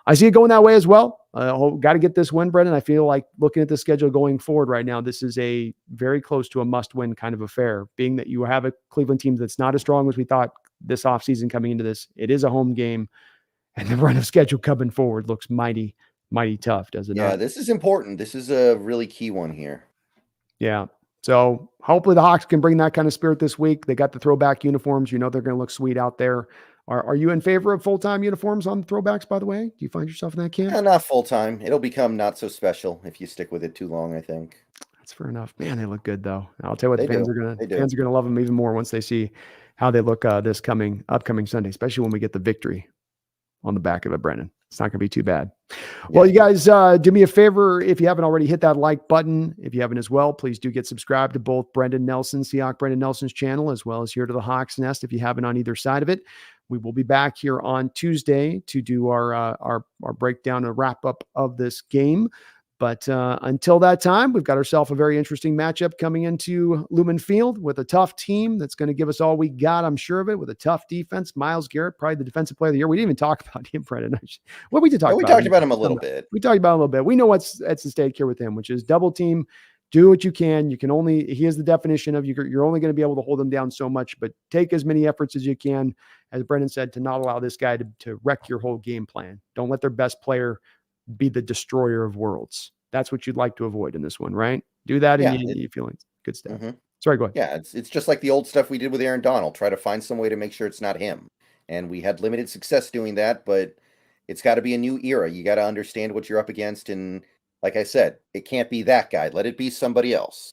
Speaker 1: I see it going that way as well. Got to get this win, Brendan. I feel like looking at the schedule going forward right now, this is a very close to a must-win kind of affair, being that you have a Cleveland team that's not as strong as we thought this offseason coming into this. It is a home game, and the run of schedule coming forward looks mighty, mighty tough, does it not?
Speaker 2: Yeah, this is important. This is a really key one here.
Speaker 1: Yeah. So hopefully the Hawks can bring that kind of spirit this week. They got the throwback uniforms. They're going to look sweet out there. Are you in favor of full-time uniforms on throwbacks, by the way? Do you find yourself in that camp?
Speaker 2: Not full-time. It'll become not so special if you stick with it too long, I think.
Speaker 1: That's fair enough. Man, they look good, though. I'll tell you what, the fans are going to love them even more once they see how they look this upcoming Sunday, especially when we get the victory on the back of it, Brendan. It's not going to be too bad. Yeah. Well, you guys do me a favor. If you haven't already, hit that like button. If you haven't as well, please do get subscribed to both Brendan Nelson's channel, as well as here to the Hawks Nest if you haven't on either side of it. We will be back here on Tuesday to do our breakdown and wrap up of this game. But until that time, we've got ourselves a very interesting matchup coming into Lumen Field with a tough team that's going to give us all we got, I'm sure of it, with a tough defense. Myles Garrett, probably the defensive player of the year. We didn't even talk about him, Brendan. Well, we did talk
Speaker 2: Yeah, we
Speaker 1: about
Speaker 2: talked about him a little bit.
Speaker 1: We talked about him a little bit. We know what's at stake here with him, which is double team. Do what you can. You can only, he is the definition of you're only going to be able to hold him down so much, but take as many efforts as you can, as Brendan said, to not allow this guy to wreck your whole game plan. Don't let their best player be the destroyer of worlds. That's what you'd like to avoid in this one, right? Do that and you feel good stuff.
Speaker 2: Mm-hmm.
Speaker 1: Sorry, go ahead.
Speaker 2: Yeah, it's just like the old stuff we did with Aaron Donald. Try to find some way to make sure it's not him. And we had limited success doing that, but it's got to be a new era. You got to understand what you're up against. And like I said, it can't be that guy. Let it be somebody else.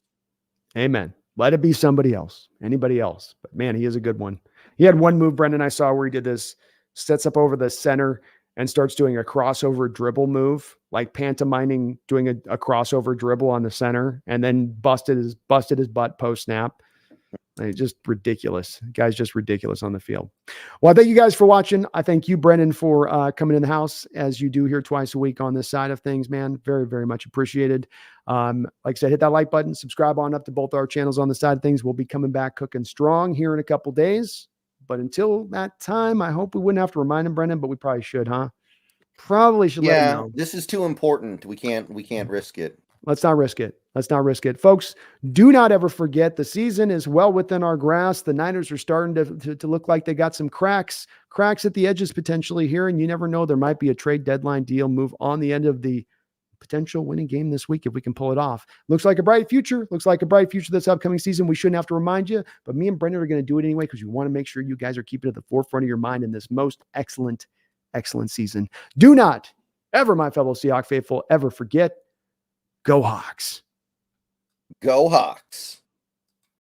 Speaker 1: Amen. Let it be somebody else, anybody else. But man, he is a good one. He had one move, Brendan, I saw where he did this, sets up over the center and starts doing a crossover dribble move, like pantomiming doing a crossover dribble on the center, and then busted his butt post snap. Just ridiculous. The guy's just ridiculous on the field. Well, I thank you guys for watching. I thank you, Brendan, for coming in the house as you do here twice a week on this side of things, man. Very, very much appreciated. Like I said, hit that like button, subscribe on up to both our channels on the side of things. We'll be coming back cooking strong here in a couple days. But until that time, I hope we wouldn't have to remind him, Brendan, but we probably should, huh? Probably should let him know.
Speaker 2: This is too important. We can't risk it.
Speaker 1: Let's not risk it. Let's not risk it. Folks, do not ever forget the season is well within our grasp. The Niners are starting to look like they got some cracks at the edges potentially here, and you never know. There might be a trade deadline deal move on the end of the potential winning game this week if we can pull it off. Looks like a bright future. Looks like a bright future this upcoming season. We shouldn't have to remind you, but me and Brendan are going to do it anyway because we want to make sure you guys are keeping it at the forefront of your mind in this most excellent season. Do not ever, my fellow Seahawks faithful, ever forget, go Hawks.
Speaker 2: Go Hawks.